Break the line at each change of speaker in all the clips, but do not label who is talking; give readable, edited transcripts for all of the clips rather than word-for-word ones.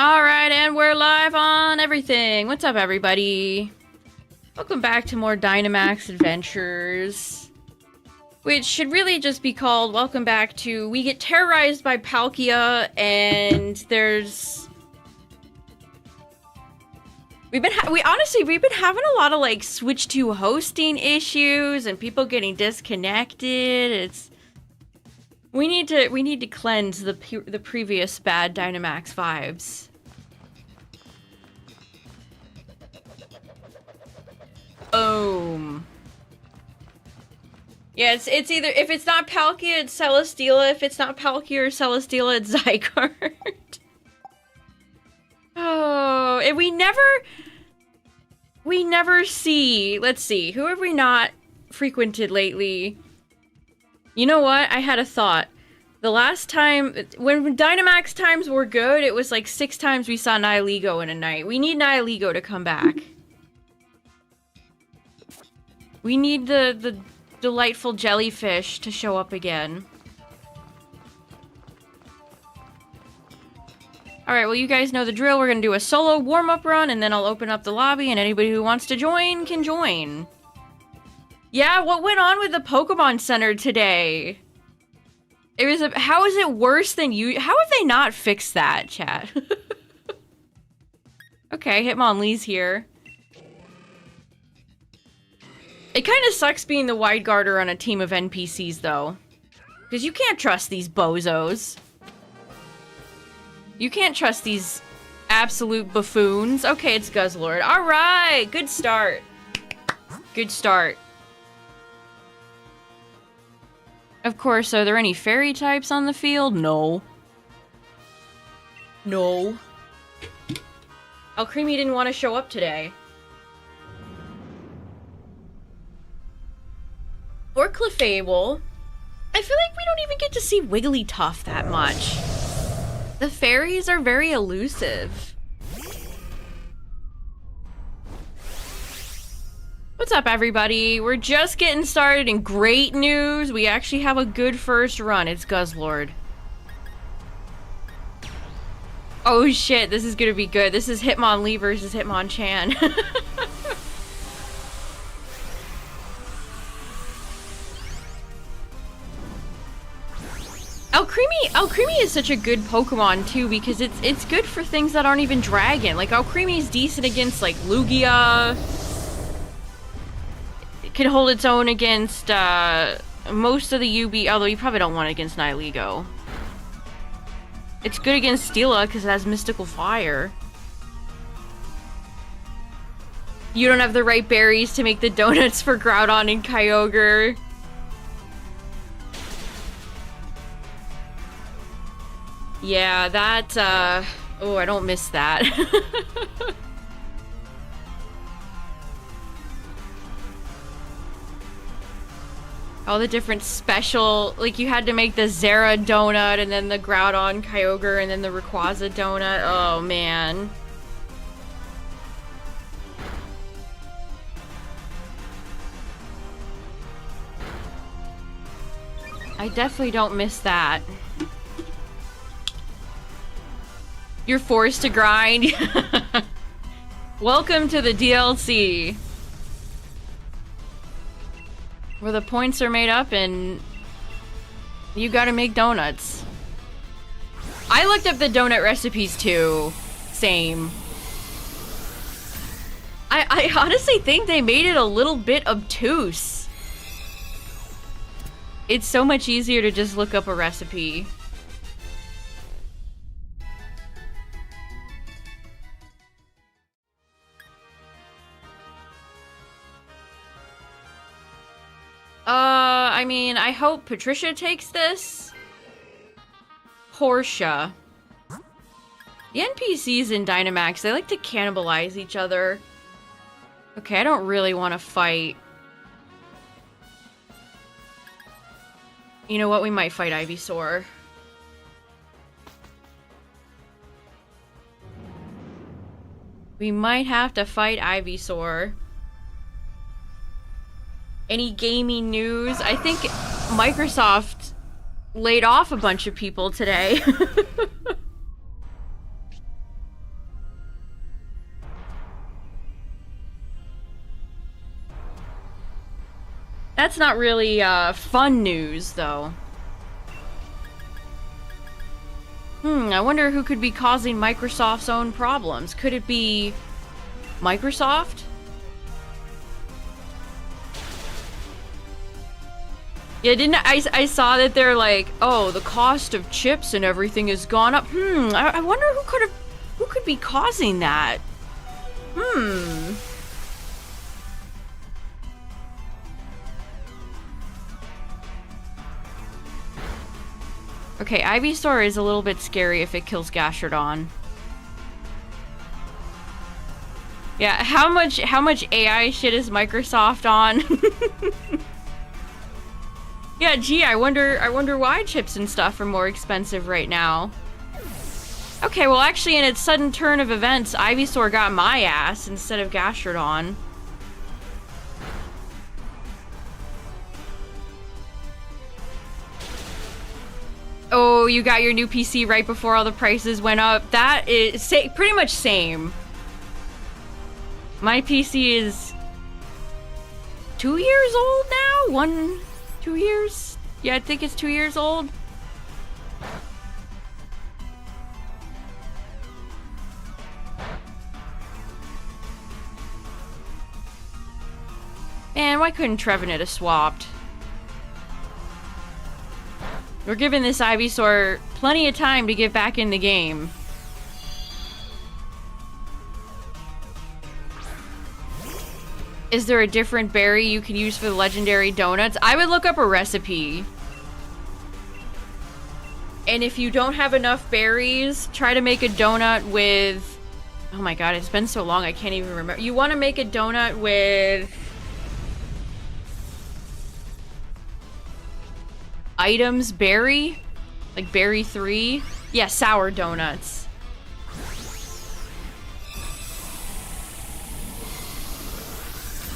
Alright, and we're live on everything. What's up, everybody? Welcome back to more Dynamax adventures. Which should really just be called welcome back to we get terrorized by Palkia, and there's... we've been having a lot of like switch to hosting issues and people getting disconnected. We need to cleanse the previous bad Dynamax vibes. Boom. Yeah, it's either, if it's not Palkia, it's Celesteela. If it's not Palkia or Celesteela, it's Zygarde. Oh, and we never see, let's see, who have we not frequented lately? You know what? I had a thought. The last time, when Dynamax times were good, it was like 6 times we saw Nihilego in a night. We need Nihilego to come back. We need the delightful jellyfish to show up again. Alright, well you guys know the drill. We're gonna do a solo warm-up run, and then I'll open up the lobby, and anybody who wants to join can join. Yeah, what went on with the Pokemon Center today? It was how is it worse than you? How have they not fixed that, chat? Okay, Hitmonlee's here. It kind of sucks being the wide guarder on a team of NPCs, though. Because you can't trust these bozos. You can't trust these absolute buffoons. Okay, it's Guzzlord. Alright, good start. Good start. Of course, are there any fairy types on the field? No. No. Alcremie didn't want to show up today. Or Clefable. I feel like we don't even get to see Wigglytuff that much. The fairies are very elusive. What's up, everybody? We're just getting started, and great news! We actually have a good first run. It's Guzzlord. Oh shit, this is gonna be good. This is Hitmonlee versus Hitmonchan. Alcremie is such a good Pokemon too, because it's good for things that aren't even Dragon. Like Alcremie's decent against like Lugia. It can hold its own against most of the UB, although you probably don't want it against Nihilego. It's good against Steela because it has Mystical Fire. You don't have the right berries to make the donuts for Groudon and Kyogre. Yeah, that, oh, I don't miss that. All the different special, like you had to make the Zera donut, and then the Groudon Kyogre, and then the Rayquaza donut. Oh, man. I definitely don't miss that. You're forced to grind. Welcome to the DLC. Where the points are made up and you gotta make donuts. I looked up the donut recipes too. Same. I honestly think they made it a little bit obtuse. It's so much easier to just look up a recipe. I mean, I hope Patricia takes this. Portia. The NPCs in Dynamax, they like to cannibalize each other. Okay, I don't really want to fight. You know what? We might fight Ivysaur. We might have to fight Ivysaur. Any gaming news? I think Microsoft laid off a bunch of people today. That's not really fun news, though. I wonder who could be causing Microsoft's own problems. Could it be Microsoft? Yeah, I saw that they're like, oh, the cost of chips and everything has gone up. I wonder who could be causing that? Okay, Ivysaur is a little bit scary if it kills Gastrodon. Yeah, how much AI shit is Microsoft on? Yeah, gee, I wonder why chips and stuff are more expensive right now. Okay, well actually in its sudden turn of events, Ivysaur got my ass instead of Gastrodon. Oh, you got your new PC right before all the prices went up. That is pretty much same. My PC is 2 years old now? 2 years? Yeah, I think it's 2 years old. Man, why couldn't Trevenant have swapped? We're giving this Ivysaur plenty of time to get back in the game. Is there a different berry you can use for the legendary donuts? I would look up a recipe. And if you don't have enough berries, try to make a donut with... Oh my god, it's been so long I can't even remember. You want to make a donut with... items berry? Like berry 3? Yeah, sour donuts.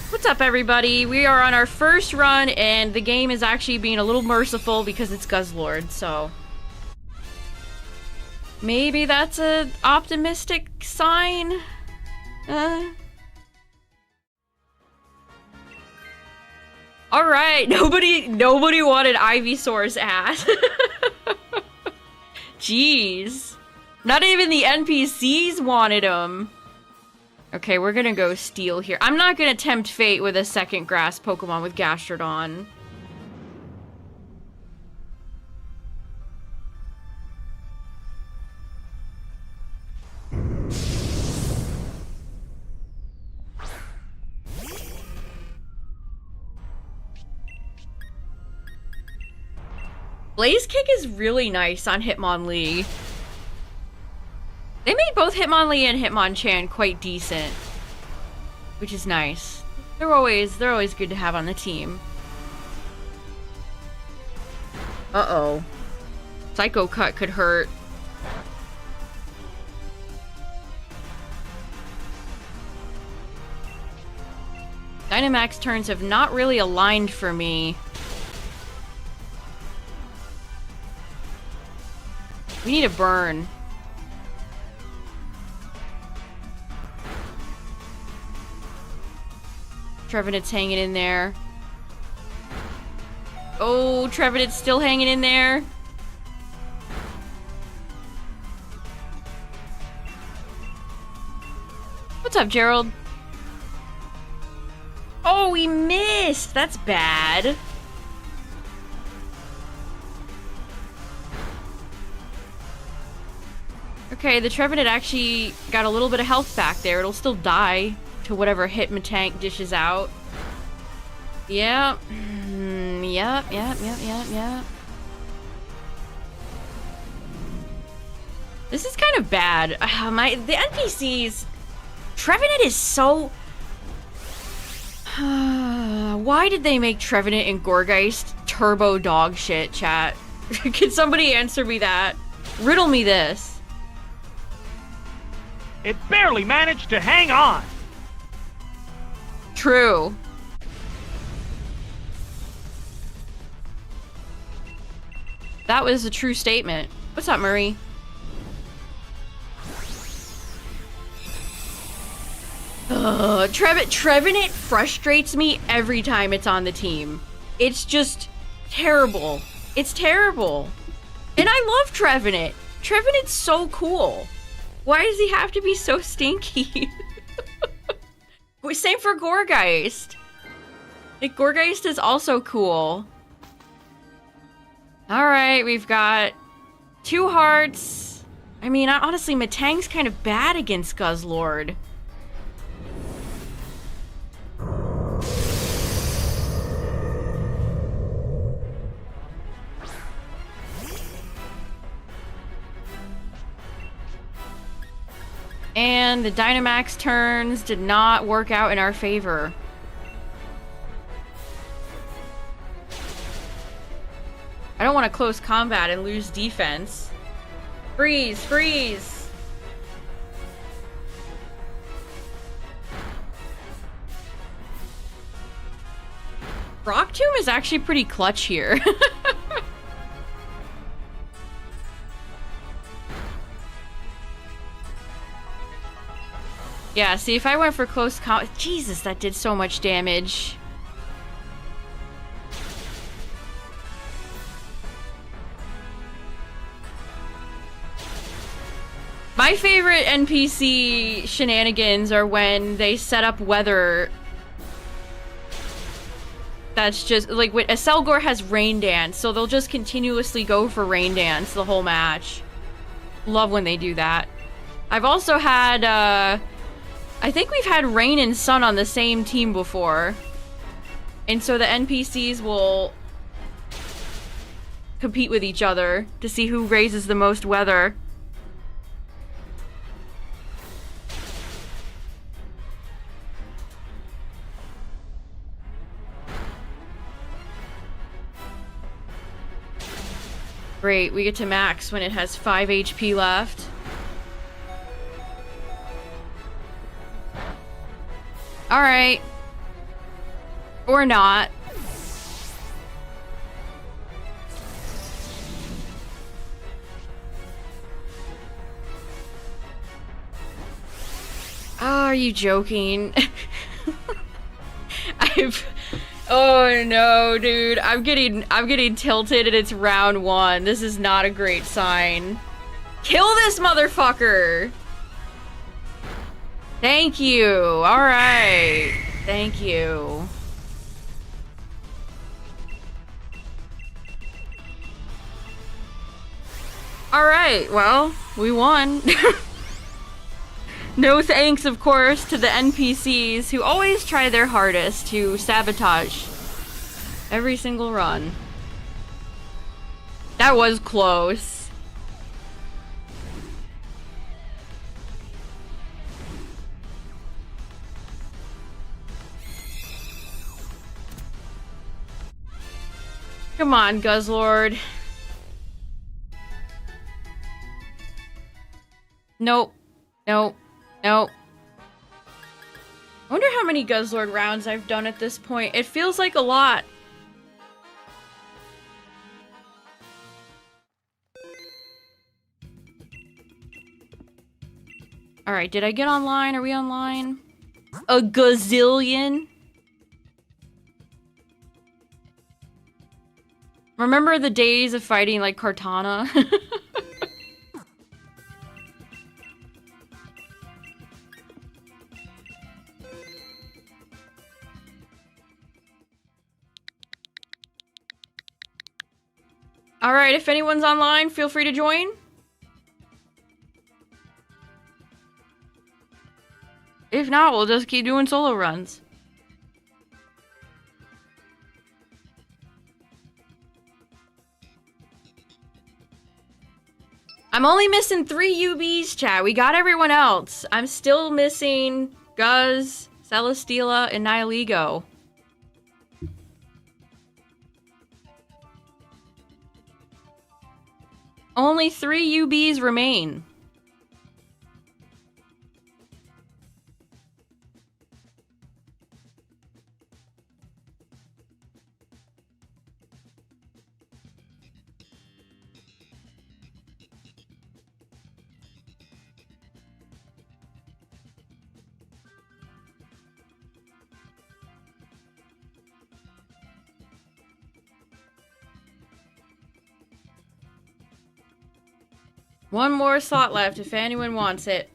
What's up, everybody? We are on our first run, and the game is actually being a little merciful because it's Guzzlord, so... maybe that's an optimistic sign? Alright, nobody wanted Ivysaur's ass. Jeez. Not even the NPCs wanted him. Okay, we're gonna go Steel here. I'm not gonna tempt fate with a second grass Pokemon with Gastrodon. Blaze Kick is really nice on Hitmonlee. They made both Hitmonlee and Hitmonchan quite decent, which is nice. They're always good to have on the team. Uh-oh. Psycho Cut could hurt. Dynamax turns have not really aligned for me. We need a burn. Trevenant's hanging in there. Oh, Trevenant's still hanging in there. What's up, Gerald? Oh, we missed! That's bad. Okay, the Trevenant actually got a little bit of health back there. It'll still die to whatever Hitmontank dishes out. Yep. Yep. This is kind of bad. The NPCs... Trevenant is so... Why did they make Trevenant and Gourgeist turbo dog shit, chat? Can somebody answer me that? Riddle me this.
It barely managed to hang on.
True. That was a true statement. What's up, Murray? Trevenant frustrates me every time it's on the team. It's just terrible. It's terrible. And I love Trevenant. Trevenant's so cool. Why does he have to be so stinky? Same for Gorgeist. Like, Gorgeist is also cool. Alright, we've got 2 hearts. I mean, honestly, Matang's kind of bad against Guzzlord. And the Dynamax turns did not work out in our favor. I don't want to close combat and lose defense. Freeze! Freeze! Rock Tomb is actually pretty clutch here. Yeah, see, if I went for close combat... Jesus, that did so much damage. My favorite NPC shenanigans are when they set up weather. That's just, like, a Selgor has Rain Dance, so they'll just continuously go for Rain Dance the whole match. Love when they do that. I've also had, I think we've had Rain and Sun on the same team before. And so the NPCs will compete with each other to see who raises the most weather. Great, we get to max when it has 5 HP left. Alright. Or not. Oh, are you joking? Oh no, dude. I'm getting tilted and it's round 1. This is not a great sign. Kill this motherfucker! Thank you. Alright. Thank you. Alright, well, we won. No thanks, of course, to the NPCs who always try their hardest to sabotage every single run. That was close. Come on, Guzzlord. Nope. Nope. Nope. I wonder how many Guzzlord rounds I've done at this point. It feels like a lot. Alright, did I get online? Are we online? A gazillion? Remember the days of fighting like Cortana? Alright, if anyone's online, feel free to join. If not, we'll just keep doing solo runs. I'm only missing 3 UBs, chat. We got everyone else. I'm still missing Guz, Celesteela, and Nihiligo. Only 3 UBs remain. One more slot left if anyone wants it.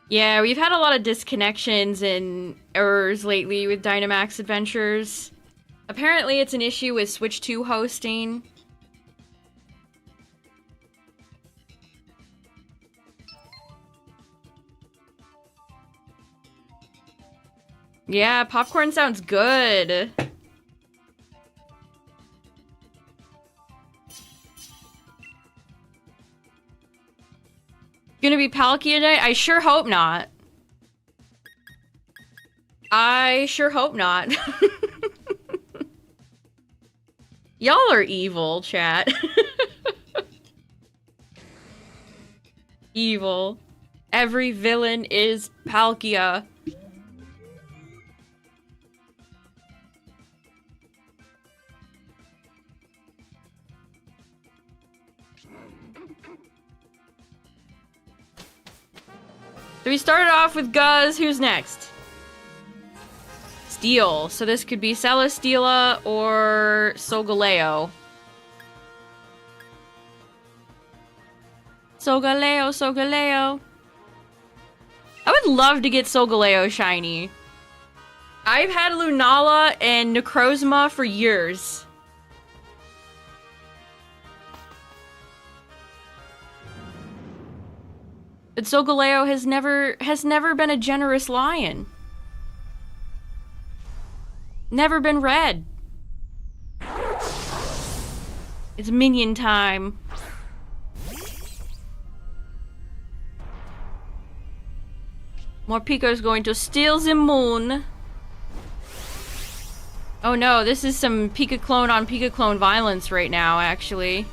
Yeah, we've had a lot of disconnections and errors lately with Dynamax Adventures. Apparently it's an issue with Switch 2 hosting. Yeah, popcorn sounds good. Gonna be Palkia Day? I sure hope not. I sure hope not. Y'all are evil, chat. Evil. Every villain is Palkia. So we started off with Guzz. Who's next? Steel. So this could be Celesteela or Solgaleo. Solgaleo, Solgaleo. I would love to get Solgaleo shiny. I've had Lunala and Necrozma for years. But Solgaleo has never been a generous lion. Never been red. It's minion time. Morpiko's going to steal the moon. Oh no, this is some Pika clone on Pika clone violence right now, actually.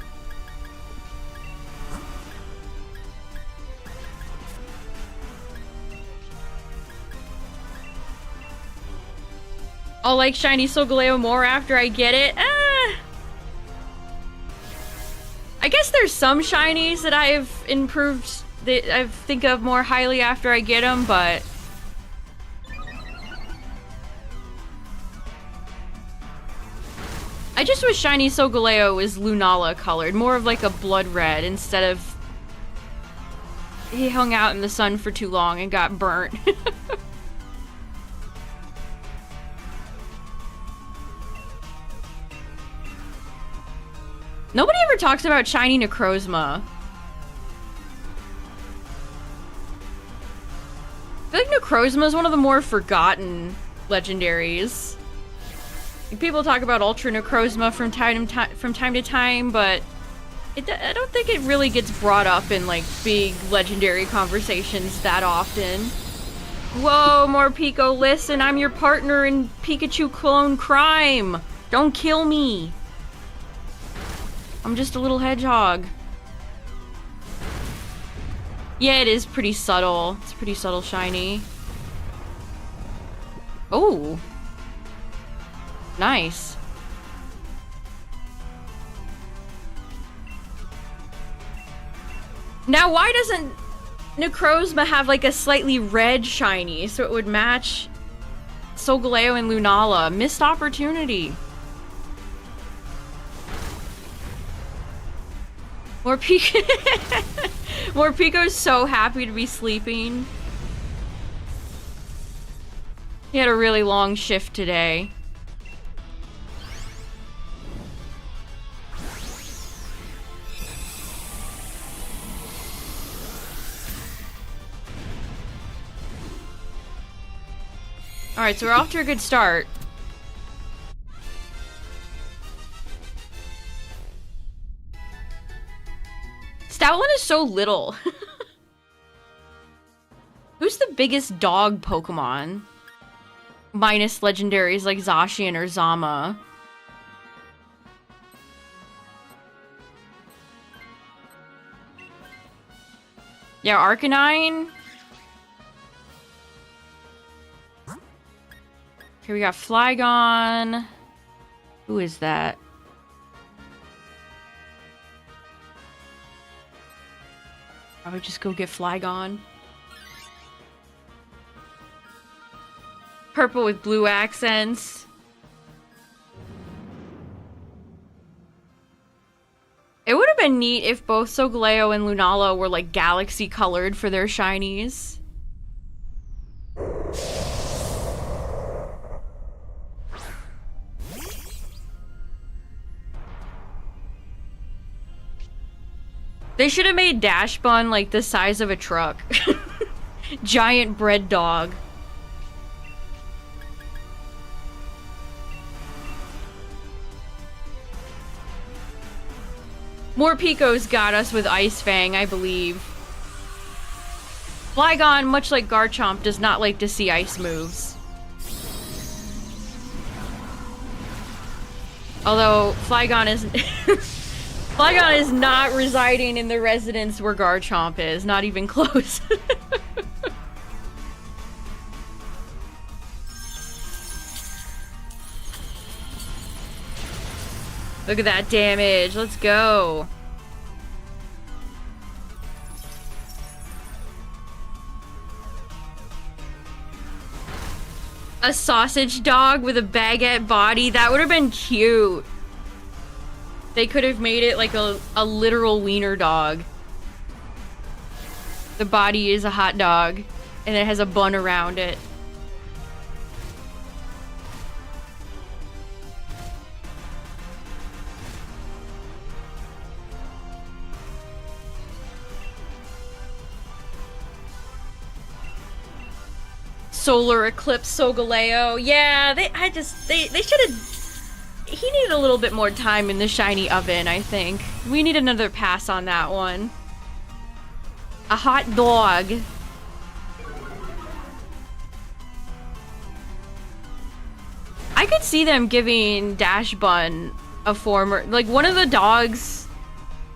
I'll like shiny Solgaleo more after I get it. I guess there's some shinies that I've improved that I think of more highly after I get them, but I just wish shiny Solgaleo was Lunala colored, more of like a blood red instead of he hung out in the sun for too long and got burnt. Nobody ever talks about shiny Necrozma. I feel like Necrozma is one of the more forgotten legendaries. Like, people talk about Ultra Necrozma from time to time, but I don't think it really gets brought up in like big legendary conversations that often. Whoa, Morpeko, listen, I'm your partner in Pikachu clone crime. Don't kill me. I'm just a little hedgehog. Yeah, it is pretty subtle. It's pretty subtle shiny. Oh. Nice. Now, why doesn't Necrozma have like a slightly red shiny so it would match Solgaleo and Lunala? Missed opportunity. Morpiko's so happy to be sleeping. He had a really long shift today. Alright, so we're off to a good start. Stoutland is so little. Who's the biggest dog Pokemon? Minus legendaries like Zacian or Zama. Yeah, Arcanine. Okay, we got Flygon. Who is that? Probably just go get Flygon. Purple with blue accents. been neat if both Solgaleo and Lunala were like galaxy colored for their shinies. They should have made Dash Bun like the size of a truck. Giant bread dog. More Picos got us with Ice Fang, I believe. Flygon, much like Garchomp, does not like to see ice moves. Although, Flygon is... Flygon is not residing in the residence where Garchomp is. Not even close. Look at that damage. Let's go. A sausage dog with a baguette body. That would have been cute. They could have made it like a literal wiener dog. The body is a hot dog, and it has a bun around it. Solar Eclipse Solgaleo. Yeah, they should have... He needed a little bit more time in the shiny oven, I think. We need another pass on that one. A hot dog. I could see them giving Dash Bun a former... Like, one of the dogs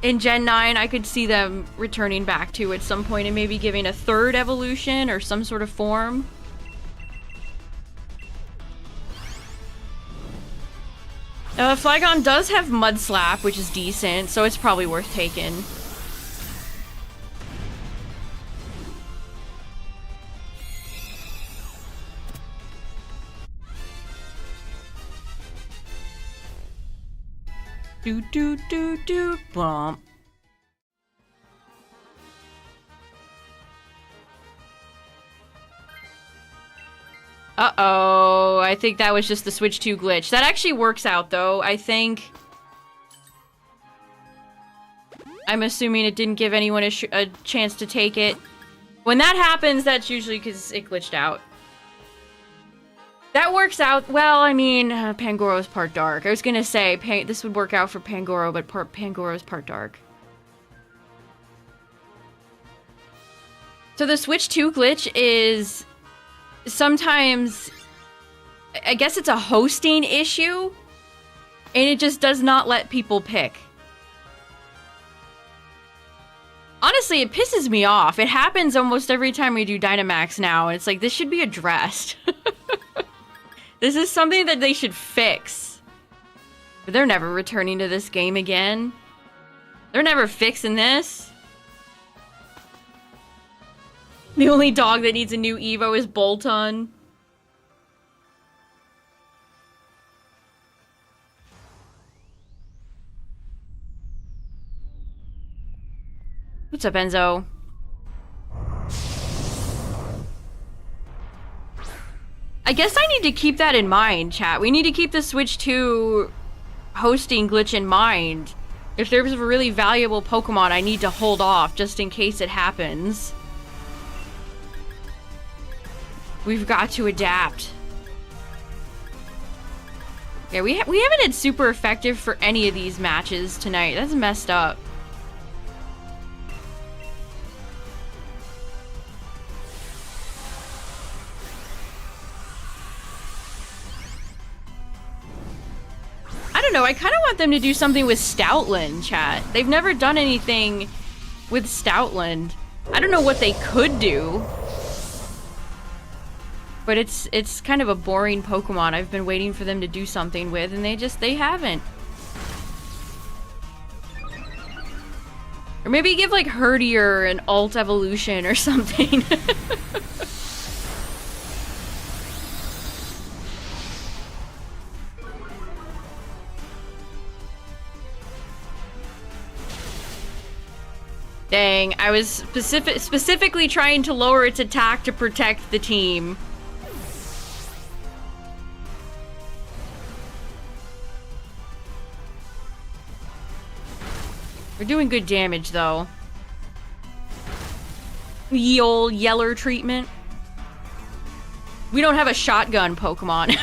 in Gen 9, I could see them returning back to at some point and maybe giving a third evolution or some sort of form. Flygon does have Mud Slap, which is decent, so it's probably worth taking. Do do do do bump. Uh-oh, I think that was just the Switch 2 glitch. That actually works out, though, I think. I'm assuming it didn't give anyone a chance to take it. When that happens, that's usually because it glitched out. That works out. Well, I mean, Pangoro's part dark. I was gonna say, this would work out for Pangoro, but Pangoro's part dark. So the Switch 2 glitch is... Sometimes, I guess it's a hosting issue, and it just does not let people pick. Honestly, it pisses me off. It happens almost every time we do Dynamax now, and it's like, this should be addressed. This is something that they should fix. But they're never returning to this game again. They're never fixing this. The only dog that needs a new Evo is Bolton. What's up, Enzo? I guess I need to keep that in mind, chat. We need to keep the Switch 2 hosting glitch in mind. If there's a really valuable Pokemon, I need to hold off just in case it happens. We've got to adapt. Yeah, we haven't had super effective for any of these matches tonight. That's messed up. I don't know, I kind of want them to do something with Stoutland, chat. They've never done anything with Stoutland. I don't know what they could do. But it's kind of a boring Pokemon I've been waiting for them to do something with, and they haven't. Or maybe give, like, Herdier an alt evolution or something. Dang, I was specifically trying to lower its attack to protect the team. We're doing good damage, though. Ye old Yeller treatment. We don't have a shotgun Pokemon.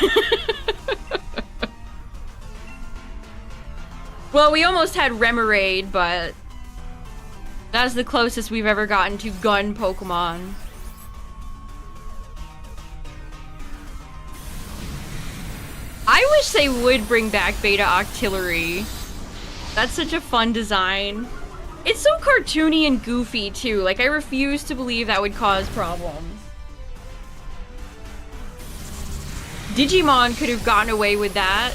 Well, we almost had Remoraid, but that's the closest we've ever gotten to gun Pokemon. I wish they would bring back Beta Octillery. That's such a fun design. It's so cartoony and goofy, too. Like, I refuse to believe that would cause problems. Digimon could have gotten away with that.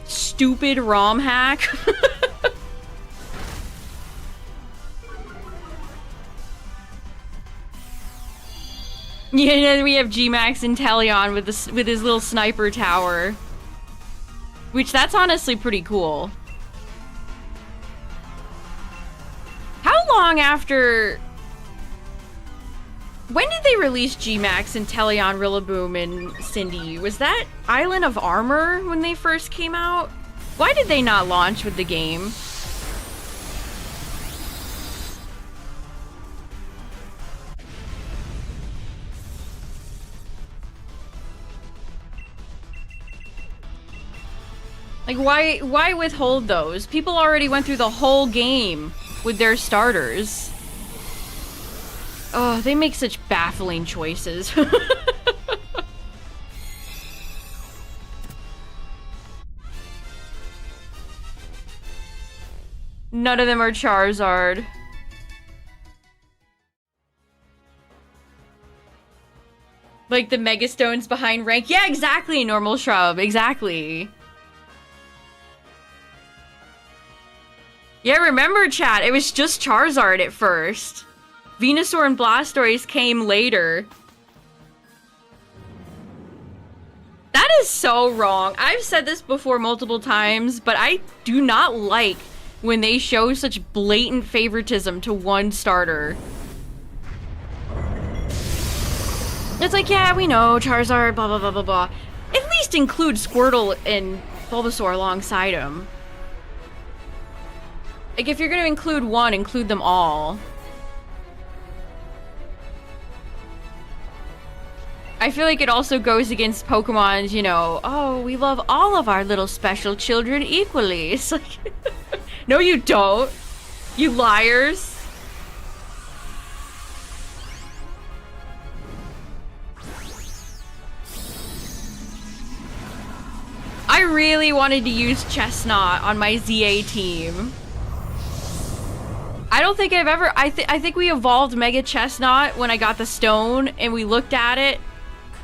Stupid ROM hack. Yeah, and then we have G-Max and Teleon with his little sniper tower. Which, that's honestly pretty cool. How long after... When did they release G-Max and Teleon, Rillaboom, and Cindy? Was that Island of Armor when they first came out? Why did they not launch with the game? Like, why withhold those? People already went through the whole game with their starters. Oh, they make such baffling choices. None of them are Charizard. Like the Megastones behind rank. Yeah, exactly, Normal Shrub. Exactly. Yeah, remember, chat, it was just Charizard at first. Venusaur and Blastoise came later. That is so wrong. I've said this before multiple times, but I do not like when they show such blatant favoritism to one starter. It's like, yeah, we know, Charizard, blah, blah, blah, blah, blah. At least include Squirtle and Bulbasaur alongside him. Like, if you're gonna include one, include them all. I feel like it also goes against Pokemon's, you know, oh, we love all of our little special children equally. It's like, no you don't, you liars. I really wanted to use Chestnut on my ZA team. I don't think I've ever... I think we evolved Mega Chestnut when I got the stone, and we looked at it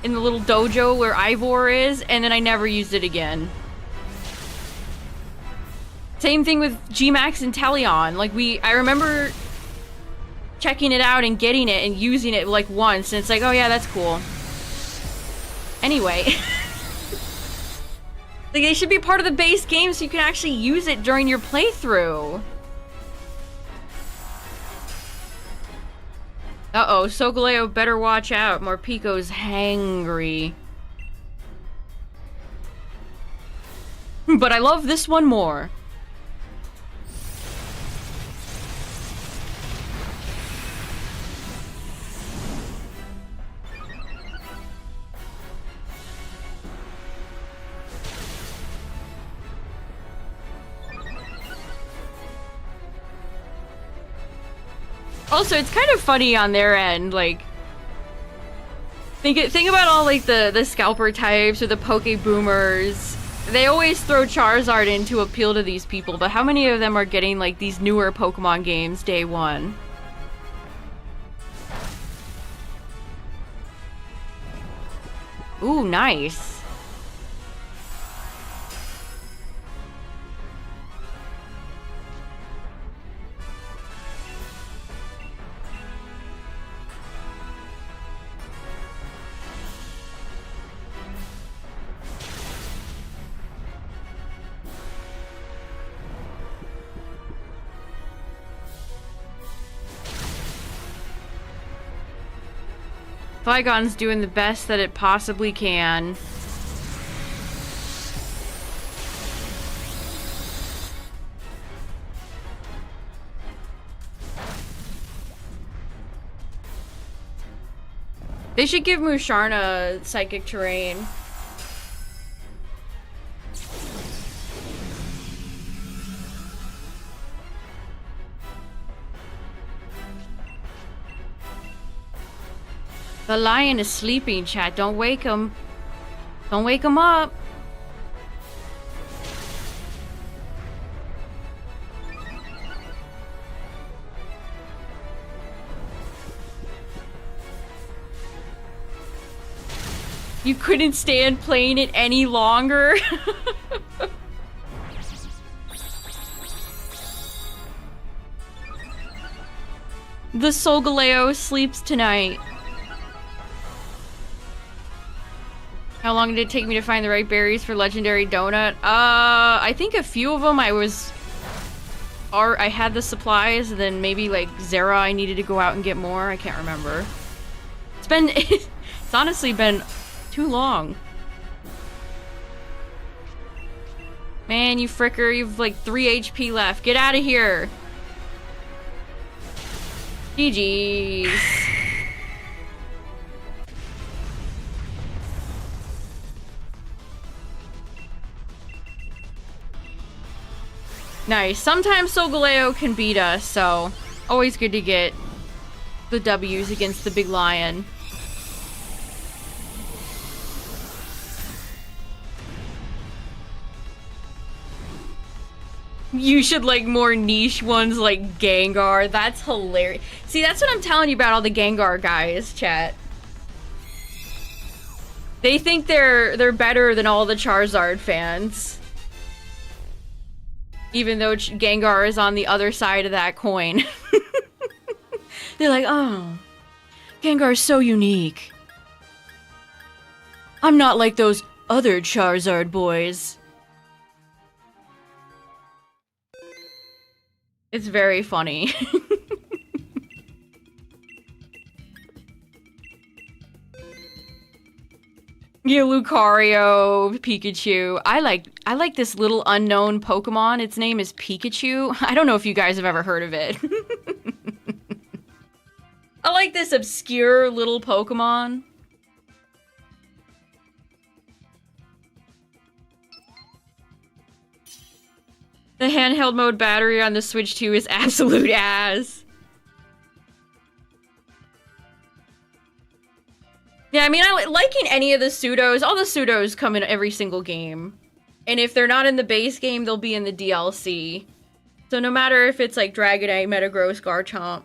in the little dojo where Ivor is, and then I never used it again. Same thing with G-Max and Teleon. Like, I remember checking it out and getting it and using it, like, once, and it's like, oh yeah, that's cool. Anyway. Like, they should be part of the base game so you can actually use it during your playthrough. Uh-oh, Solgaleo better watch out. Morpico's hangry. But I love this one more. Also, it's kind of funny on their end, like... Think about all, like, the Scalper types or the Poke Boomers. They always throw Charizard in to appeal to these people, but how many of them are getting, like, these newer Pokemon games day one? Ooh, nice. Flygon's doing the best that it possibly can. They should give Musharna psychic terrain. The lion is sleeping, chat. Don't wake him. Don't wake him up. You couldn't stand playing it any longer? The Solgaleo sleeps tonight. How long did it take me to find the right berries for Legendary Donut? I think a few of them I had the supplies, and then maybe like Zera I needed to go out and get more. I can't remember. It's honestly been too long. Man, you fricker, you've like 3 HP left. Get out of here. GG's. Nice. Sometimes Solgaleo can beat us, so always good to get the W's against the big lion. You should like more niche ones like Gengar. That's hilarious. See, that's what I'm telling you about all the Gengar guys, chat. They think they're better than all the Charizard fans. Even though Gengar is on the other side of that coin. They're like, oh, Gengar is so unique. I'm not like those other Charizard boys. It's very funny. Yeah, Lucario, Pikachu. I like this little unknown Pokemon. Its name is Pikachu. I don't know if you guys have ever heard of it. I like this obscure little Pokemon. The handheld mode battery on the Switch 2 is absolute ass. Yeah, I mean, I liking any of the pseudos. All the pseudos come in every single game. And if they're not in the base game, they'll be in the DLC. So no matter if it's like Dragonite, Metagross, Garchomp,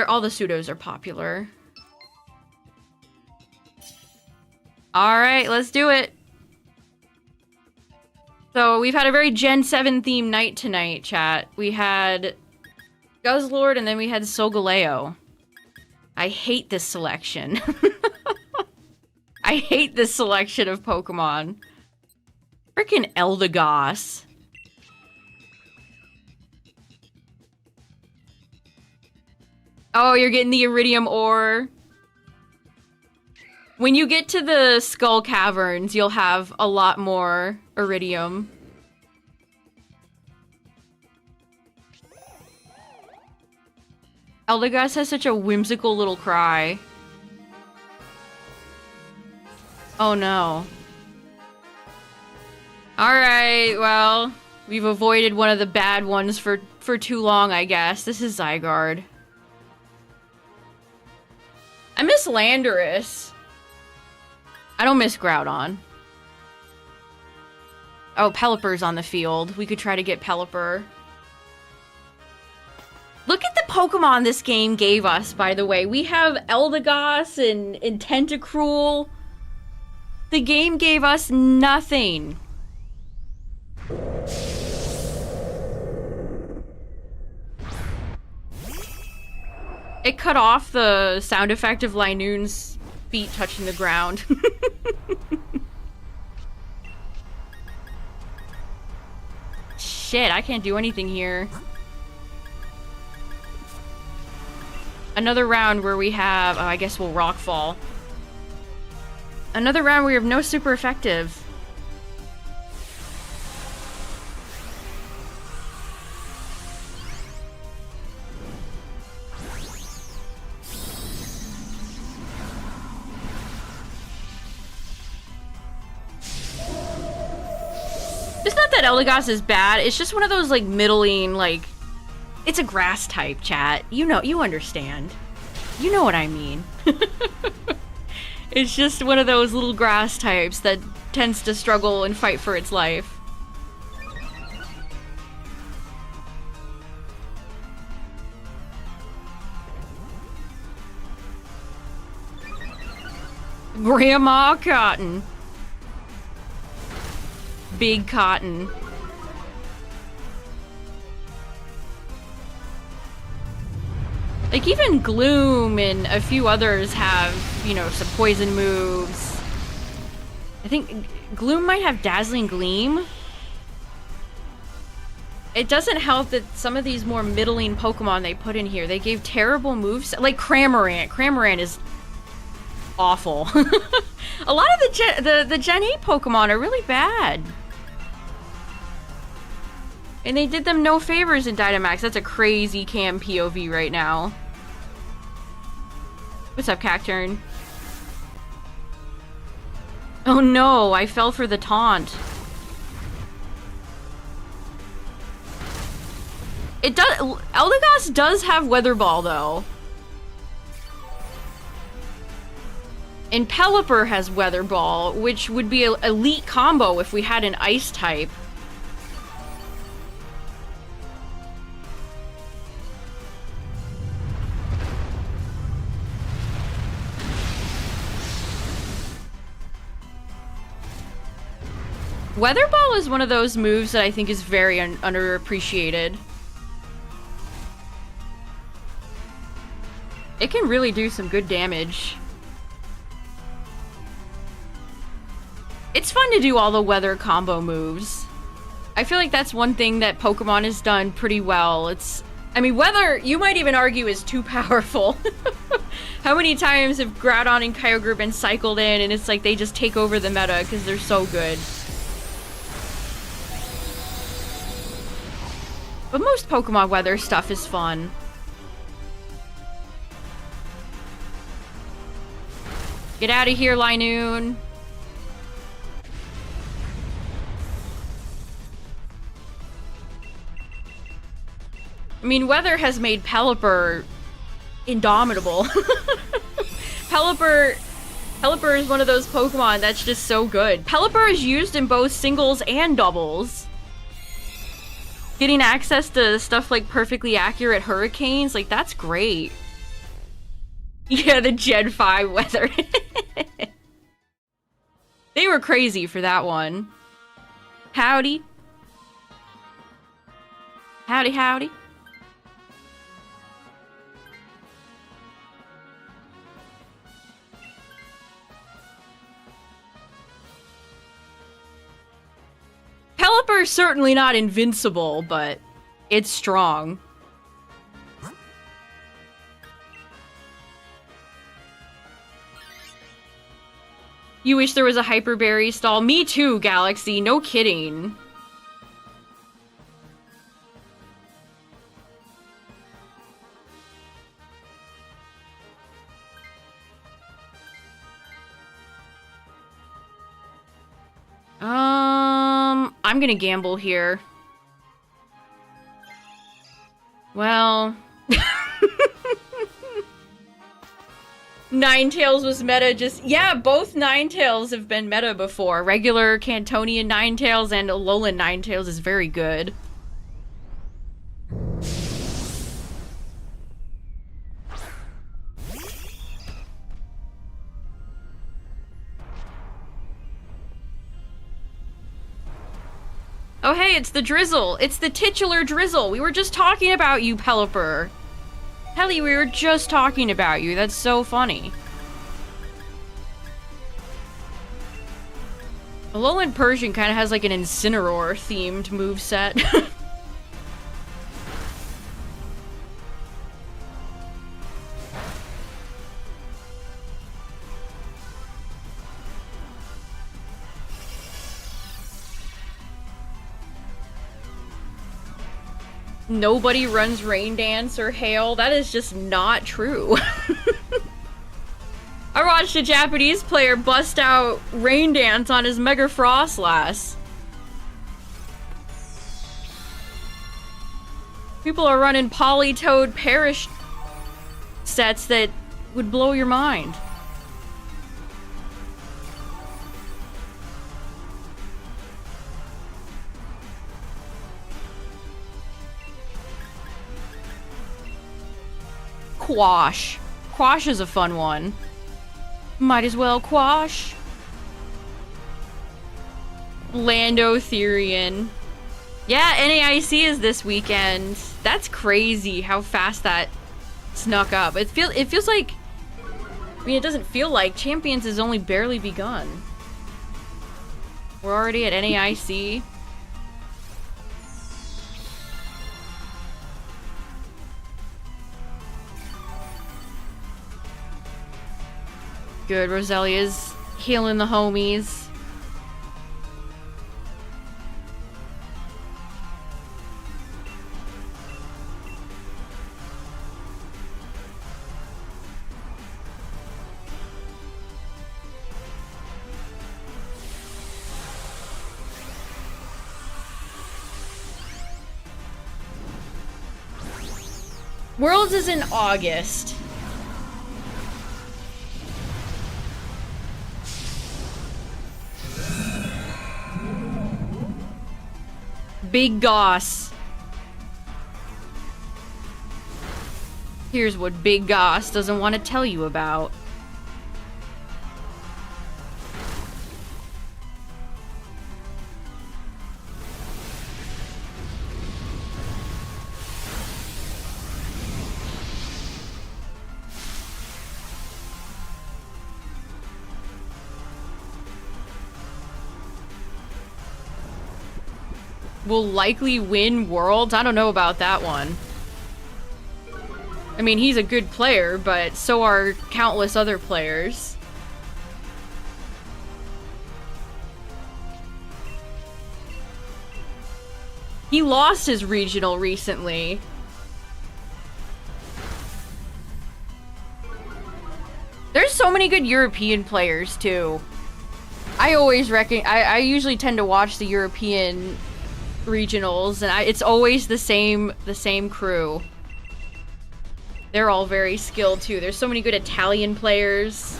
all the pseudos are popular. Alright, let's do it. So we've had a very Gen 7 themed night tonight, chat. We had Guzzlord and then we had Solgaleo. I hate this selection. I hate this selection of Pokemon. Frickin' Eldegoss. Oh, you're getting the Iridium ore. When you get to the Skull Caverns, you'll have a lot more Iridium. Eldegoss has such a whimsical little cry. Oh no. Alright, well, we've avoided one of the bad ones for too long, I guess. This is Zygarde. I miss Landorus. I don't miss Groudon. Oh, Pelipper's on the field. We could try to get Pelipper. Look at the Pokemon this game gave us, by the way. We have Eldegoss and Tentacruel. The game gave us nothing. It cut off the sound effect of Linoon's feet touching the ground. Shit, I can't do anything here. Another round where we have... Oh, I guess we'll Rockfall. Another round where we have no super effective. It's not that Eldegoss is bad, it's just one of those, like, middling, like... It's a grass type, chat. You know, you understand. You know what I mean. It's just one of those little grass types that tends to struggle and fight for its life. Grandma Cotton. Big Cotton. Like, even Gloom and a few others have, you know, some poison moves. I think Gloom might have Dazzling Gleam. It doesn't help that some of these more middling Pokemon they put in here, they gave terrible moves. Like Cramorant. Cramorant is awful. A lot of the Gen 8 Pokemon are really bad. And they did them no favors in Dynamax. That's a crazy cam POV right now. What's up, Cacturn? Oh no, I fell for the taunt. It does... Eldegoss does have Weather Ball, though. And Pelipper has Weather Ball, which would be an elite combo if we had an Ice type. Weather Ball is one of those moves that I think is very underappreciated. It can really do some good damage. It's fun to do all the weather combo moves. I feel like that's one thing that Pokemon has done pretty well. I mean, weather, you might even argue, is too powerful. How many times have Groudon and Kyogre been cycled in and it's like they just take over the meta because they're so good. But most Pokemon weather stuff is fun. Get out of here, Linoon. I mean, weather has made Pelipper indomitable. Pelipper is one of those Pokemon that's just so good. Pelipper is used in both singles and doubles. Getting access to stuff like perfectly accurate hurricanes, like, that's great. Yeah, the Gen 5 weather. They were crazy for that one. Howdy. Howdy, howdy. Pelipper's certainly not invincible, but it's strong. You wish there was a Hyper Berry stall? Me too, Galaxy. No kidding. I'm gonna gamble here. Well... Ninetales was meta just... Yeah, both Ninetales have been meta before. Regular Cantonian Ninetales and Alolan Ninetales is very good. Oh hey, it's the Drizzle! It's the titular Drizzle! We were just talking about you, Pelipper! Helly, we were just talking about you. That's so funny. Alolan Persian kind of has like an Incineroar-themed moveset. nobody runs Rain Dance or Hail. That is just not true. I watched a Japanese player bust out Rain Dance on his Mega Frostlass. People are running Polytoad Perish sets that would blow your mind. Quash. Quash is a fun one. Might as well quash. Landotherian. Yeah, NAIC is this weekend. That's crazy how fast that snuck up. It feels like, I mean, it doesn't feel like Champions has only barely begun. We're already at NAIC. Good, Roselia's healing the homies. Worlds is in August. Big Goss. Here's what Big Goss doesn't want to tell you about. Will likely win Worlds? I don't know about that one. I mean, he's a good player, but so are countless other players. He lost his regional recently. There's so many good European players, too. I usually tend to watch the European regionals, and it's always the same crew. They're all very skilled too. There's so many good Italian players.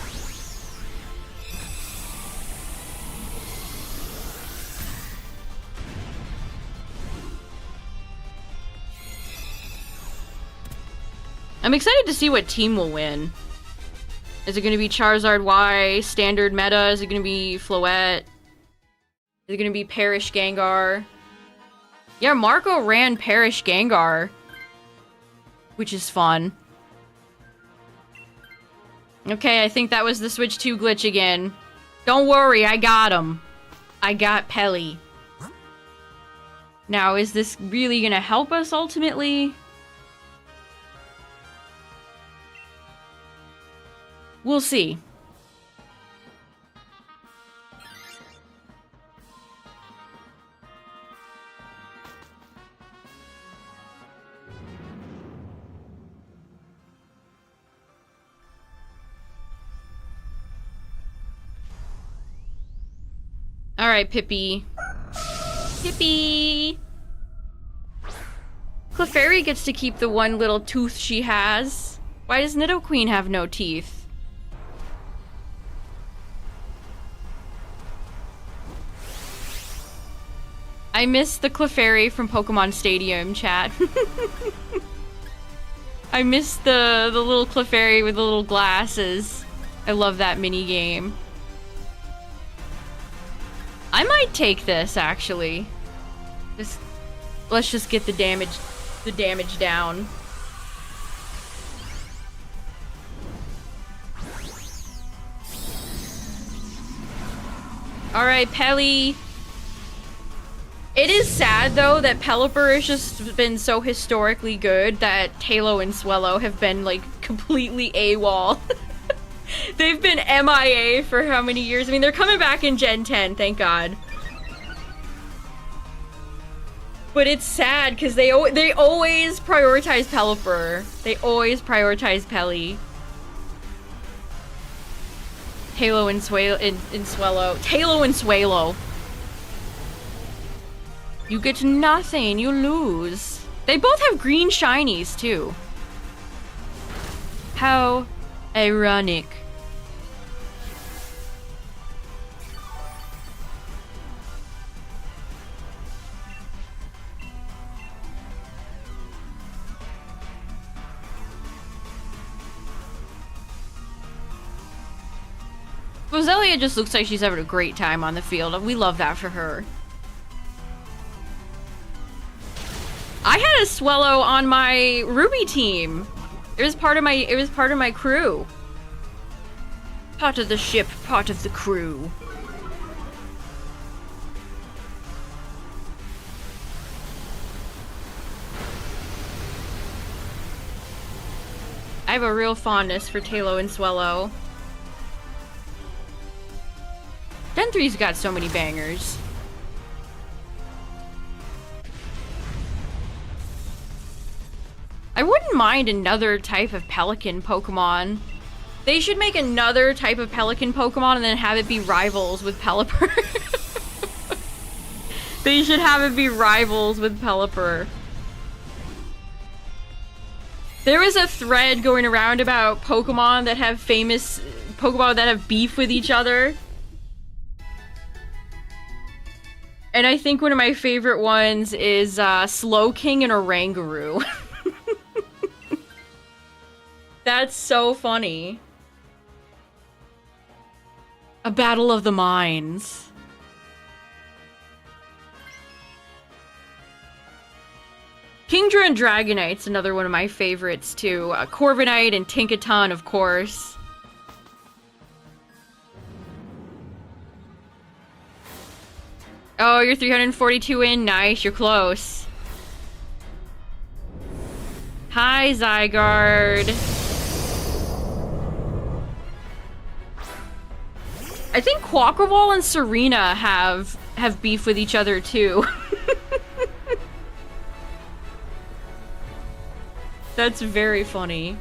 I'm excited to see what team will win. Is it going to be Charizard Y standard meta? Is it going to be Floette? Is it going to be Perish Gengar? Yeah, Marco ran Perish Gengar, which is fun. Okay, I think that was the Switch 2 glitch again. Don't worry, I got him. I got Pelly. Now, is this really gonna help us ultimately? We'll see. Alright, Pippi. Pippi! Clefairy gets to keep the one little tooth she has. Why does Nidoqueen have no teeth? I miss the Clefairy from Pokemon Stadium, chat. I miss the little Clefairy with the little glasses. I love that mini game. I might take this, actually. Let's just get the damage down. Alright, Pelly. It is sad, though, that Pelipper has just been so historically good that Talo and Swellow have been, like, completely AWOL. They've been MIA for how many years? I mean, they're coming back in Gen 10, thank God. But it's sad because they always prioritize Pelipper. They always prioritize Pelly. Halo and Swallow. Halo and Swallow. You get nothing. You lose. They both have green shinies too. How ironic. Roselia just looks like she's having a great time on the field, and we love that for her. I had a Swallow on my Ruby team. It was part of my crew. Part of the ship, part of the crew. I have a real fondness for Talo and Swallow. Gen 3's got so many bangers. I wouldn't mind another type of pelican Pokemon. They should make another type of pelican Pokemon and then have it be rivals with Pelipper. They should have it be rivals with Pelipper. There was a thread going around about Pokemon that have beef with each other. And I think one of my favorite ones is Slowking and Oranguru. That's so funny. A battle of the minds. Kingdra and Dragonite's another one of my favorites too. Corviknight and Tinkaton, of course. Oh, you're 342 in. Nice, you're close. Hi, Zygarde. I think Quaquaval and Serena have beef with each other too. That's very funny.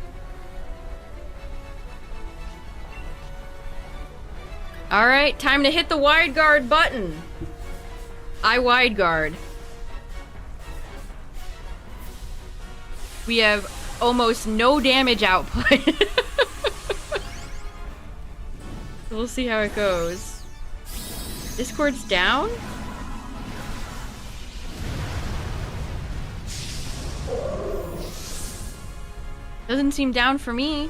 Alright, time to hit the wide guard button. I wide guard. We have almost no damage output. We'll see how it goes. Discord's down? Doesn't seem down for me.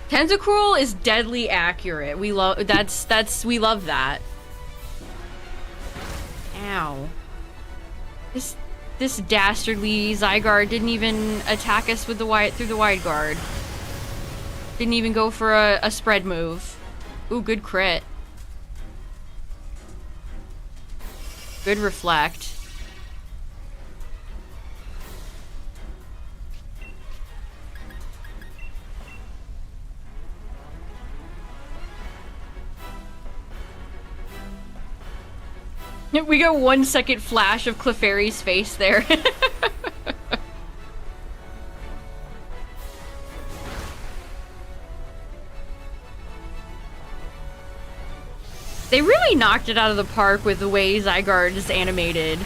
Tentacruel is deadly accurate. We love we love that. Ow. This dastardly Zygarde didn't even attack us with through the wide guard. Didn't even go for a spread move. Ooh, good crit. Good reflect. We got 1 second flash of Clefairy's face there. They really knocked it out of the park with the way Zygarde is animated.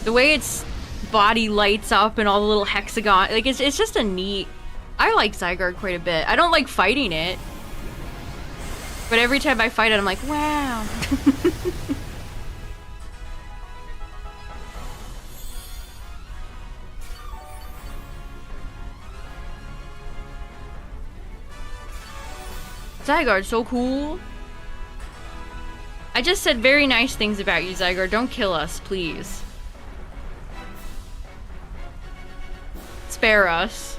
The way its body lights up and all the little hexagon. Like, it's just a neat... I like Zygarde quite a bit. I don't like fighting it. But every time I fight it, I'm like, wow. Zygarde's so cool. I just said very nice things about you, Zygarde. Don't kill us, please. Spare us.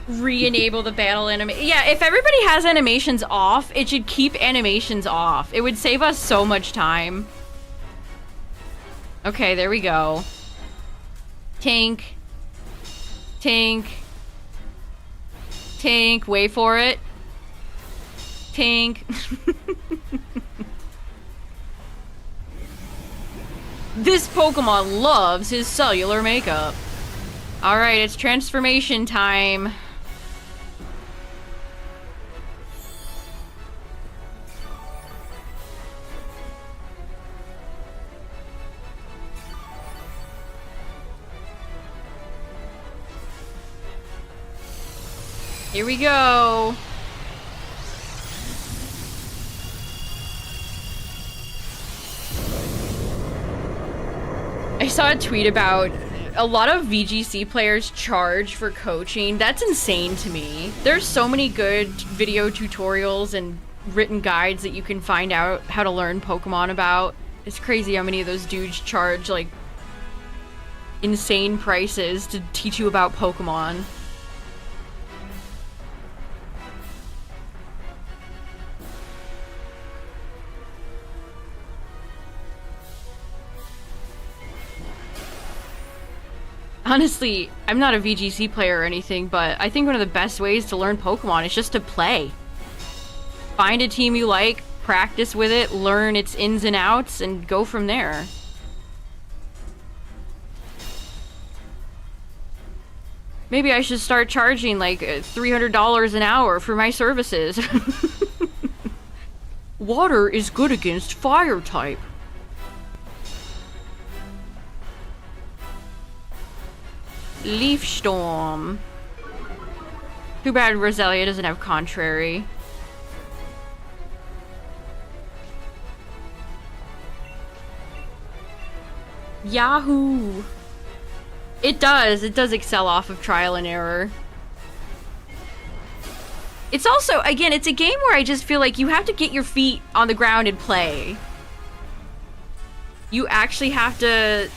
Re-enable the battle animation. Yeah, if everybody has animations off, it should keep animations off. It would save us so much time. Okay, there we go. Tink. Tink. Tink, wait for it. Tink. This Pokemon loves his cellular makeup. Alright, it's transformation time. Here we go. I saw a tweet about a lot of VGC players charge for coaching. That's insane to me. There's so many good video tutorials and written guides that you can find out how to learn Pokemon about. It's crazy how many of those dudes charge like insane prices to teach you about Pokemon. Honestly, I'm not a VGC player or anything, but I think one of the best ways to learn Pokemon is just to play. Find a team you like, practice with it, learn its ins and outs, and go from there. Maybe I should start charging like $300 an hour for my services. Water is good against fire type. Leaf Storm. Too bad Roselia doesn't have Contrary. Yahoo! It does excel off of trial and error. It's also, again, it's a game where I just feel like you have to get your feet on the ground and play. You actually have to...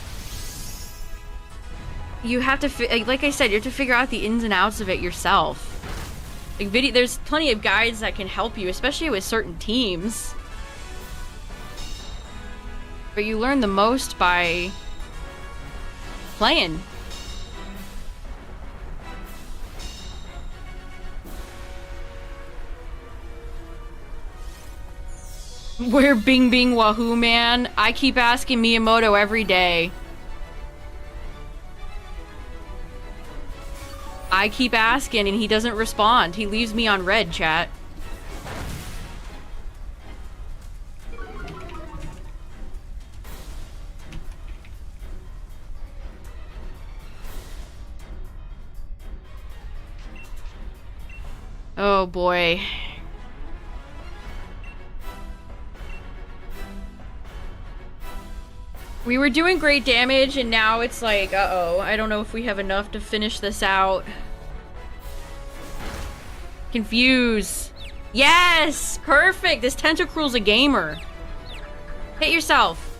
like I said, you have to figure out the ins and outs of it yourself. Like there's plenty of guides that can help you, especially with certain teams. But you learn the most by playing. Where Bing Bing Wahoo, man? I keep asking Miyamoto every day. I keep asking and he doesn't respond. He leaves me on red, chat. Oh boy. We were doing great damage, and now it's like, uh-oh, I don't know if we have enough to finish this out. Confuse. Yes! Perfect! This Tentacruel's a gamer. Hit yourself.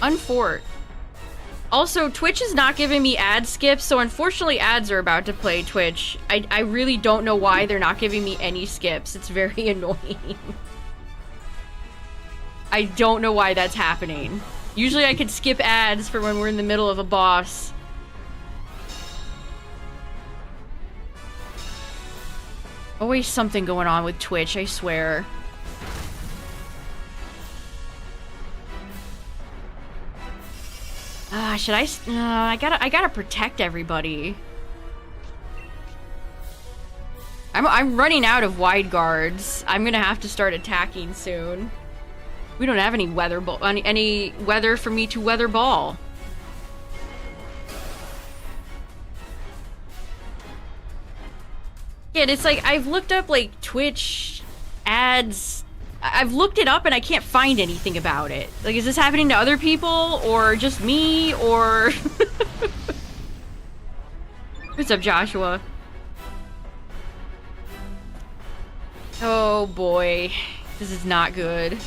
Unfort. Also, Twitch is not giving me ad skips, so unfortunately ads are about to play Twitch. I really don't know why they're not giving me any skips. It's very annoying. I don't know why that's happening. Usually I could skip ads for when we're in the middle of a boss. Always something going on with Twitch, I swear. Should I? I gotta protect everybody. I'm running out of wide guards. I'm gonna have to start attacking soon. We don't have any any weather for me to weather ball. Yeah, it's like I've looked up like Twitch ads. I've looked it up and I can't find anything about it. Like, is this happening to other people or just me or... What's up, Joshua? Oh boy, this is not good.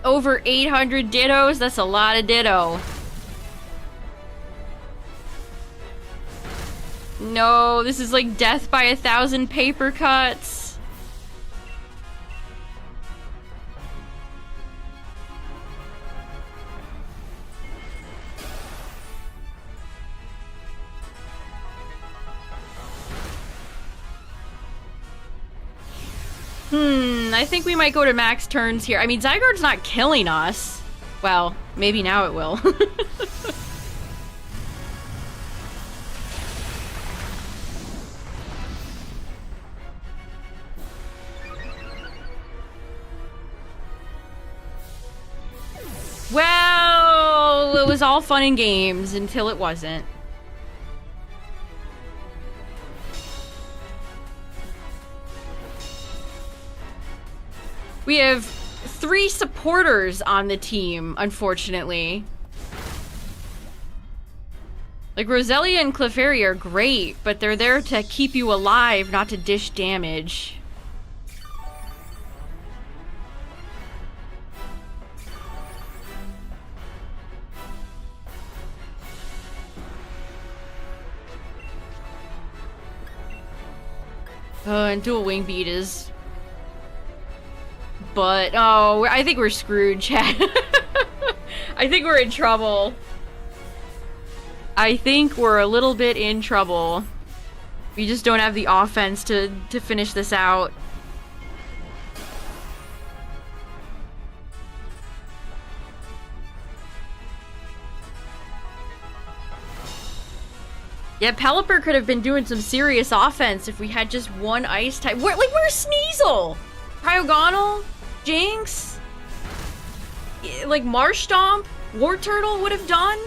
Over 800 dittos? That's a lot of ditto. No, this is like death by 1,000 paper cuts. I think we might go to max turns here. I mean, Zygarde's not killing us. Well, maybe now it will. Well, it was all fun and games until it wasn't. We have 3 supporters on the team, unfortunately. Like, Roselia and Clefairy are great, but they're there to keep you alive, not to dish damage. And dual wing beat is... But, oh, I think we're screwed, chat. I think we're in trouble. I think we're a little bit in trouble. We just don't have the offense to finish this out. Yeah, Pelipper could have been doing some serious offense if we had just one ice type. Where's Sneasel? Cryogonal? Jinx? Like Marshtomp? War Turtle would have done?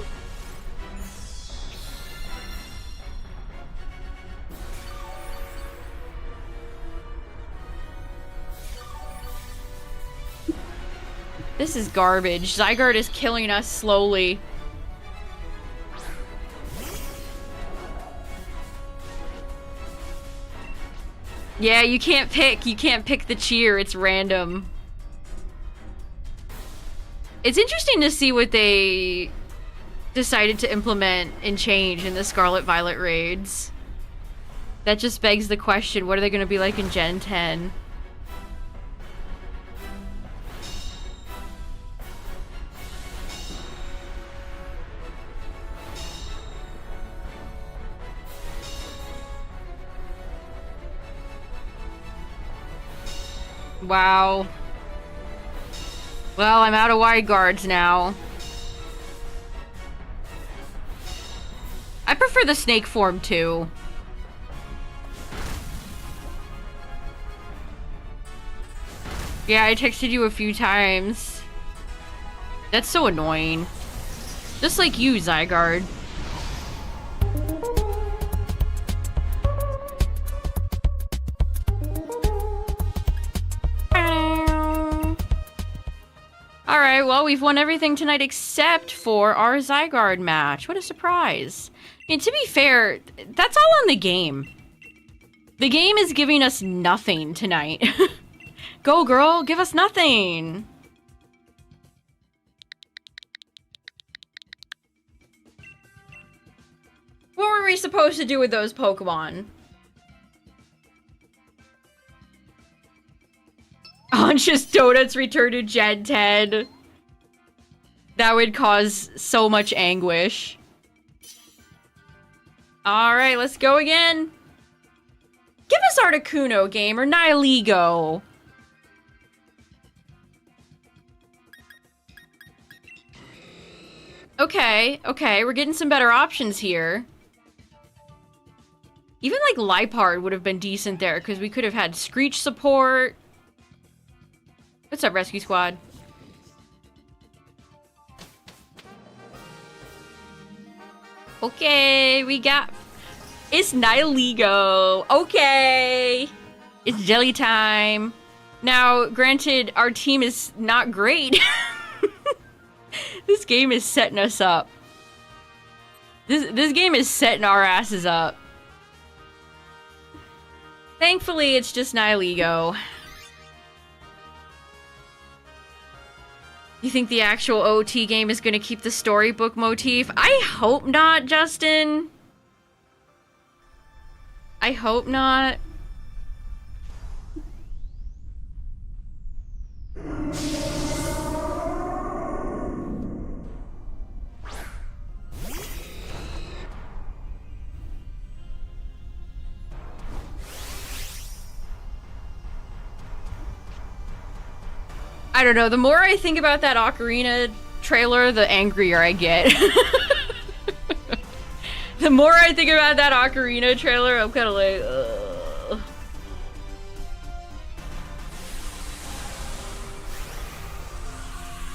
This is garbage. Zygarde is killing us slowly. Yeah, you can't pick the cheer, it's random. It's interesting to see what they decided to implement and change in the Scarlet Violet raids. That just begs the question, what are they going to be like in Gen 10? Wow. Well, I'm out of wide guards now. I prefer the snake form too. Yeah, I texted you a few times. That's so annoying. Just like you, Zygarde. Alright, well, we've won everything tonight except for our Zygarde match. What a surprise. I mean, to be fair, that's all on the game. The game is giving us nothing tonight. Go, girl, give us nothing. What were we supposed to do with those Pokemon? Conscious Donuts return to Gen 10. That would cause so much anguish. Alright, let's go again. Give us Articuno, game, or Nihilego. Okay, we're getting some better options here. Even like Liepard would have been decent there, because we could have had Screech support. What's up, Rescue Squad? Okay, we got... It's Nihilego. Okay. It's jelly time. Now, granted, our team is not great. This game is setting us up. This game is setting our asses up. Thankfully, it's just Nihilego. You think the actual OT game is going to keep the storybook motif? I hope not, Justin. I hope not. I don't know, the more I think about that Ocarina trailer, the angrier I get. The more I think about that Ocarina trailer, I'm kind of like, ugh.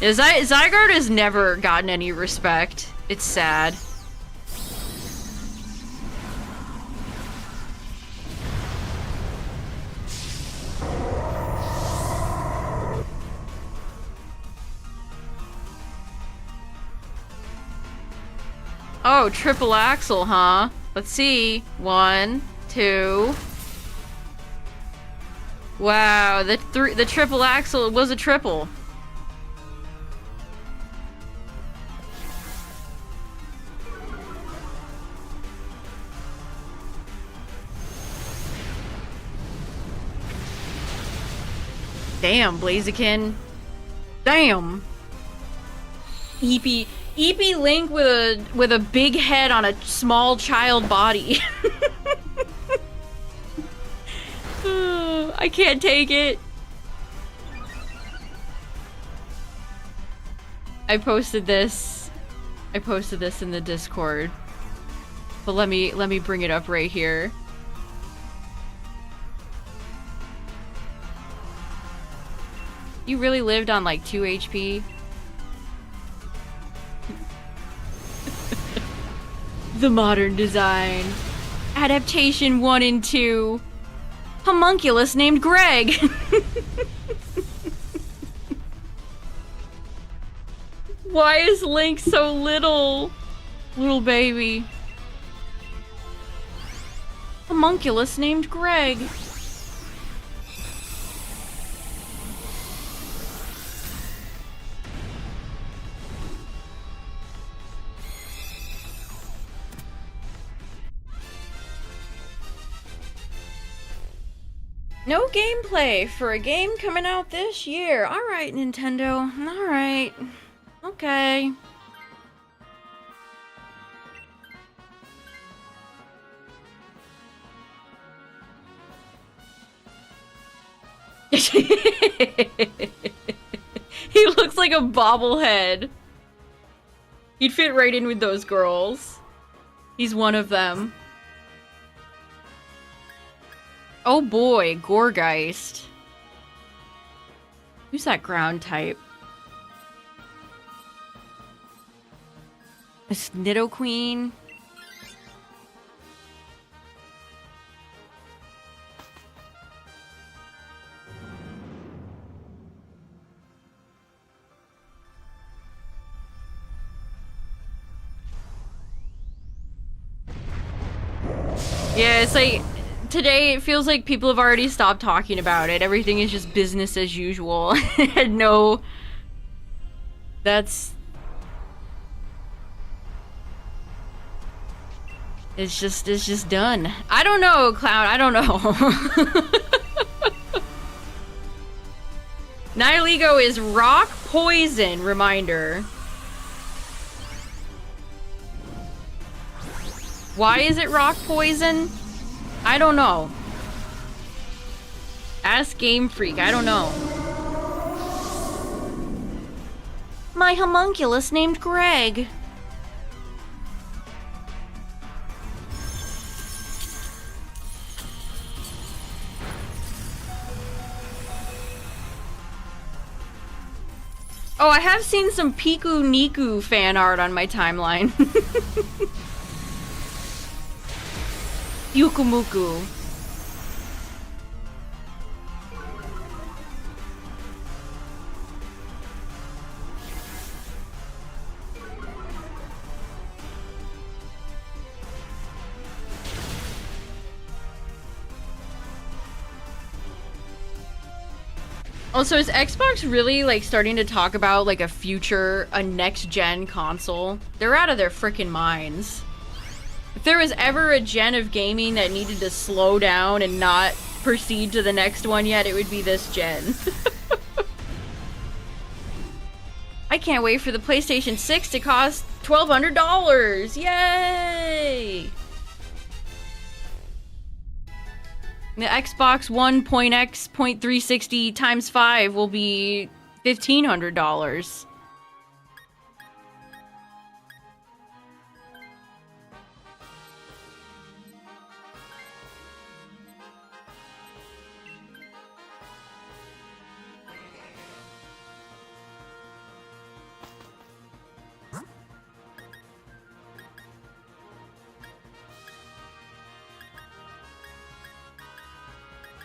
Yeah, Zygarde has never gotten any respect. It's sad. Oh, triple axle, huh? Let's see. 1, 2. Wow, the triple axle was a triple. Damn, Blaziken. Damn. Eepy Link with a big head on a small child body. I can't take it. I posted this in the Discord. But let me bring it up right here. You really lived on like 2 HP? The modern design. Adaptation 1 and 2. Homunculus named Greg. Why is Link so little? Little baby. Homunculus named Greg. No gameplay for a game coming out this year. Alright, Nintendo. Alright. Okay. He looks like a bobblehead. He'd fit right in with those girls. He's one of them. Oh boy, Gorgeist. Who's that ground type? A Nidoqueen? Yeah, it's like... Today, it feels like people have already stopped talking about it. Everything is just business as usual. And no... That's... It's just done. I don't know, Clown. I don't know. Nihilego is rock poison, reminder. Why is it rock poison? I don't know. Ask Game Freak. I don't know. My homunculus named Greg. Oh, I have seen some Piku Niku fan art on my timeline. Yukumuku. Also, is Xbox really, like, starting to talk about, like, a next-gen console? They're out of their frickin' minds. If there was ever a gen of gaming that needed to slow down and not proceed to the next one yet, it would be this gen. I can't wait for the PlayStation 6 to cost $1,200! Yay! The Xbox One .X.360 times 5 will be $1,500.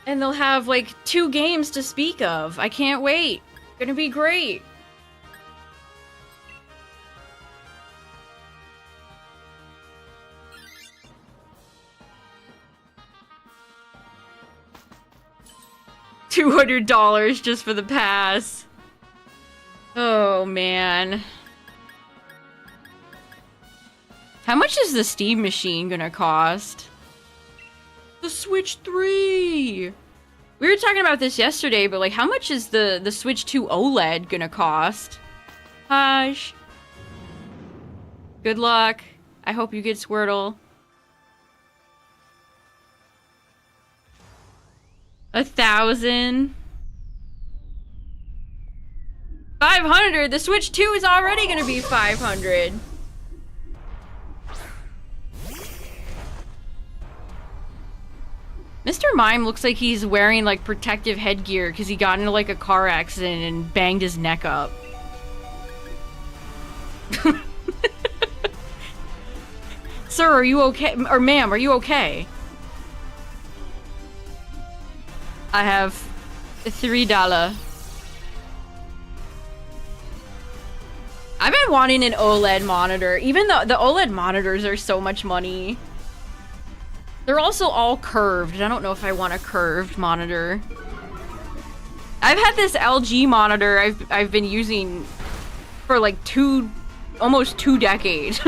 And they'll have, like, 2 games to speak of. I can't wait. Gonna be great. $200 just for the pass. Oh, man. How much is the Steam machine gonna cost? The Switch 3! We were talking about this yesterday, but like, how much is the Switch 2 OLED gonna cost? Hush. Good luck. I hope you get Squirtle. 1,000. 500! The Switch 2 is already gonna be 500. Mr. Mime looks like he's wearing, like, protective headgear because he got into, like, a car accident and banged his neck up. Sir, are you okay? Or ma'am, are you okay? I have $3. I've been wanting an OLED monitor, even though the OLED monitors are so much money. They're also all curved. I don't know if I want a curved monitor. I've had this LG monitor I've been using for like almost 2 decades.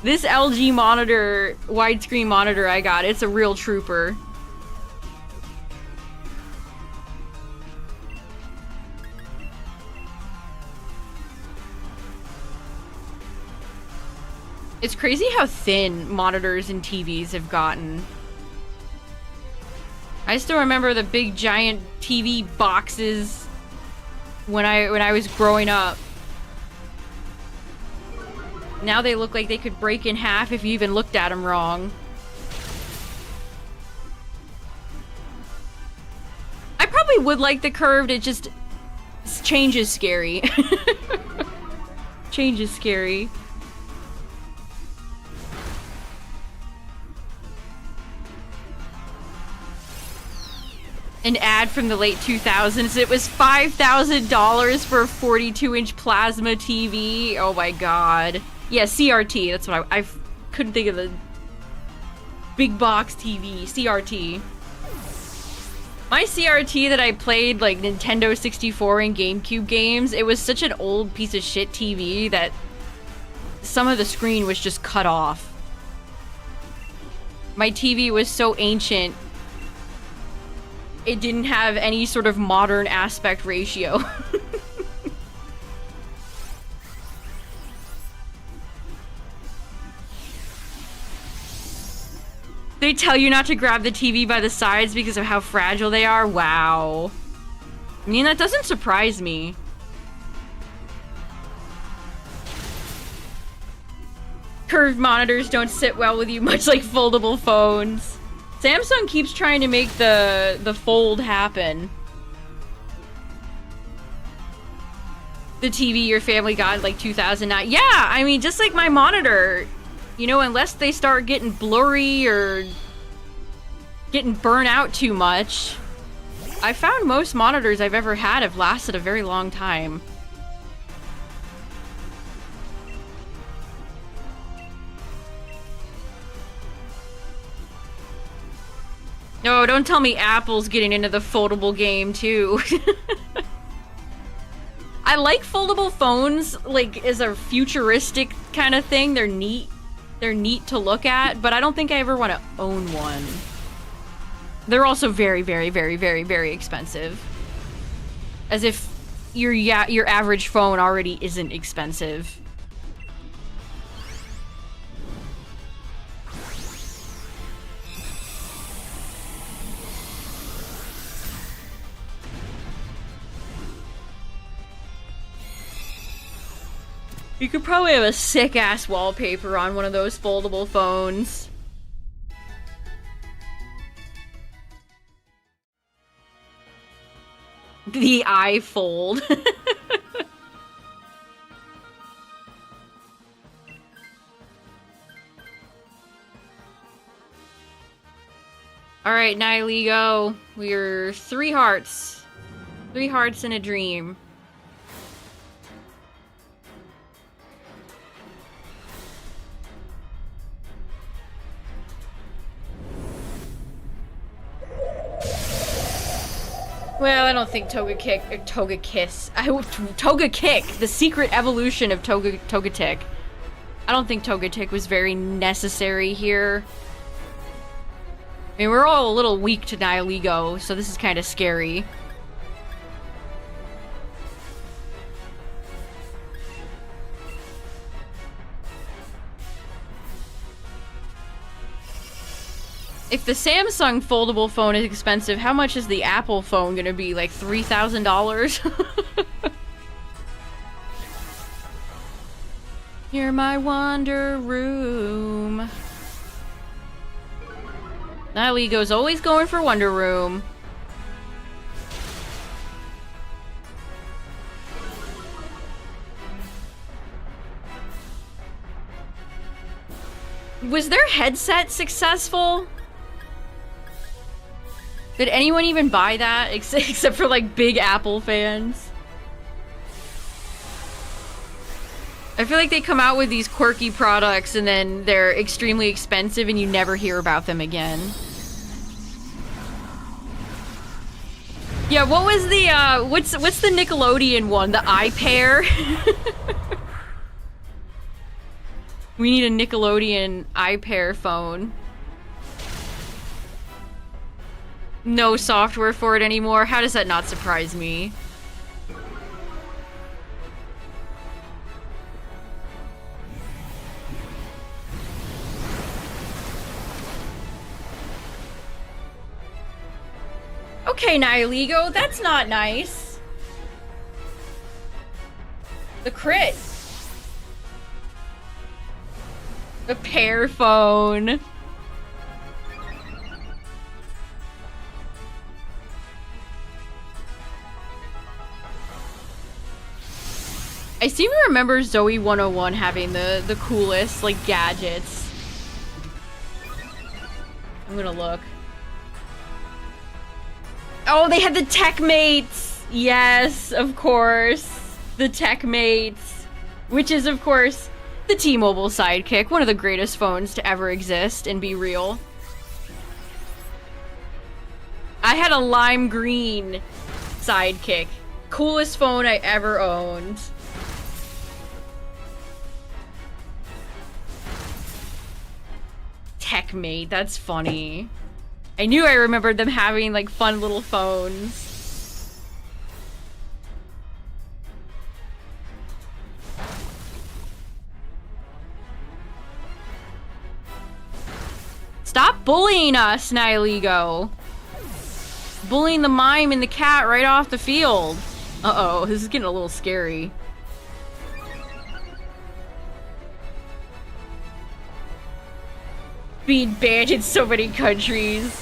This LG monitor, widescreen monitor I got, it's a real trooper. It's crazy how thin monitors and TVs have gotten. I still remember the big giant TV boxes when I was growing up. Now they look like they could break in half if you even looked at them wrong. I probably would like the curved, change is scary. Change is scary. An ad from the late 2000s. It was $5,000 for a 42-inch plasma TV. Oh my god. Yeah, CRT. That's what I couldn't think of the big box TV. CRT. My CRT that I played like Nintendo 64 and GameCube games, it was such an old piece of shit TV that some of the screen was just cut off. My TV was so ancient, it didn't have any sort of modern aspect ratio. They tell you not to grab the TV by the sides because of how fragile they are? Wow. I mean, that doesn't surprise me. Curved monitors don't sit well with you, much like foldable phones. Samsung keeps trying to make the fold happen. The TV your family got in like 2009. Yeah, I mean, just like my monitor. You know, unless they start getting blurry or getting burnt out too much. I found most monitors I've ever had have lasted a very long time. No, don't tell me Apple's getting into the foldable game too. I like foldable phones, like, as a futuristic kind of thing. They're neat. They're neat to look at, but I don't think I ever want to own one. They're also very, very, very, very, very expensive. As if your average phone already isn't expensive. You could probably have a sick-ass wallpaper on one of those foldable phones. The iFold. Alright, Nihiligo. We're 3 hearts. 3 hearts and a dream. Well, I don't think Togekick, the secret evolution of Togetic. I don't think Togetic was very necessary here. I mean, we're all a little weak to Nihiligo, so this is kind of scary. If the Samsung foldable phone is expensive, how much is the Apple phone gonna be? Like $3,000? You're my wonder room. Nihiligo's always going for Wonder Room. Was their headset successful? Did anyone even buy that except for like big Apple fans? I feel like they come out with these quirky products and then they're extremely expensive and you never hear about them again. Yeah, what was the what's the Nickelodeon one? The iPair? We need a Nickelodeon iPair phone. No software for it anymore. How does that not surprise me? Okay, Nihiligo, that's not nice. The crit. The pear phone. I seem to remember Zoe 101 having the coolest, like, gadgets. I'm gonna look. Oh, they had the Tech Mates! Yes, of course. The Tech Mates. Which is, of course, the T-Mobile Sidekick. One of the greatest phones to ever exist and be real. I had a lime green Sidekick. Coolest phone I ever owned. Techmate, that's funny. I knew I remembered them having, like, fun little phones. Stop bullying us, Nihiligo. Bullying the mime and the cat right off the field. Uh-oh, this is getting a little scary. Being banned in so many countries.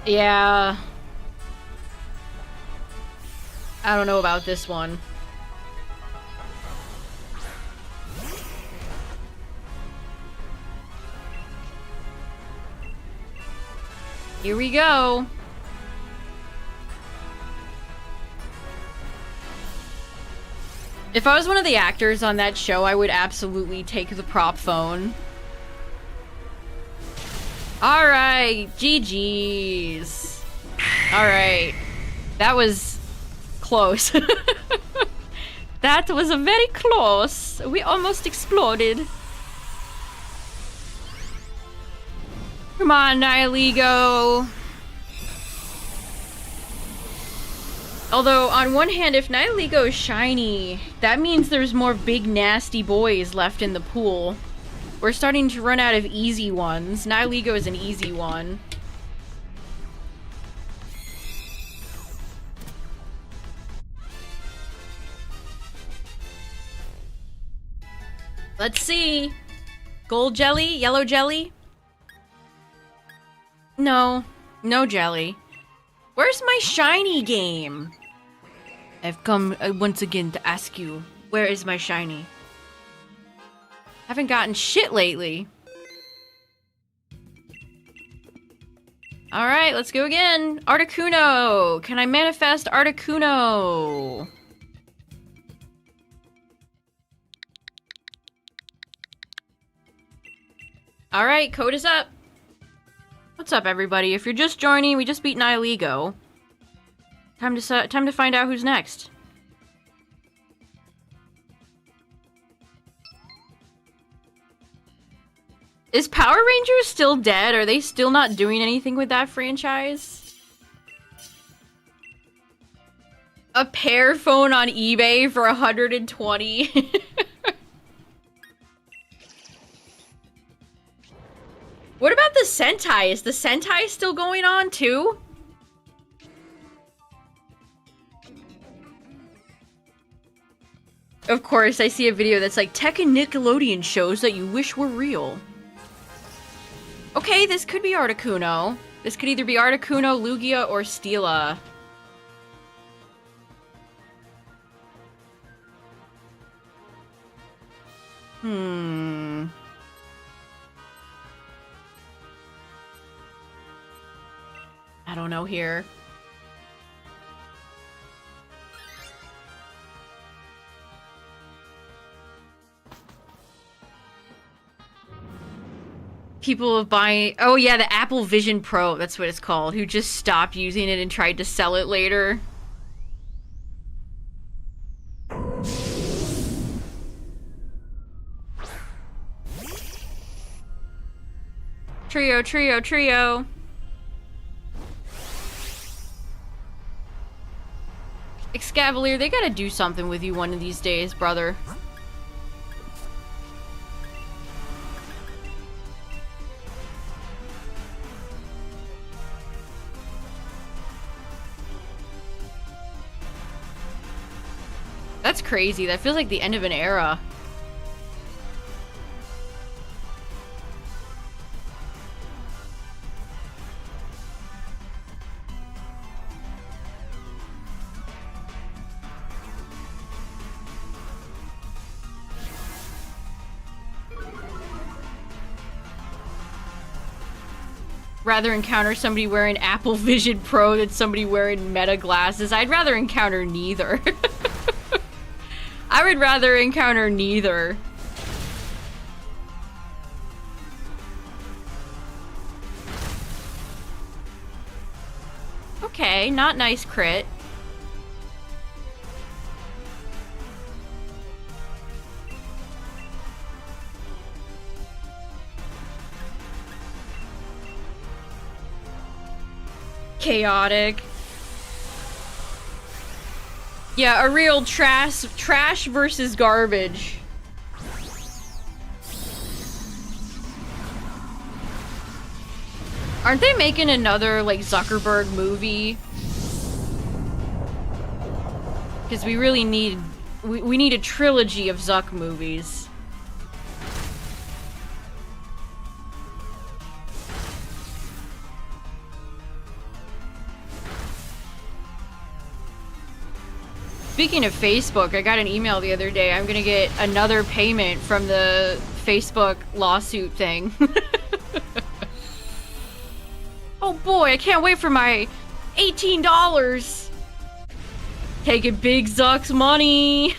Yeah. I don't know about this one. Here we go. If I was one of the actors on that show, I would absolutely take the prop phone. Alright, GG's. Alright. That was close. That was a very close. We almost exploded. Come on, Nihilego. Although, on one hand, if Nihilego is shiny, that means there's more big nasty boys left in the pool. We're starting to run out of easy ones. Nihilego is an easy one. Let's see. Gold jelly? Yellow jelly? No. No jelly. Where's my shiny game? I've come once again to ask you, where is my shiny? Haven't gotten shit lately. Alright, let's go again. Articuno! Can I manifest Articuno? Alright, code is up. What's up, everybody? If you're just joining, we just beat Nihilego. Time to find out who's next. Is Power Rangers still dead? Are they still not doing anything with that franchise? A pear phone on eBay for 120. What about the Sentai? Is the Sentai still going on too? Of course, I see a video that's like Tech and Nickelodeon shows that you wish were real. Okay, this could be Articuno. This could either be Articuno, Lugia, or Stila. I don't know here. People have buying... Oh yeah, the Apple Vision Pro, that's what it's called, who just stopped using it and tried to sell it later. Trio, trio, trio. Excavalier, they gotta do something with you one of these days, brother. That's crazy. That feels like the end of an era. Rather encounter somebody wearing Apple Vision Pro than somebody wearing Meta glasses. I'd rather encounter neither. I would rather encounter neither. Okay, not nice crit. Chaotic. Yeah, a real trash versus garbage. Aren't they making another, like, Zuckerberg movie? Because we really need... We need a trilogy of Zuck movies. Speaking of Facebook, I got an email the other day. I'm gonna get another payment from the Facebook lawsuit thing. Oh boy, I can't wait for my $18. Taking Big Zuck's money.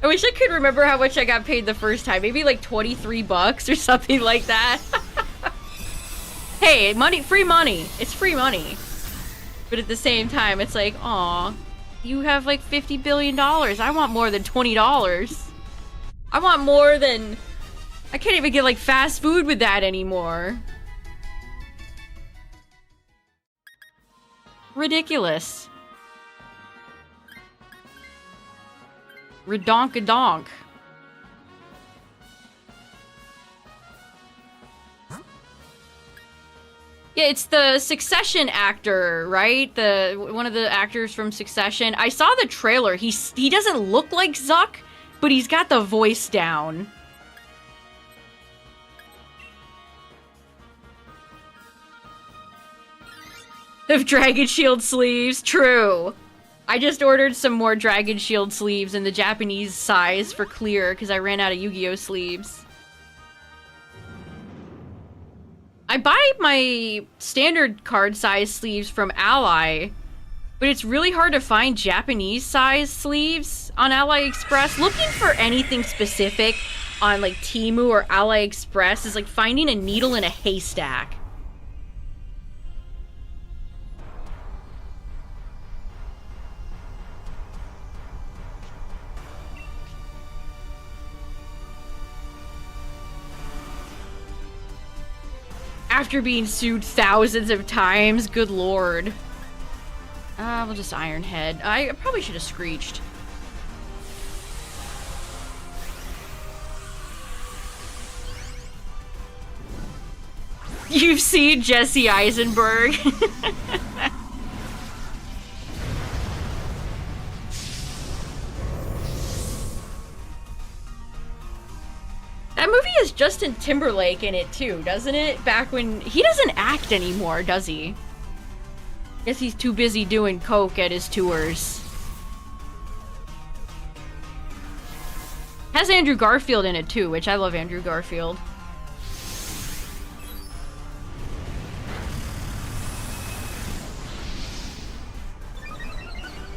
I wish I could remember how much I got paid the first time. Maybe like 23 bucks or something like that. Hey, money, free money. It's free money. But at the same time, it's like, aw, you have like $50 billion. I want more than $20. I want more than... I can't even get like fast food with that anymore. Ridiculous. Redonk-a-donk. Yeah, it's the Succession actor, right? One of the actors from Succession. I saw the trailer. He doesn't look like Zuck, but he's got the voice down. Of Dragon Shield sleeves, true. I just ordered some more Dragon Shield sleeves in the Japanese size for clear because I ran out of Yu-Gi-Oh sleeves. I buy my standard card size sleeves from Ally, but it's really hard to find Japanese size sleeves on AliExpress. Looking for anything specific on like Temu or AliExpress is like finding a needle in a haystack. After being sued thousands of times, good lord. We'll just Iron Head. I probably should have Screeched. You've seen Jesse Eisenberg. That movie has Justin Timberlake in it too, doesn't it? Back when... He doesn't act anymore, does he? Guess he's too busy doing coke at his tours. Has Andrew Garfield in it too, which I love Andrew Garfield.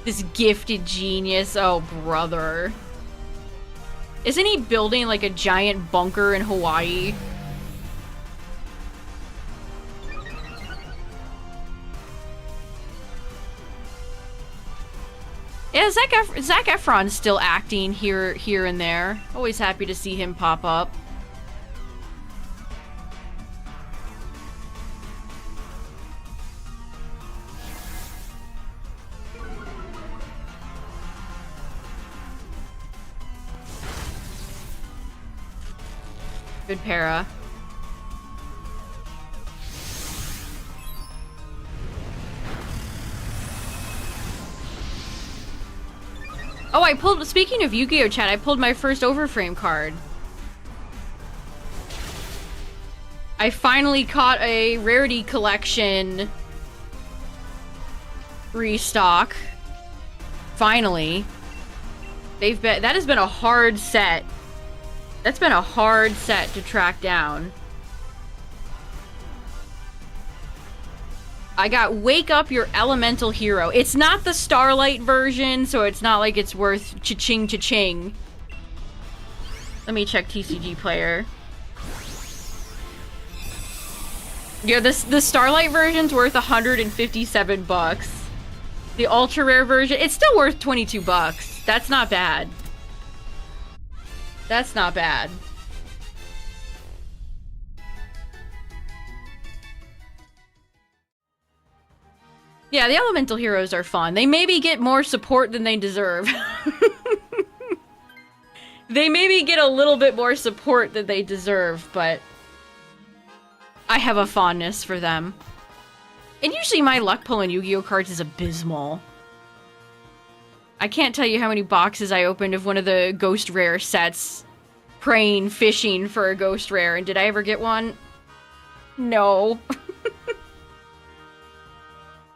This gifted genius, oh brother. Isn't he building like a giant bunker in Hawaii? Yeah, Zac Efron's still acting here and there. Always happy to see him pop up. Good para. Oh, I pulled, speaking of Yu-Gi-Oh chat, I pulled my first Overframe card. I finally caught a Rarity Collection restock. Finally. That has been a hard set. That's been a hard set to track down. I got Wake Up Your Elemental Hero. It's not the Starlight version, so it's not like it's worth cha-ching cha-ching. Let me check TCG Player. Yeah, the Starlight version's worth 157 bucks. The ultra rare version, it's still worth 22 bucks. That's not bad. That's not bad. Yeah, the Elemental Heroes are fun. They maybe get more support than they deserve. They maybe get a little bit more support than they deserve, but I have a fondness for them. And usually my luck pulling Yu-Gi-Oh cards is abysmal. I can't tell you how many boxes I opened of one of the Ghost Rare sets, praying, fishing for a Ghost Rare, and did I ever get one? No.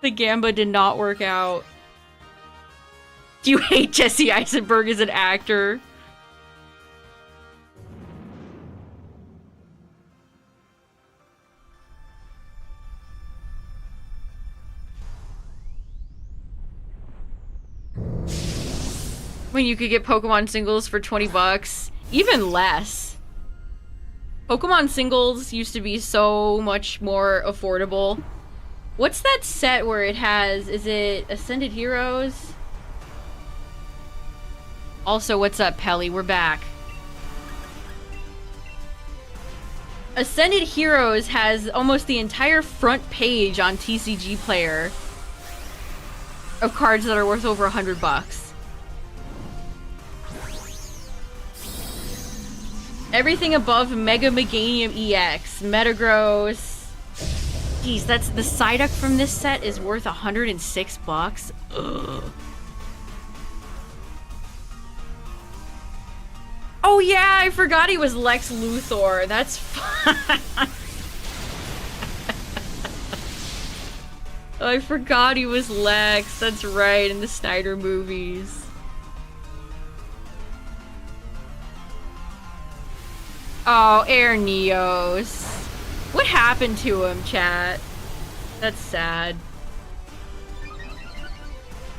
The Gamba did not work out. Do you hate Jesse Eisenberg as an actor? When you could get Pokemon singles for 20 bucks. Even less. Pokemon singles used to be so much more affordable. What's that set where it has... Is it Ascended Heroes? Also, what's up, Pelly? We're back. Ascended Heroes has almost the entire front page on TCG Player of cards that are worth over 100 bucks. Everything above Mega Meganium EX, Metagross. Jeez, that's the Psyduck from this set is worth 106 bucks. Ugh. Oh yeah, I forgot he was Lex Luthor. That's fine. I forgot he was Lex. That's right, in the Snyder movies. Oh, Air Neos. What happened to him, chat? That's sad.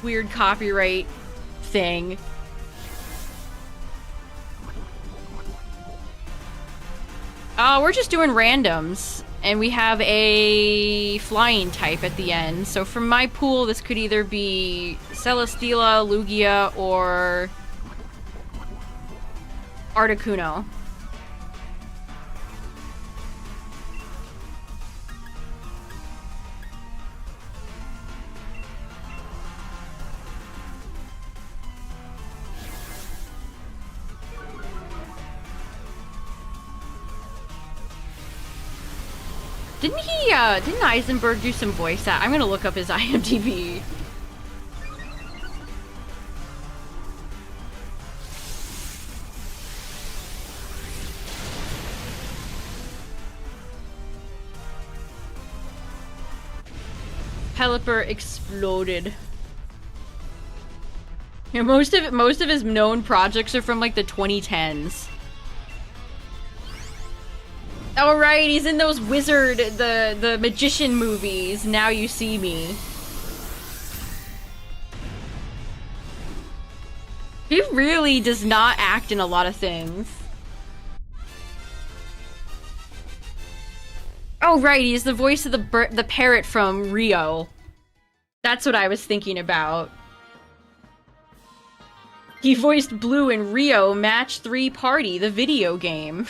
Weird copyright thing. We're just doing randoms, and we have a flying type at the end. So from my pool, this could either be Celesteela, Lugia, or Articuno. Didn't Eisenberg do some voice act? I'm gonna look up his IMDb. Pelipper exploded. Yeah, most of his known projects are from like the 2010s. Oh right, he's in those wizard, the magician movies. Now You See Me. He really does not act in a lot of things. Oh right, he's the voice of the parrot from Rio. That's what I was thinking about. He voiced Blue in Rio Match 3 Party, the video game.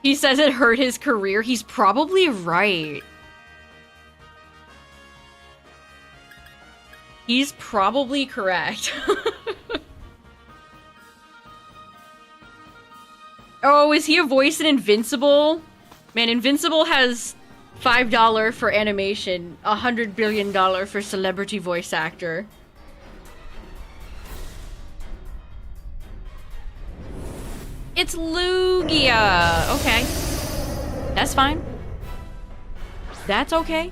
He says it hurt his career. He's probably right. He's probably correct. Oh, is he a voice in Invincible? Man, Invincible has $5 for animation, $100 billion for celebrity voice actor. It's Lugia! Okay. That's fine. That's okay.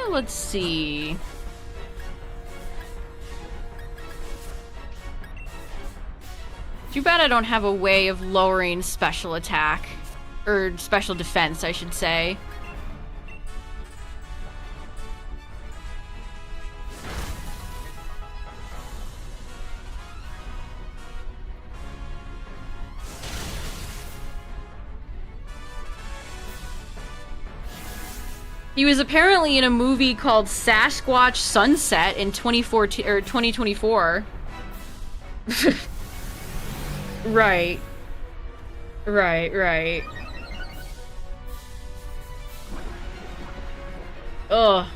Let's see. Too bad I don't have a way of lowering special attack. Or special defense, I should say. He was apparently in a movie called Sasquatch Sunset in 2014 or 2024. Right. Right. Ugh.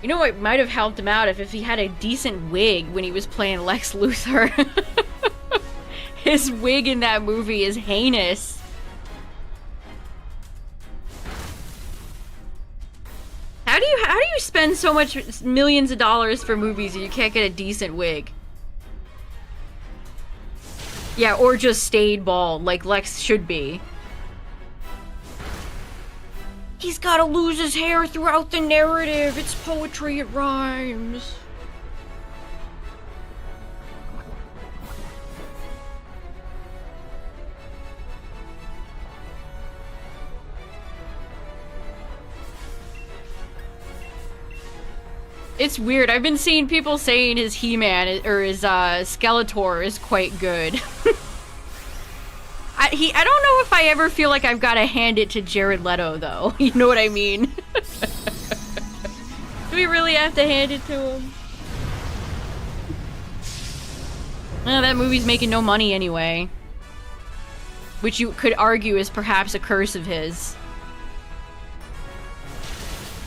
You know what might have helped him out if he had a decent wig when he was playing Lex Luthor. His wig in that movie is heinous. How do you spend so much millions of dollars for movies and you can't get a decent wig? Yeah, or just stayed bald, like Lex should be. He's gotta lose his hair throughout the narrative. It's poetry, it rhymes. It's weird. I've been seeing people saying his He-Man or his Skeletor is quite good. I don't know if I ever feel like I've got to hand it to Jared Leto, though. You know what I mean? Do we really have to hand it to him? No, that movie's making no money anyway. Which you could argue is perhaps a curse of his.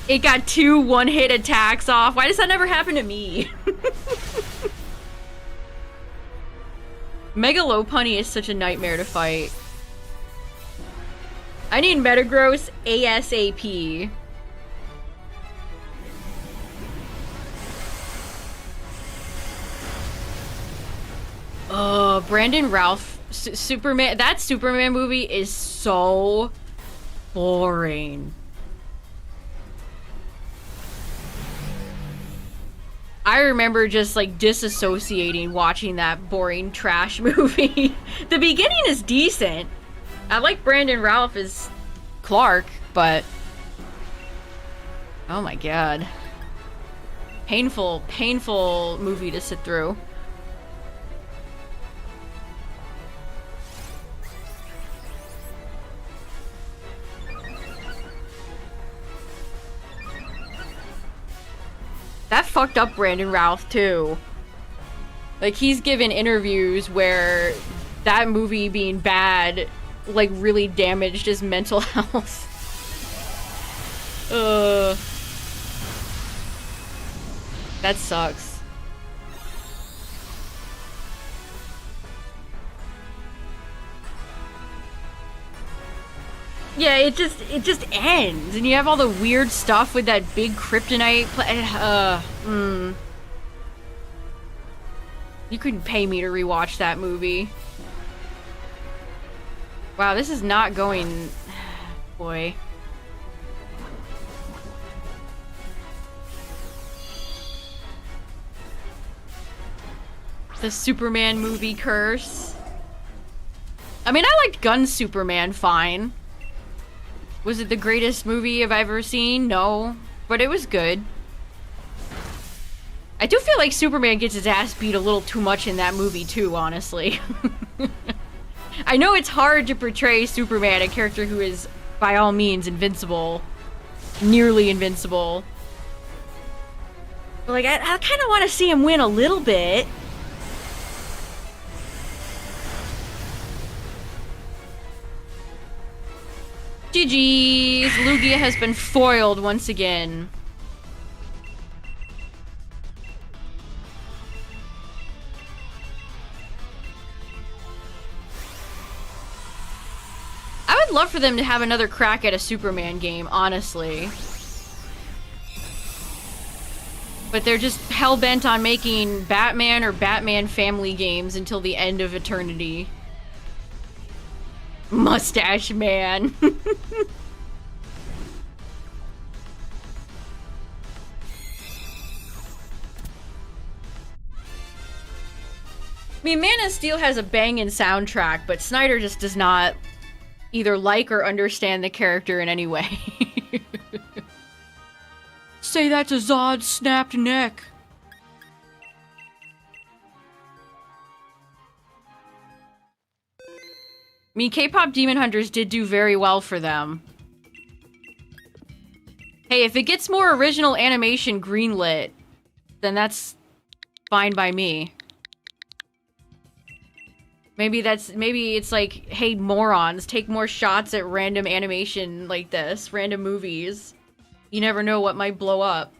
It got 2 one-hit attacks off. Why does that never happen to me? Megalopunny is such a nightmare to fight. I need Metagross ASAP. Brandon Ralph, Superman. That Superman movie is so boring. I remember just like disassociating watching that boring trash movie. The beginning is decent. I like Brandon Ralph as Clark, but oh my god. Painful, painful movie to sit through. That fucked up Brandon Routh, too. Like, he's given interviews where that movie being bad, like, really damaged his mental health. That sucks. Yeah, it just ends, and you have all the weird stuff with that big kryptonite. You couldn't pay me to rewatch that movie. Wow, this is not going. Boy. The Superman movie curse. I mean, I liked Gun Superman fine. Was it the greatest movie I've ever seen? No. But it was good. I do feel like Superman gets his ass beat a little too much in that movie too, honestly. I know it's hard to portray Superman, a character who is, by all means, invincible. Nearly invincible. But like, I kind of want to see him win a little bit. GG's! Lugia has been foiled once again. I would love for them to have another crack at a Superman game, honestly. But they're just hell-bent on making Batman or Batman family games until the end of eternity. Mustache Man. I mean, Man of Steel has a banging soundtrack, but Snyder just does not either like or understand the character in any way. Say that to Zod's snapped neck. I mean, K-pop Demon Hunters did do very well for them. Hey, if it gets more original animation greenlit, then that's fine by me. Maybe it's like, hey, morons, take more shots at random animation like this, random movies. You never know what might blow up.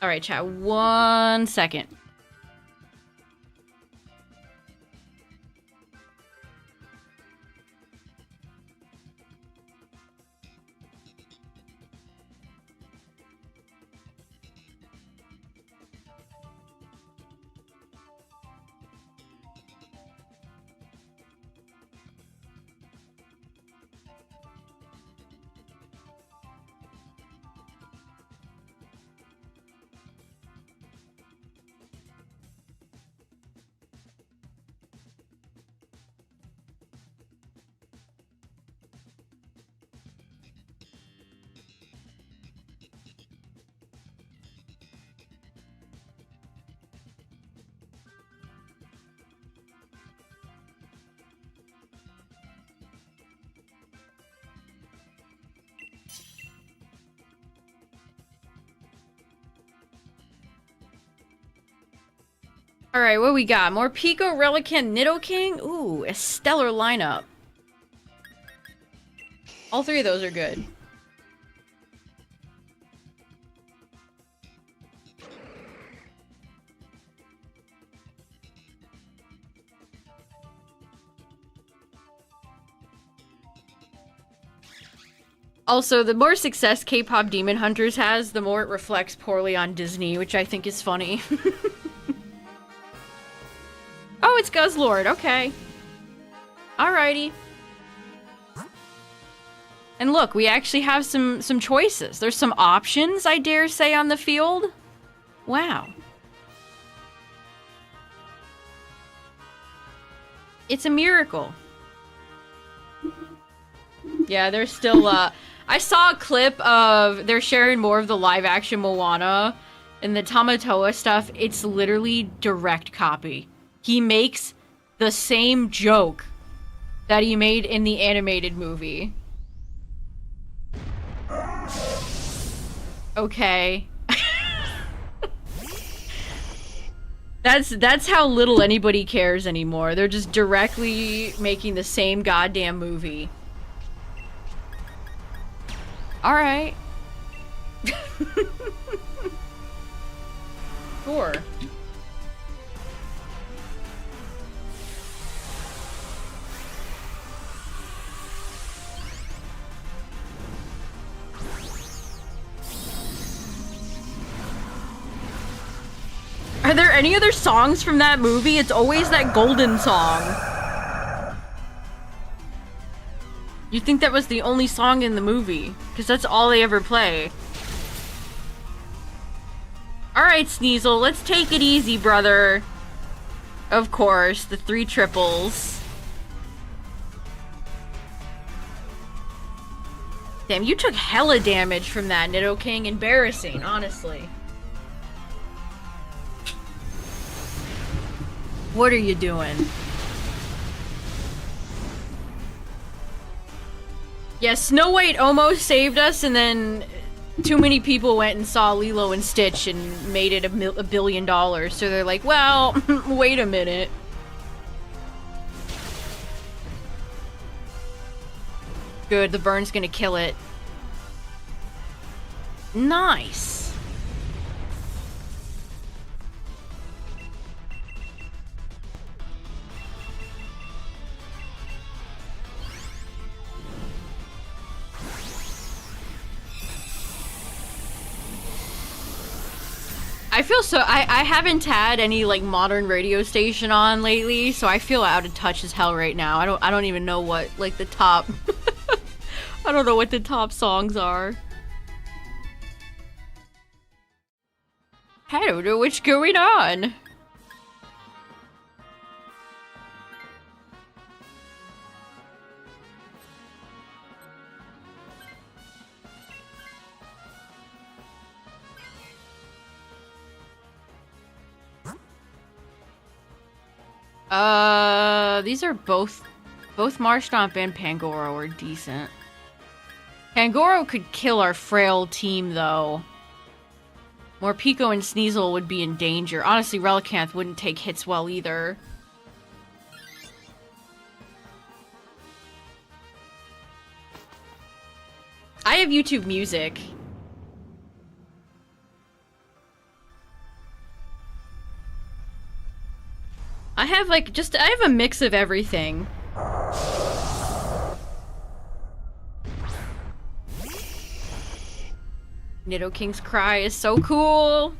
Alright, chat, 1 second. Alright, what we got? More Pico, Relicanth, Nidoking? Ooh, a stellar lineup. All three of those are good. Also, the more success K-pop Demon Hunters has, the more it reflects poorly on Disney, which I think is funny. Oh, it's Guzzlord. Okay. Alrighty. And look, we actually have some choices. There's some options, I dare say, on the field. Wow. It's a miracle. Yeah, there's still, I saw a clip of, they're sharing more of the live-action Moana, and the Tamatoa stuff, it's literally direct copy. He makes the same joke that he made in the animated movie. Okay. That's how little anybody cares anymore. They're just directly making the same goddamn movie. Alright. Sure. Are there any other songs from that movie? It's always that golden song. You'd think that was the only song in the movie, because that's all they ever play. Alright, Sneasel, let's take it easy, brother. Of course, the 3 triples. Damn, you took hella damage from that, Nidoking. Embarrassing, honestly. What are you doing? Yeah, Snow White almost saved us, and then too many people went and saw Lilo and Stitch and made it $1 billion. So they're like, well, wait a minute. Good, the burn's gonna kill it. Nice. I feel so, I haven't had any, like, modern radio station on lately, so I feel out of touch as hell right now. I don't even know what, like, the top... I don't know what the top songs are. I don't know what's going on. These are both Marshtomp and Pangoro are decent. Pangoro could kill our frail team, though. More Pico and Sneasel would be in danger. Honestly, Relicanth wouldn't take hits well, either. I have YouTube Music. I have, like, I have a mix of everything. Nidoking's cry is so cool.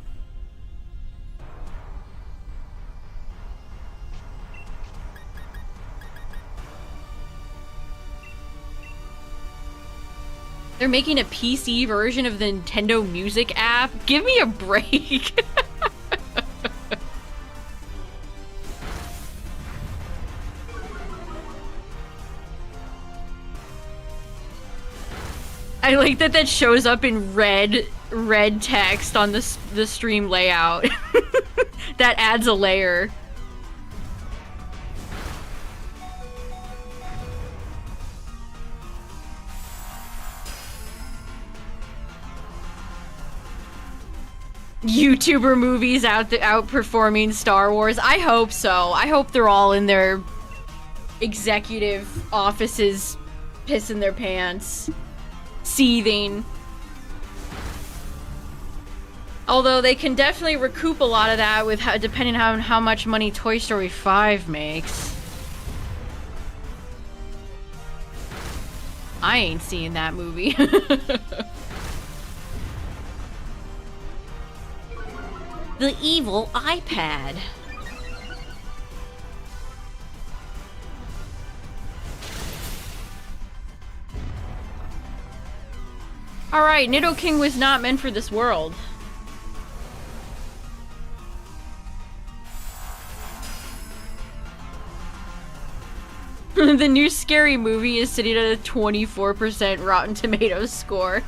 They're making a PC version of the Nintendo Music app. Give me a break. I like that shows up in red text on the stream layout. That adds a layer. YouTuber movies outperforming Star Wars. I hope so. I hope they're all in their executive offices pissing their pants, seething. Although they can definitely recoup a lot of that with depending on how much money Toy Story 5 makes. I ain't seeing that movie. The evil iPad. Alright, Nidoking was not meant for this world. The new Scary Movie is sitting at a 24% Rotten Tomatoes score.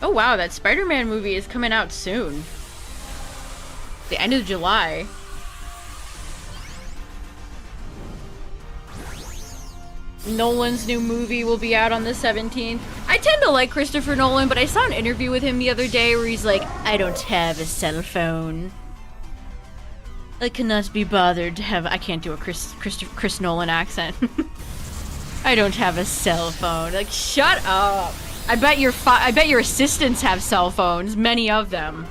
Oh wow, that Spider-Man movie is coming out soon. The end of July. Nolan's new movie will be out on the 17th. I tend to like Christopher Nolan, but I saw an interview with him the other day where he's like, I don't have a cell phone. I cannot be bothered to have... I can't do a Chris Nolan accent. I don't have a cell phone. Like, shut up. I bet your assistants have cell phones. Many of them.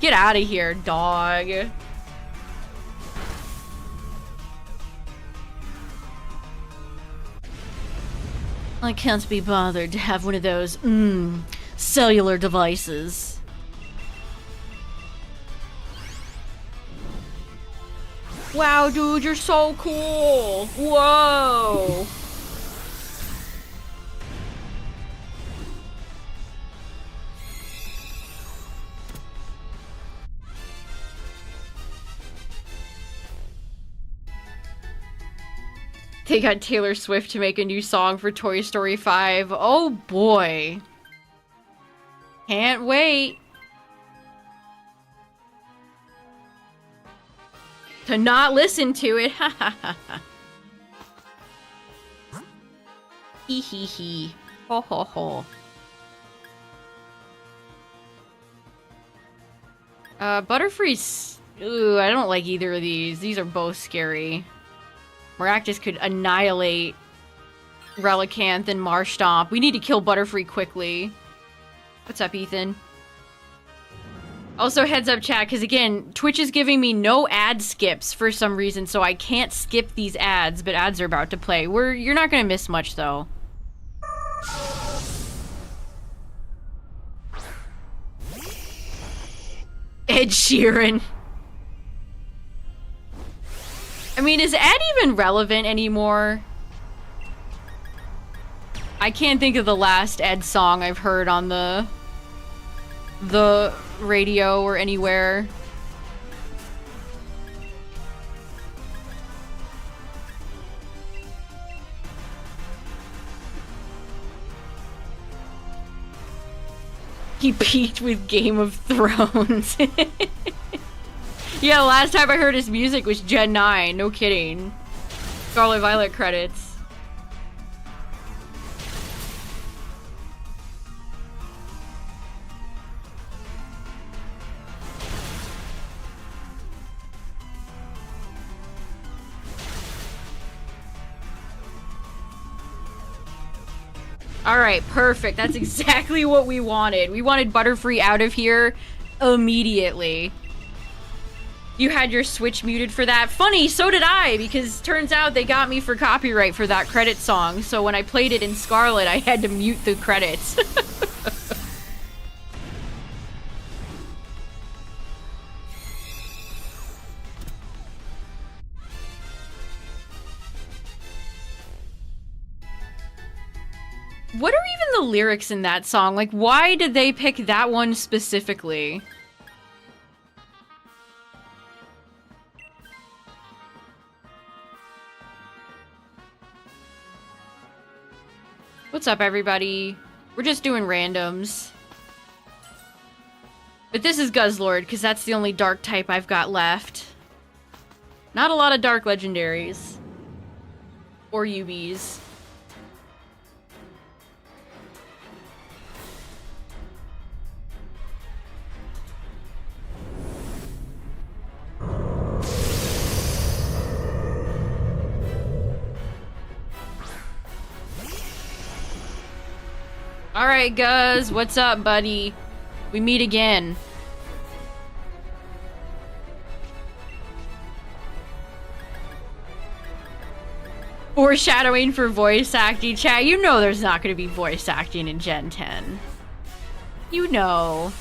Get out of here, dog. I can't be bothered to have one of those, cellular devices. Wow, dude, you're so cool. Whoa. They got Taylor Swift to make a new song for Toy Story 5. Oh boy. Can't wait. To not listen to it. Ha ha ha ha. Hee hee hee. Ho ho ho. Butterfree's... Ooh, I don't like either of these. These are both scary. Maractus could annihilate Relicanth and Marshtomp. We need to kill Butterfree quickly. What's up, Ethan? Also, heads up, chat, because again, Twitch is giving me no ad skips for some reason, so I can't skip these ads, but ads are about to play. You're not gonna miss much, though. Ed Sheeran. I mean, is Ed even relevant anymore? I can't think of the last Ed song I've heard on the radio or anywhere. He peaked with Game of Thrones. Yeah, the last time I heard his music was Gen 9, no kidding. Scarlet Violet credits. Alright, perfect. That's exactly what we wanted. We wanted Butterfree out of here immediately. You had your Switch muted for that. Funny, so did I, because turns out they got me for copyright for that credit song, so when I played it in Scarlet, I had to mute the credits. What are even the lyrics in that song? Like, why did they pick that one specifically? What's up, everybody? We're just doing randoms. But this is Guzzlord, because that's the only dark type I've got left. Not a lot of dark legendaries. Or UBs. Alright, Guzz, what's up, buddy? We meet again. Foreshadowing for voice acting. Chat, you know there's not going to be voice acting in Gen 10. You know.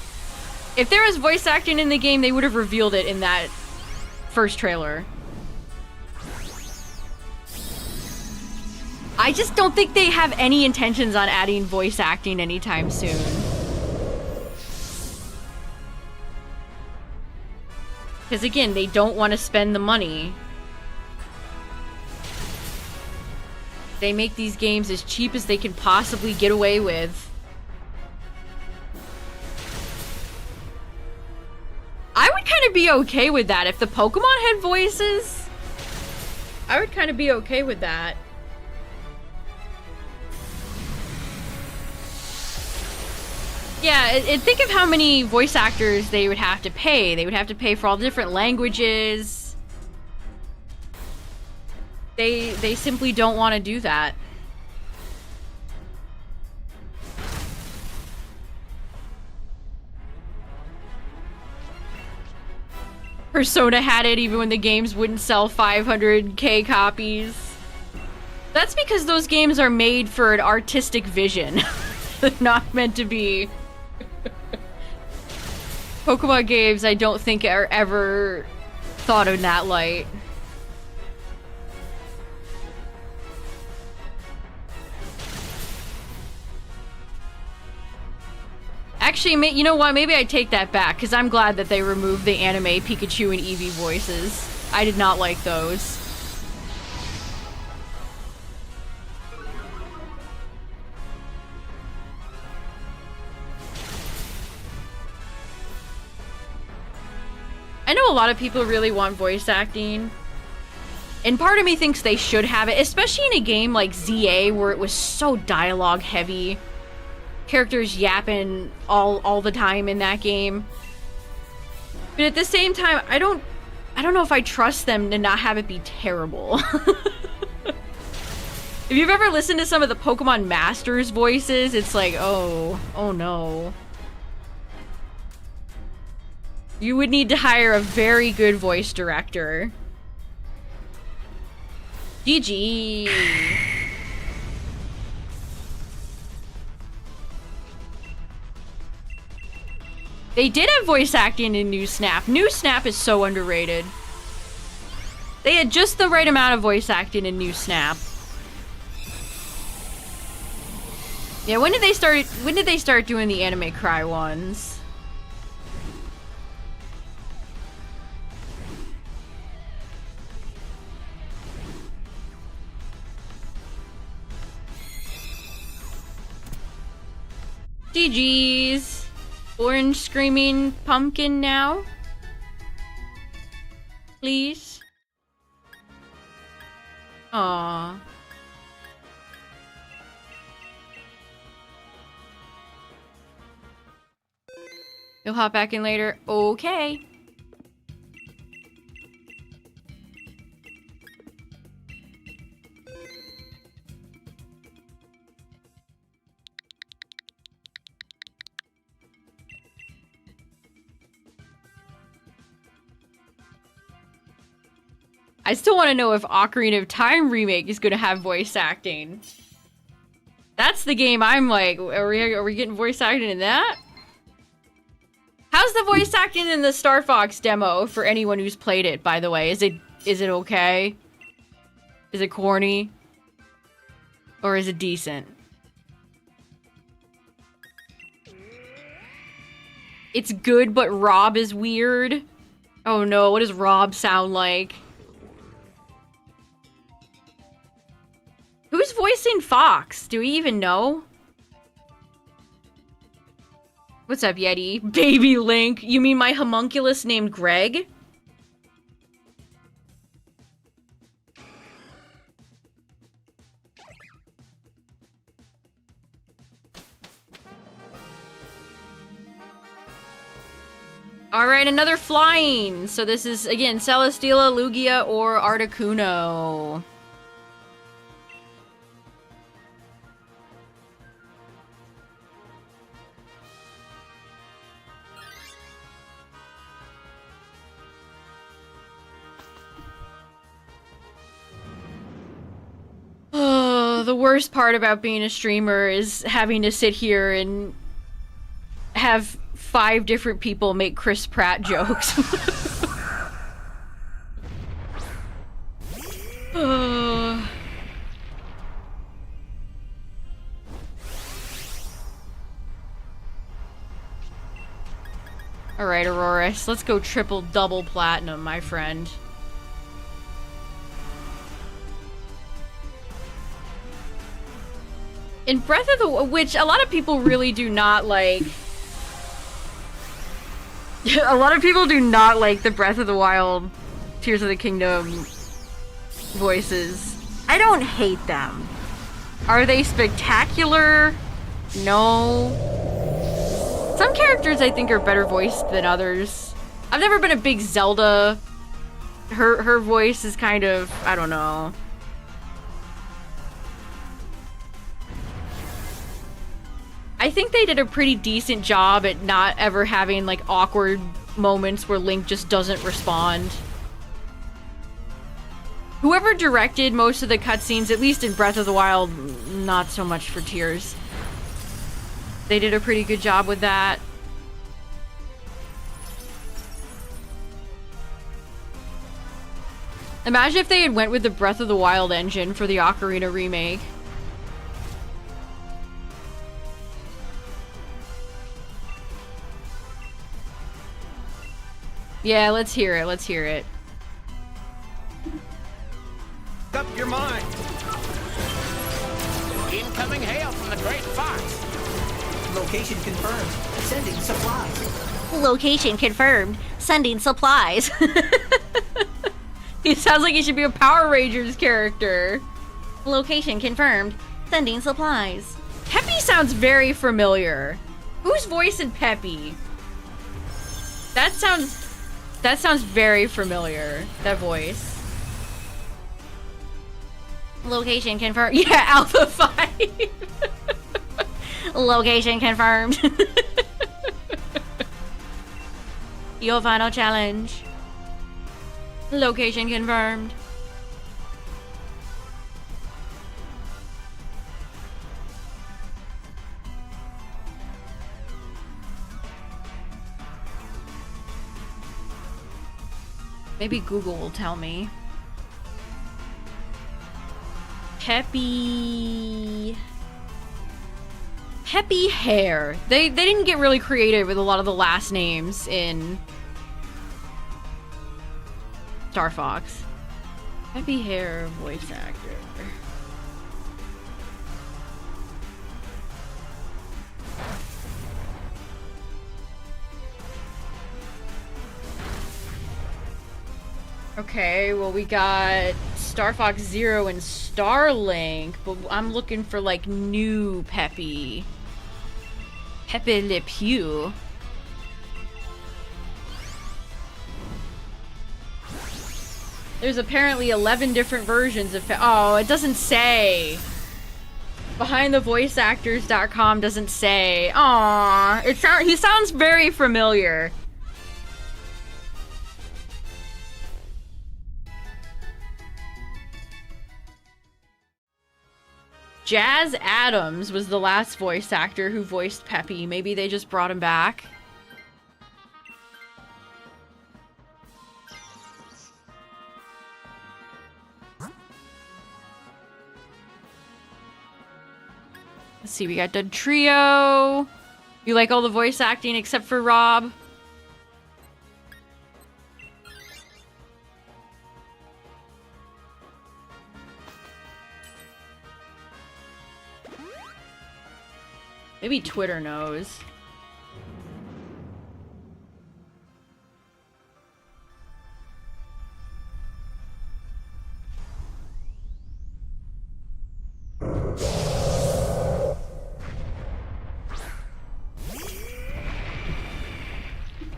If there was voice acting in the game, they would have revealed it in that first trailer. I just don't think they have any intentions on adding voice acting anytime soon. Because again, they don't want to spend the money. They make these games as cheap as they can possibly get away with. I would kind of be okay with that if the Pokemon had voices. I would kind of be okay with that. Yeah, think of how many voice actors they would have to pay. They would have to pay for all the different languages. They simply don't want to do that. Persona had it even when the games wouldn't sell 500k copies. That's because those games are made for an artistic vision. They're not meant to be... Pokemon games, I don't think are ever thought in that light. Actually, you know what? Maybe I take that back, because I'm glad that they removed the anime Pikachu and Eevee voices. I did not like those. I know a lot of people really want voice acting. And part of me thinks they should have it, especially in a game like ZA where it was so dialogue heavy. Characters yapping all the time in that game. But at the same time, I don't know if I trust them to not have it be terrible. If you've ever listened to some of the Pokemon Masters voices, it's like, oh no. You would need to hire a very good voice director. GG. They did have voice acting in New Snap. New Snap is so underrated. They had just the right amount of voice acting in New Snap. Yeah, when did they start doing the Anime Cry ones? GG's. Orange screaming pumpkin now. Please. Aww. You'll hop back in later. Okay. I still want to know if Ocarina of Time Remake is going to have voice acting. That's the game I'm like, are we getting voice acting in that? How's the voice acting in the Star Fox demo for anyone who's played it, by the way? Is it okay? Is it corny? Or is it decent? It's good, but Rob is weird. Oh no, what does Rob sound like? Who's voicing Fox? Do we even know? What's up, Yeti? Baby Link. You mean my homunculus named Greg? Alright, another flying. So this is, again, Celesteela, Lugia, or Articuno. Oh, the worst part about being a streamer is having to sit here and have 5 different people make Chris Pratt jokes. Alright, Auroras, let's go triple double platinum, my friend. In Breath of the which a lot of people really do not like. A lot of people do not like the Breath of the Wild, Tears of the Kingdom voices. I don't hate them. Are they spectacular? No. Some characters I think are better voiced than others. I've never been a big Zelda. Her voice is kind of, I don't know. I think they did a pretty decent job at not ever having, like, awkward moments where Link just doesn't respond. Whoever directed most of the cutscenes, at least in Breath of the Wild, not so much for Tears. They did a pretty good job with that. Imagine if they had went with the Breath of the Wild engine for the Ocarina remake. Yeah, let's hear it. Let's hear it.
Up your mind.
Incoming hail from the Great Fox.
Location confirmed. Sending supplies.
Location confirmed. Sending supplies. He sounds like he should be a Power Rangers character. Location confirmed. Sending supplies. Peppy sounds very familiar. Who's voicing Peppy? That sounds very familiar. That voice. Location confirmed. Yeah, Alpha 5. Location confirmed. Your final challenge. Location confirmed. Maybe Google will tell me. Peppy Hair. They didn't get really creative with a lot of the last names in Star Fox. Peppy Hair voice actor. Okay, well we got Star Fox Zero and Starlink, but I'm looking for like new Peppy. Pepe Le Pew. There's apparently 11 different versions of oh, it doesn't say. BehindTheVoiceActors.com doesn't say. Aww, he sounds very familiar. Jazz Adams was the last voice actor who voiced Peppy. Maybe they just brought him back. Let's see, we got Dud Trio. You like all the voice acting except for Rob? Maybe Twitter knows.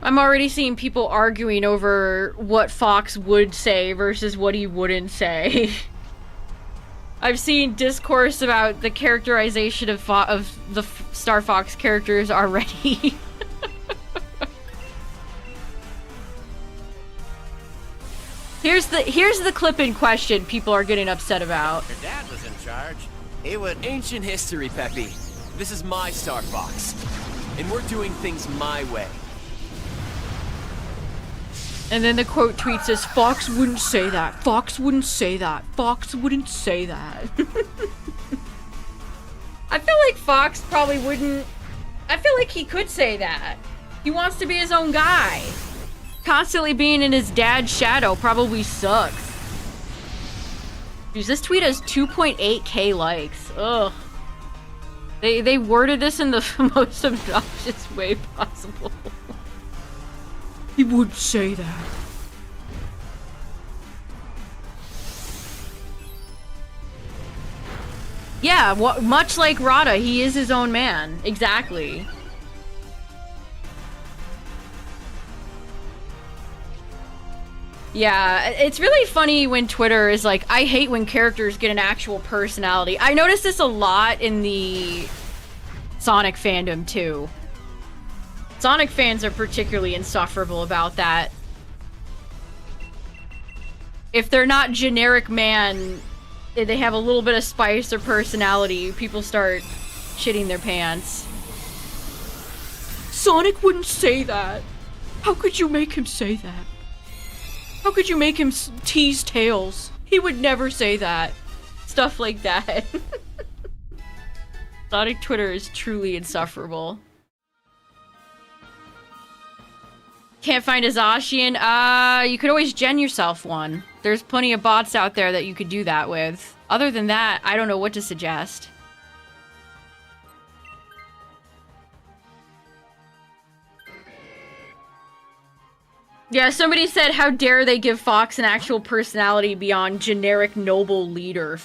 I'm already seeing people arguing over what Fox would say versus what he wouldn't say. I've seen discourse about the characterization of the Star Fox characters already. Here's the clip in question people are getting upset about.
Your dad was in charge.
It was
Ancient history, Peppy. This is my Star Fox. And we're doing things my way.
And then the quote tweet says, Fox wouldn't say that. Fox wouldn't say that. Fox wouldn't say that. I feel like Fox probably wouldn't... I feel like he could say that. He wants to be his own guy. Constantly being in his dad's shadow probably sucks. Jeez, this tweet has 2.8k likes. Ugh. They worded this in the most obnoxious way possible. He would say that. Yeah, much like Rada, he is his own man. Exactly. Yeah, it's really funny when Twitter is like, I hate when characters get an actual personality. I noticed this a lot in the Sonic fandom, too. Sonic fans are particularly insufferable about that. If they're not generic man, if they have a little bit of spice or personality, people start shitting their pants. Sonic wouldn't say that. How could you make him say that? How could you make him tease Tails? He would never say that. Stuff like that. Sonic Twitter is truly insufferable. Can't find a Zacian? You could always gen yourself one. There's plenty of bots out there that you could do that with. Other than that, I don't know what to suggest. Yeah, somebody said, how dare they give Fox an actual personality beyond generic noble leader.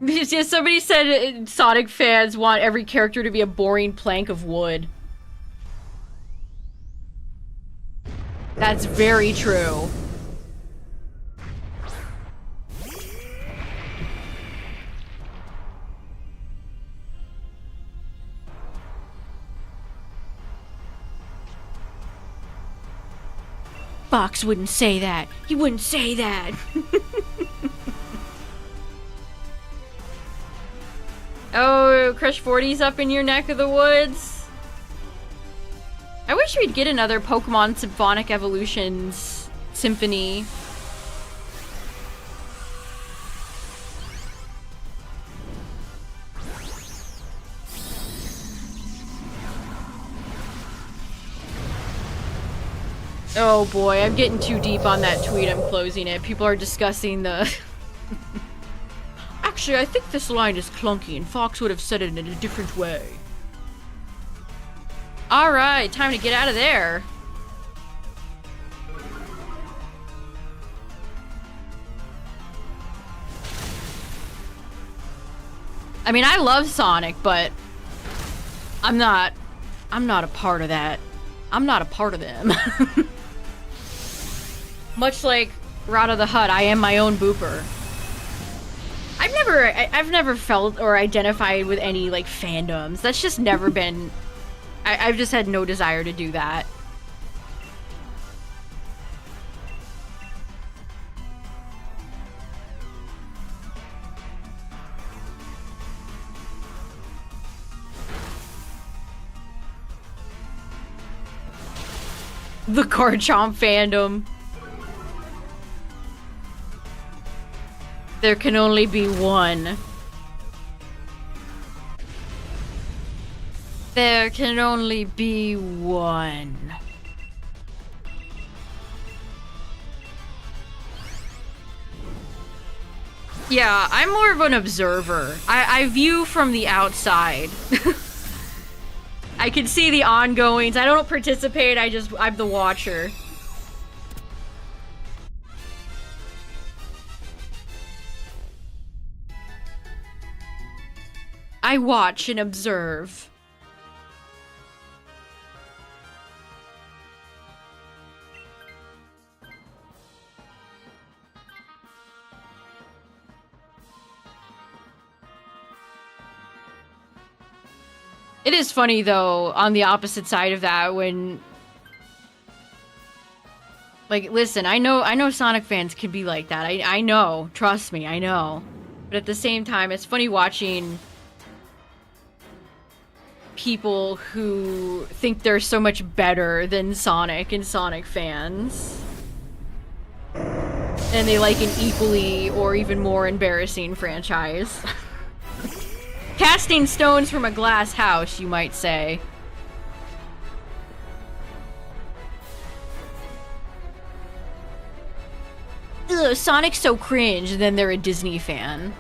Yeah, somebody said Sonic fans want every character to be a boring plank of wood. That's very true. Fox wouldn't say that. He wouldn't say that. Oh, Crush 40's up in your neck of the woods. I wish we'd get another Pokemon Symphonic Evolutions Symphony. Oh boy, I'm getting too deep on that tweet. I'm closing it. People are discussing the... Actually, I think this line is clunky and Fox would have said it in a different way. Alright, time to get out of there. I mean, I love Sonic, but I'm not a part of that. I'm not a part of them. Much like Rada the Hutt, I am my own booper. I've never felt or identified with any, like, fandoms. That's just never been... I've just had no desire to do that. The Garchomp fandom. There can only be one. There can only be one. Yeah, I'm more of an observer. I view from the outside. I can see the ongoings. I don't participate, I'm the watcher. I watch and observe. It is funny though, on the opposite side of that, when like, listen, I know Sonic fans can be like that. I know, trust me, I know. But at the same time, it's funny watching people who think they're so much better than Sonic and Sonic fans. And they like an equally or even more embarrassing franchise. Casting stones from a glass house, you might say. Ugh, Sonic's so cringe, and then they're a Disney fan.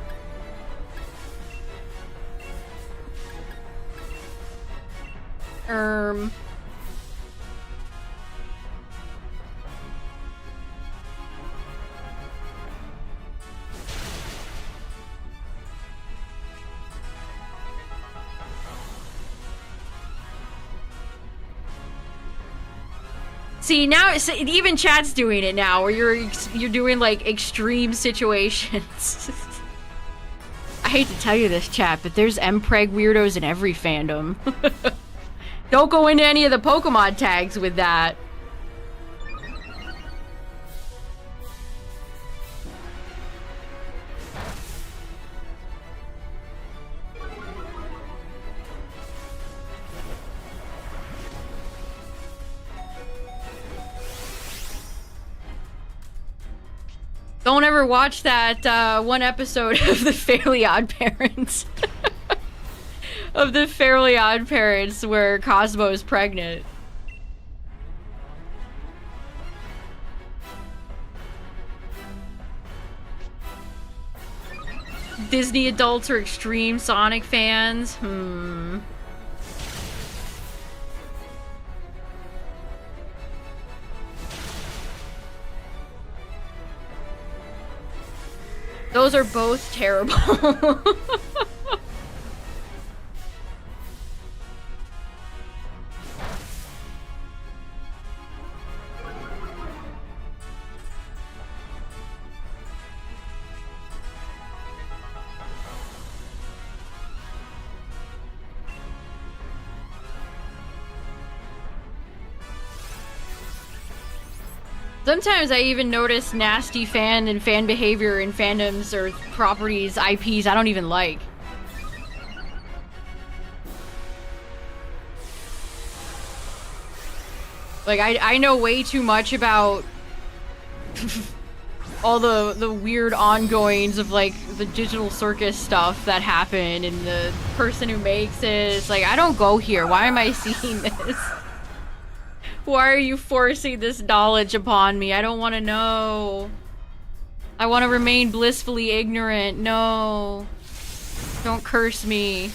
See, now even chat's doing it now, where you're doing like extreme situations. I hate to tell you this, chat, but there's mpreg weirdos in every fandom. Don't go into any of the Pokemon tags with that. Don't ever watch that one episode of the Fairly Odd Parents. Of the Fairly Odd Parents where Cosmo is pregnant. Disney adults are extreme Sonic fans. Those are both terrible. Sometimes I even notice nasty fan and fan behavior in fandoms or properties, IPs I don't even like. Like, I know way too much about all the weird ongoings of, like, the Digital Circus stuff that happened and the person who makes it. It's like, I don't go here. Why am I seeing this? Why are you forcing this knowledge upon me? I don't want to know. I want to remain blissfully ignorant. No. Don't curse me.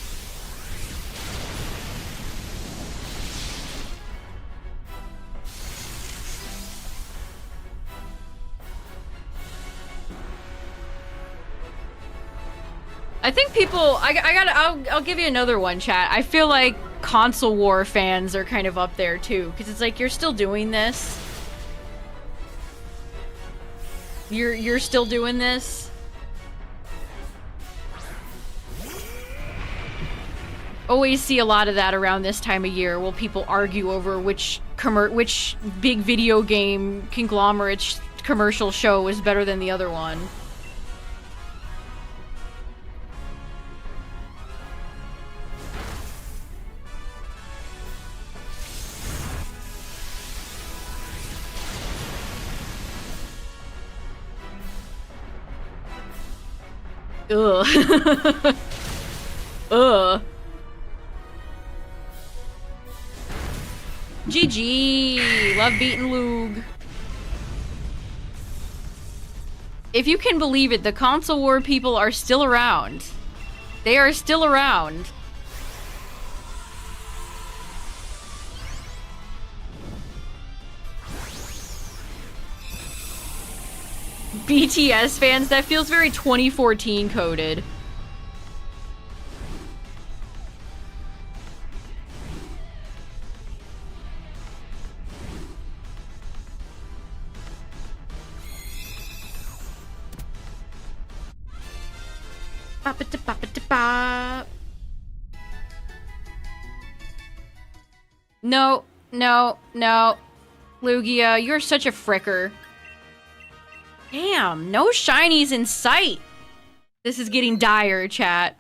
I think people, I'll give you another one, chat. I feel like console war fans are kind of up there too, because it's like, you're still doing this. You're still doing this. Always see a lot of that around this time of year. Will people argue over which big video game conglomerate commercial show is better than the other one? Ugh. Ugh. GG. Love beating Lug. if you can believe it, the console war people are still around. They are still around. BTS fans, that feels very 2014 coded. No, no, no. Lugia, you're such a fricker. Damn, no shinies in sight. This is getting dire, chat.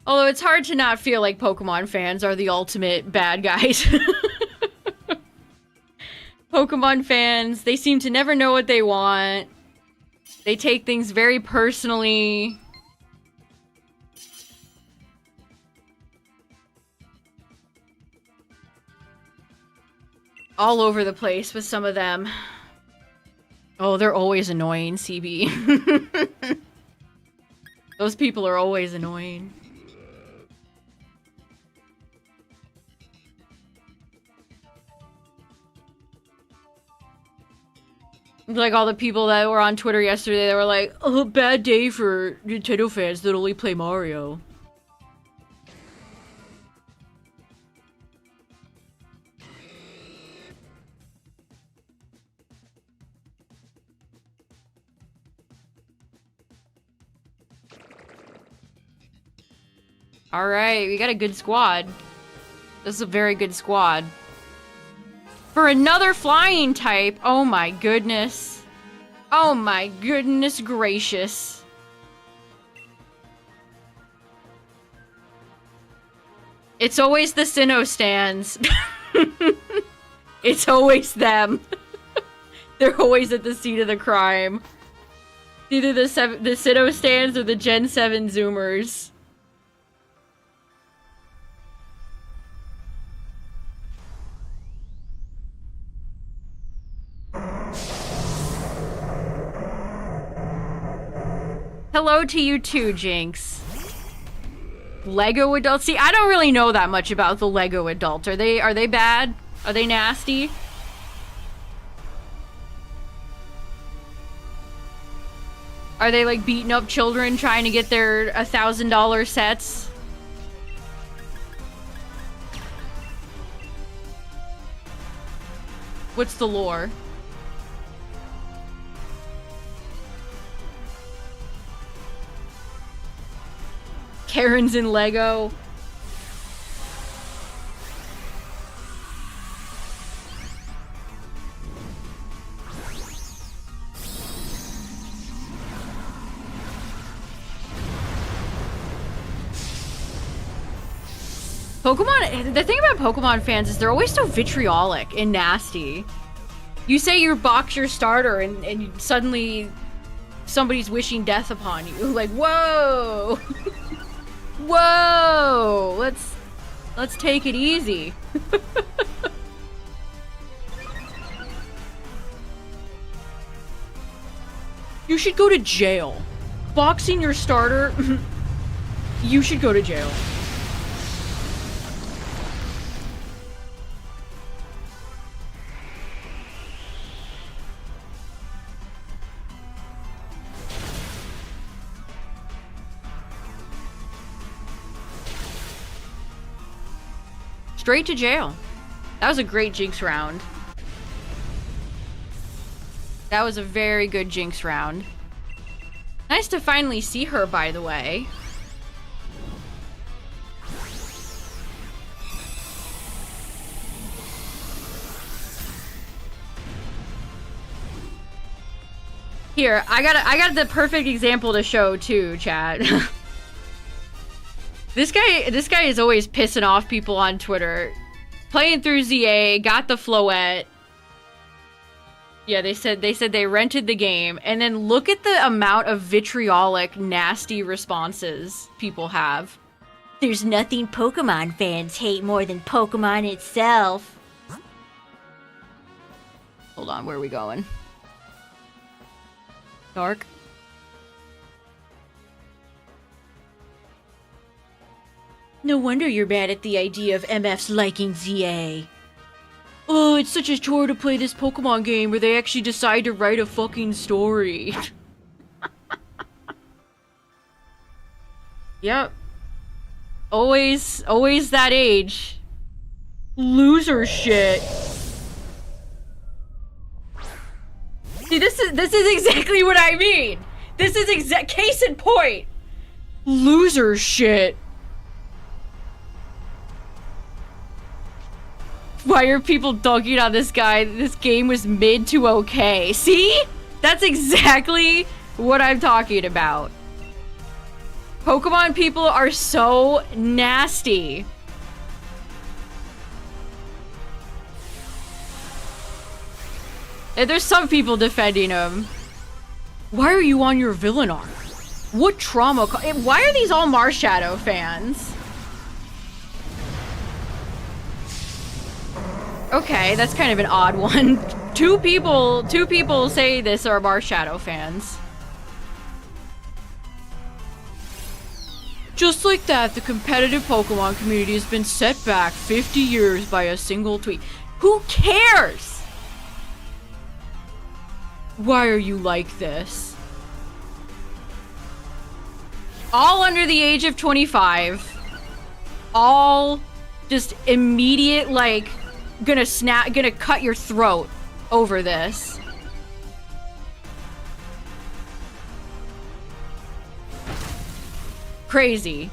Although it's hard to not feel like Pokemon fans are the ultimate bad guys. Pokemon fans, they seem to never know what they want. They take things very personally. All over the place with some of them. Oh, they're always annoying, CB. Those people are always annoying. Like all the people that were on Twitter yesterday, they were like, oh, bad day for Nintendo fans that only play Mario. Alright, we got a good squad. This is a very good squad. For another flying type, oh my goodness. Oh my goodness gracious. It's always the Sinnoh stands. It's always them. They're always at the scene of the crime. Either the Sinnoh stands or the Gen 7 Zoomers. Hello to you too, Jinx. Lego adults. See, I don't really know that much about the Lego adult. Are they bad? Are they nasty? Are they like beating up children trying to get their $1,000 sets? What's the lore? Karens in Lego. Pokemon, the thing about Pokemon fans is they're always so vitriolic and nasty. You say you box your starter and suddenly somebody's wishing death upon you. Like, whoa! Whoa! Let's take it easy. You should go to jail. Boxing your starter, you should go to jail. Straight to jail. That was a great Jinx round. That was a very good Jinx round. Nice to finally see her, by the way. Here, I got the perfect example to show too, chat. This guy is always pissing off people on Twitter. Playing through ZA, got the Floette. Yeah, they said they rented the game, and then look at the amount of vitriolic, nasty responses people have. There's nothing Pokemon fans hate more than Pokemon itself. Hold on, where are we going? Dark? No wonder you're mad at the idea of MF's liking ZA. Oh, it's such a chore to play this Pokemon game where they actually decide to write a fucking story. Yep. Always that age. Loser shit. See, this is exactly what I mean. This is case in point. Loser shit. Why are people dunking on this guy? This game was mid to okay. See? That's exactly what I'm talking about. Pokemon people are so nasty. And there's some people defending him. Why are you on your villain arc? What trauma? Why are these all Marshadow fans? Okay, that's kind of an odd one. Two people say this are Marshadow fans. Just like that, the competitive Pokemon community has been set back 50 years by a single tweet. Who cares? Why are you like this? All under the age of 25. All just immediate, like, gonna cut your throat over this. Crazy.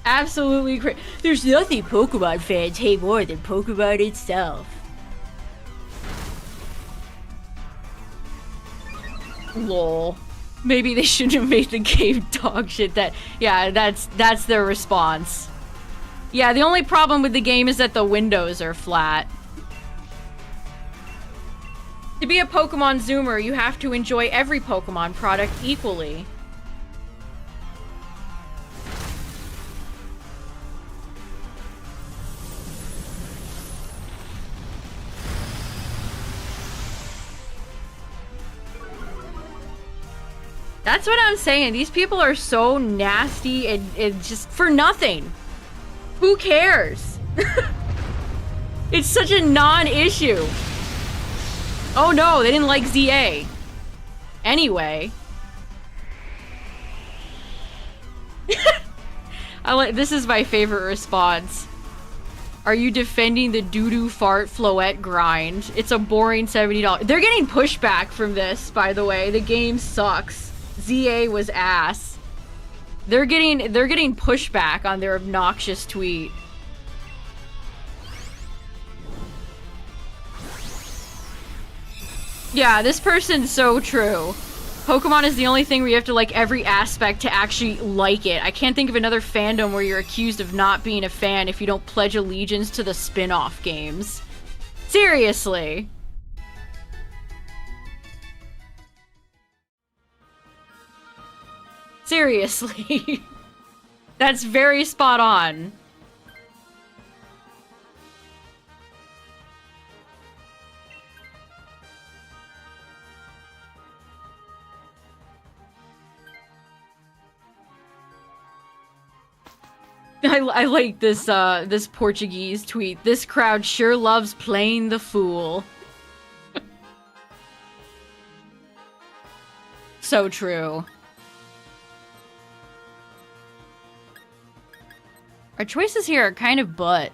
Absolutely crazy. There's nothing Pokemon fans hate more than Pokemon itself. Lol. Maybe they shouldn't have made the game dog shit. Yeah, that's their response. Yeah, the only problem with the game is that the windows are flat. To be a Pokemon Zoomer, you have to enjoy every Pokemon product equally. That's what I'm saying. These people are so nasty and just for nothing. Who cares? It's such a non-issue. Oh no, they didn't like ZA. Anyway. This is my favorite response. Are you defending the doo-doo fart floette grind? It's a boring $70. They're getting pushback from this, by the way. The game sucks. ZA was ass. They're getting pushback on their obnoxious tweet. Yeah, this person's so true. Pokemon is the only thing where you have to like every aspect to actually like it. I can't think of another fandom where you're accused of not being a fan if you don't pledge allegiance to the spin-off games. Seriously. Seriously. That's very spot on. I like this this Portuguese tweet. This crowd sure loves playing the fool. So true. Our choices here are kind of butt.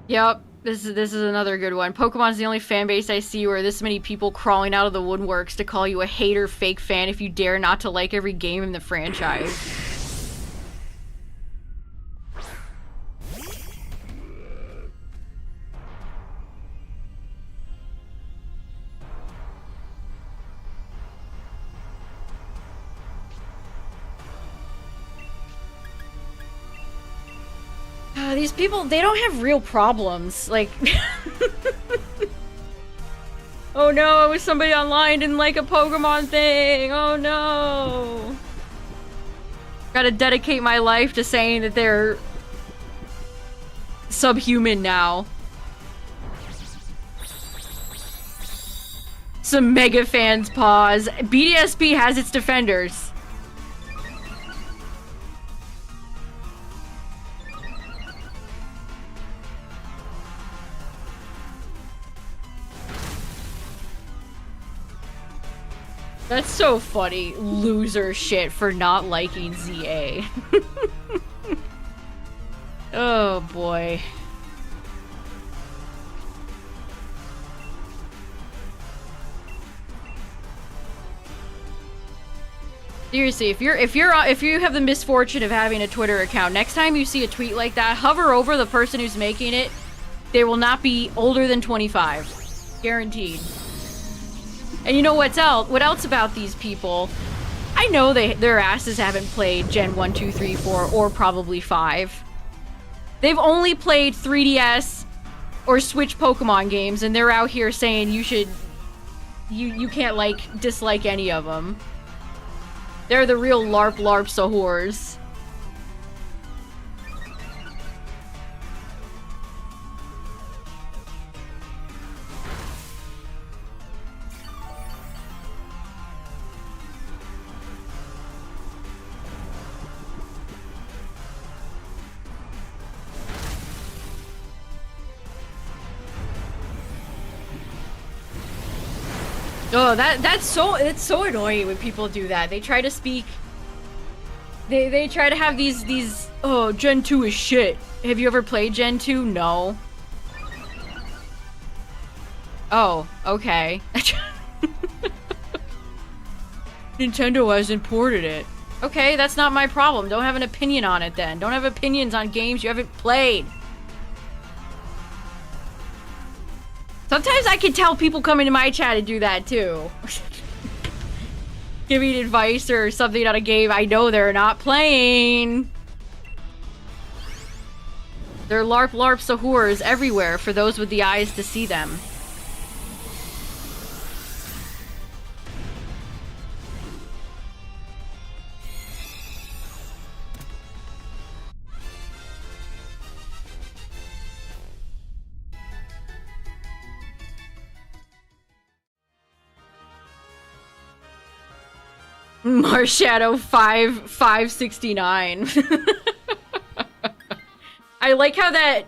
Yep, this is another good one. Pokemon's the only fan base I see where this many people crawling out of the woodworks to call you a hater fake fan if you dare not to like every game in the franchise. These people, they don't have real problems. Like... Oh no, it was somebody online didn't like a Pokemon thing. Oh no. Gotta dedicate my life to saying that they're subhuman now. Some mega fans pause. BDSP has its defenders. That's so funny. Loser shit for not liking ZA. Oh boy. Seriously, if you have the misfortune of having a Twitter account, next time you see a tweet like that, hover over the person who's making it. They will not be older than 25. Guaranteed. And you know what else about these people? I know their asses haven't played Gen 1, 2, 3, 4, or probably 5. They've only played 3DS or Switch Pokemon games, and they're out here saying you can't dislike any of them. They're the real LARP sahurs. Oh, it's so annoying when people do that. They try to speak. They try to have these. Oh, Gen 2 is shit. Have you ever played Gen 2? No. Oh, okay. Nintendo hasn't ported it. Okay, that's not my problem. Don't have an opinion on it then. Don't have opinions on games you haven't played. Sometimes I can tell people come into my chat and do that too. Giving advice or something on a game I know they're not playing. There are LARP sahurs everywhere for those with the eyes to see them. Marshadow 569. I like how that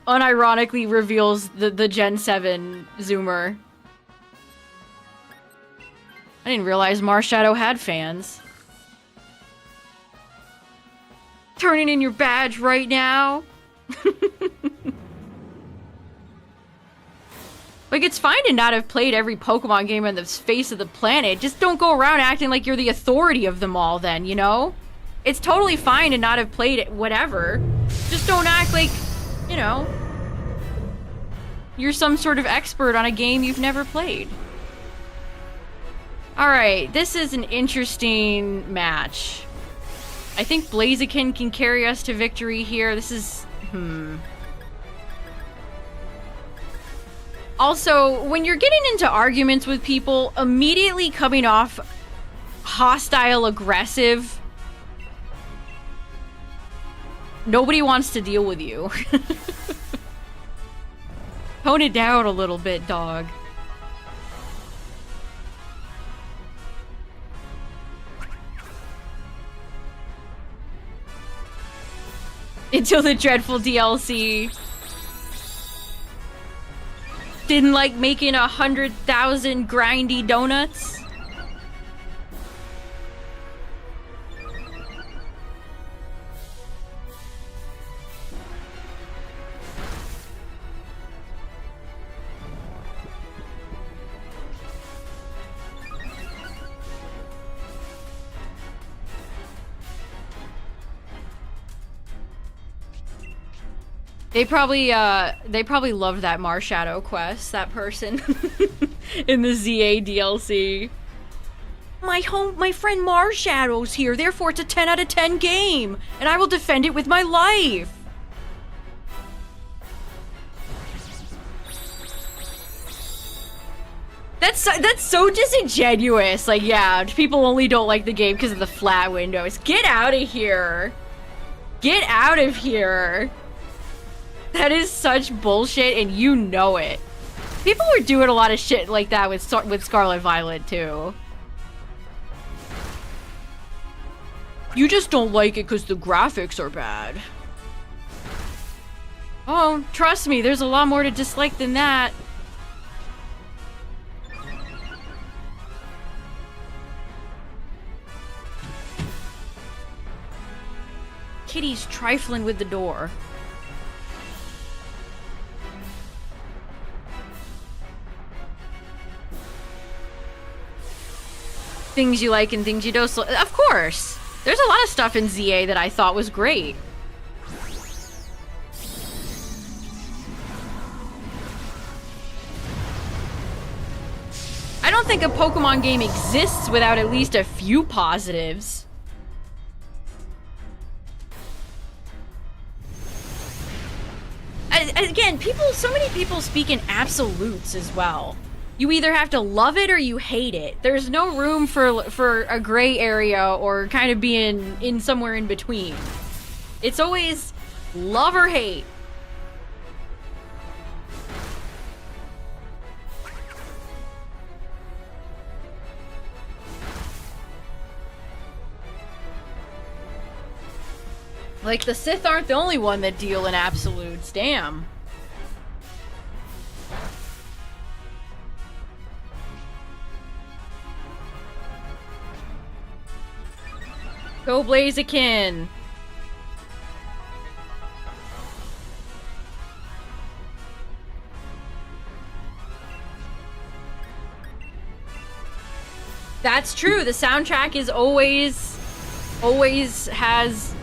unironically reveals the Gen 7 Zoomer. I didn't realize Marshadow had fans. Turning in your badge right now. Like, it's fine to not have played every Pokemon game on the face of the planet. Just don't go around acting like you're the authority of them all then, you know? It's totally fine to not have played it, whatever. Just don't act like, you know, you're some sort of expert on a game you've never played. Alright, this is an interesting match. I think Blaziken can carry us to victory here. This is... Also, when you're getting into arguments with people, immediately coming off hostile, aggressive, nobody wants to deal with you. Tone it down a little bit, dog. Until the dreadful DLC. Didn't like making 100,000 grindy donuts. They probably loved that Marshadow quest, that person in the ZA DLC. My friend Marshadow's here, therefore it's a 10 out of 10 game, and I will defend it with my life. That's so disingenuous. Like, yeah, people only don't like the game because of the flat windows. Get out of here. Get out of here. That is such bullshit, and you know it. People were doing a lot of shit like that with Scarlet Violet, too. You just don't like it because the graphics are bad. Oh, trust me, there's a lot more to dislike than that. Kitty's trifling with the door. Things you like and things you don't. Of course! There's a lot of stuff in ZA that I thought was great. I don't think a Pokemon game exists without at least a few positives. Again, so many people speak in absolutes as well. You either have to love it or you hate it. There's no room for a gray area or kind of being in somewhere in between. It's always love or hate. Like, the Sith aren't the only one that deal in absolutes. Damn. Go Blaziken! That's true. The soundtrack is always has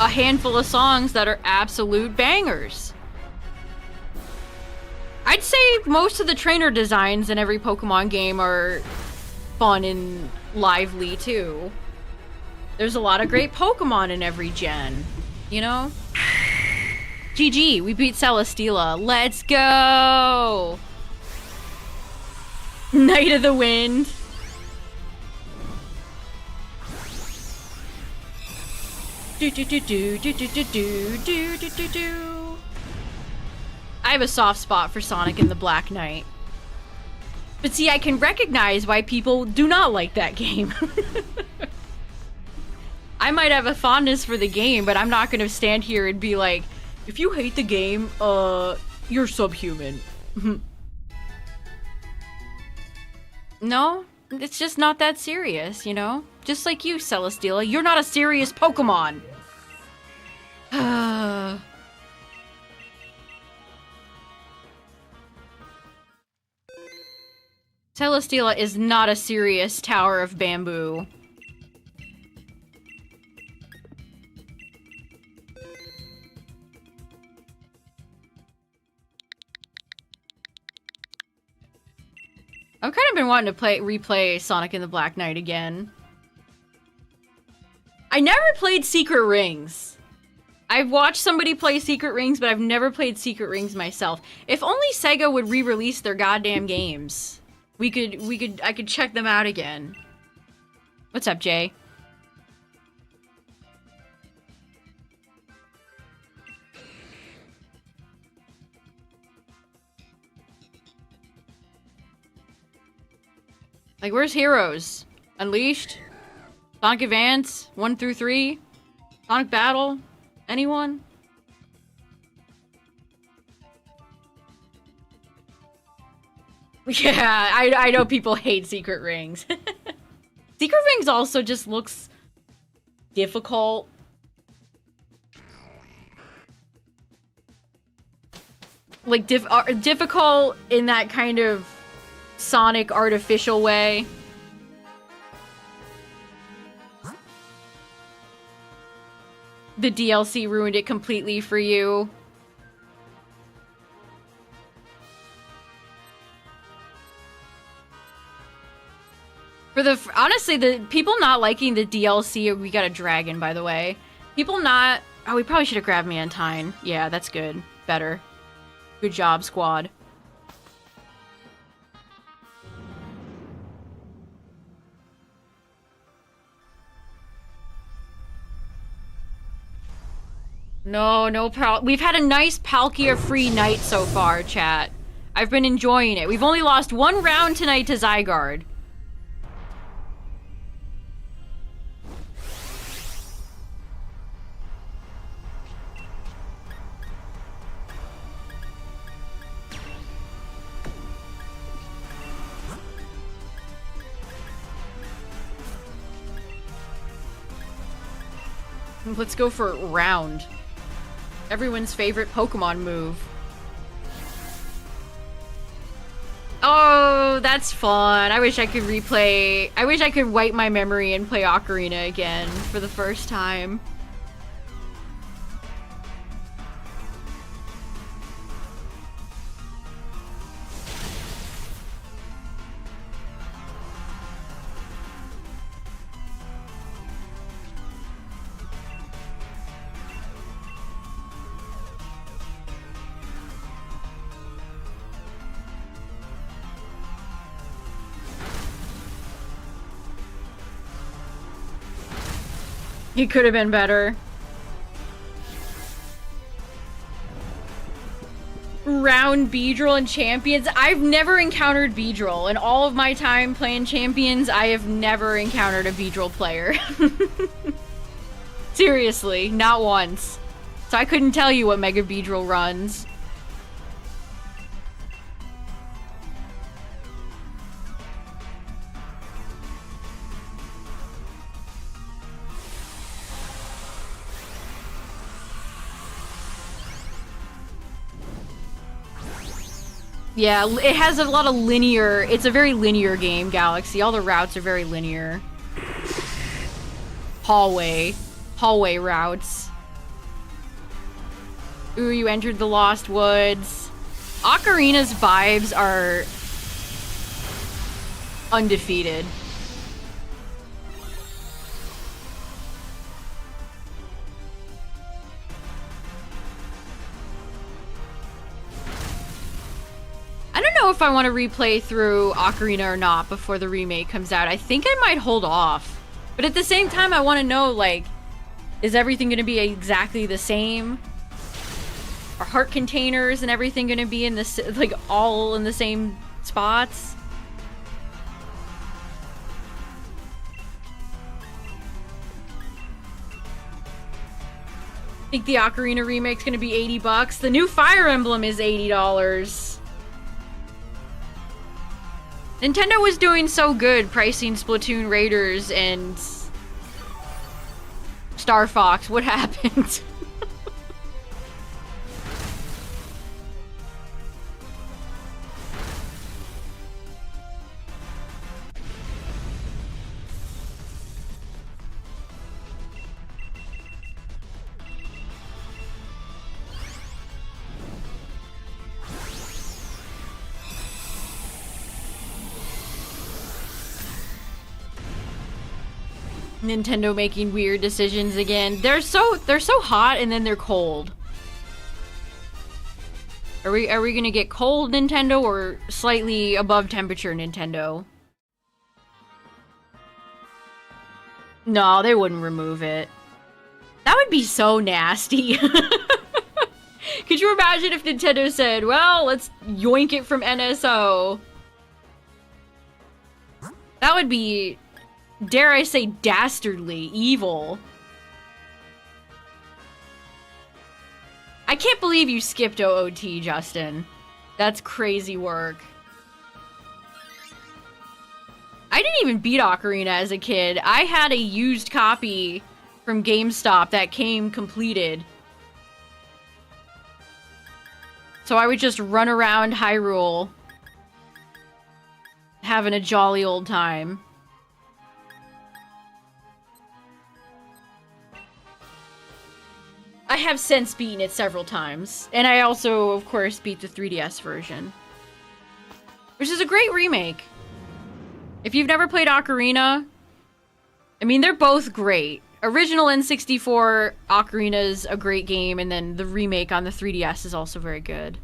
a handful of songs that are absolute bangers. I'd say most of the trainer designs in every Pokemon game are fun and lively too. There's a lot of great Pokemon in every gen, you know? GG, we beat Celesteela. Let's go! Night of the Wind. Do do do do do do do do do do do do. I have a soft spot for Sonic and the Black Knight. But see, I can recognize why people do not like that game. I might have a fondness for the game, but I'm not gonna stand here and be like, if you hate the game, you're subhuman. No, it's just not that serious, you know? Just like you, Celesteela, you're not a serious Pokemon. Celesteela is not a serious Tower of Bamboo. I've kind of been wanting to replay Sonic and the Black Knight again. I never played Secret Rings. I've watched somebody play Secret Rings, but I've never played Secret Rings myself. If only Sega would re-release their goddamn games. I could check them out again. What's up, Jay? Like, where's Heroes? Unleashed? Sonic Advance? 1 through 3? Sonic Battle? Anyone? Yeah, I know people hate Secret Rings. Secret Rings also just looks difficult. Like, difficult in that kind of Sonic artificial way. The DLC ruined it completely for you. Honestly, the people not liking the DLC, we got a dragon, by the way. People not... Oh, we probably should have grabbed Mantine. Yeah, that's good. Better. Good job, squad. No, no We've had a nice Palkia-free night so far, chat. I've been enjoying it. We've only lost 1 round tonight to Zygarde. Let's go for round. Everyone's favorite Pokemon move. Oh, that's fun. I wish I could replay. I wish I could wipe my memory and play Ocarina again for the first time. He could have been better. Round Beedrill and Champions. I've never encountered Beedrill. In all of my time playing Champions, I have never encountered a Beedrill player. Seriously, not once. So I couldn't tell you what Mega Beedrill runs. Yeah, it has a lot of linear... It's a very linear game, Galaxy. All the routes are very linear. Hallway routes. Ooh, you entered the Lost Woods. Ocarina's vibes are... undefeated. I don't know if I want to replay through Ocarina or not before the remake comes out. I think I might hold off. But at the same time, I want to know, like, is everything going to be exactly the same? Are heart containers and everything going to be in this, like, all in the same spots? I think the Ocarina remake's going to be $80. The new Fire Emblem is $80. Nintendo was doing so good pricing Splatoon Raiders and Star Fox. What happened? Nintendo making weird decisions again. They're so hot and then they're cold. Are we gonna get cold Nintendo or slightly above temperature Nintendo? No, they wouldn't remove it. That would be so nasty. Could you imagine if Nintendo said, well, let's yoink it from NSO? That would be, dare I say, dastardly, evil. I can't believe you skipped OOT, Justin. That's crazy work. I didn't even beat Ocarina as a kid. I had a used copy from GameStop that came completed. So I would just run around Hyrule, having a jolly old time. I have since beaten it several times. And I also, of course, beat the 3DS version. Which is a great remake. If you've never played Ocarina, I mean, they're both great. Original N64 Ocarina's a great game, and then the remake on the 3DS is also very good.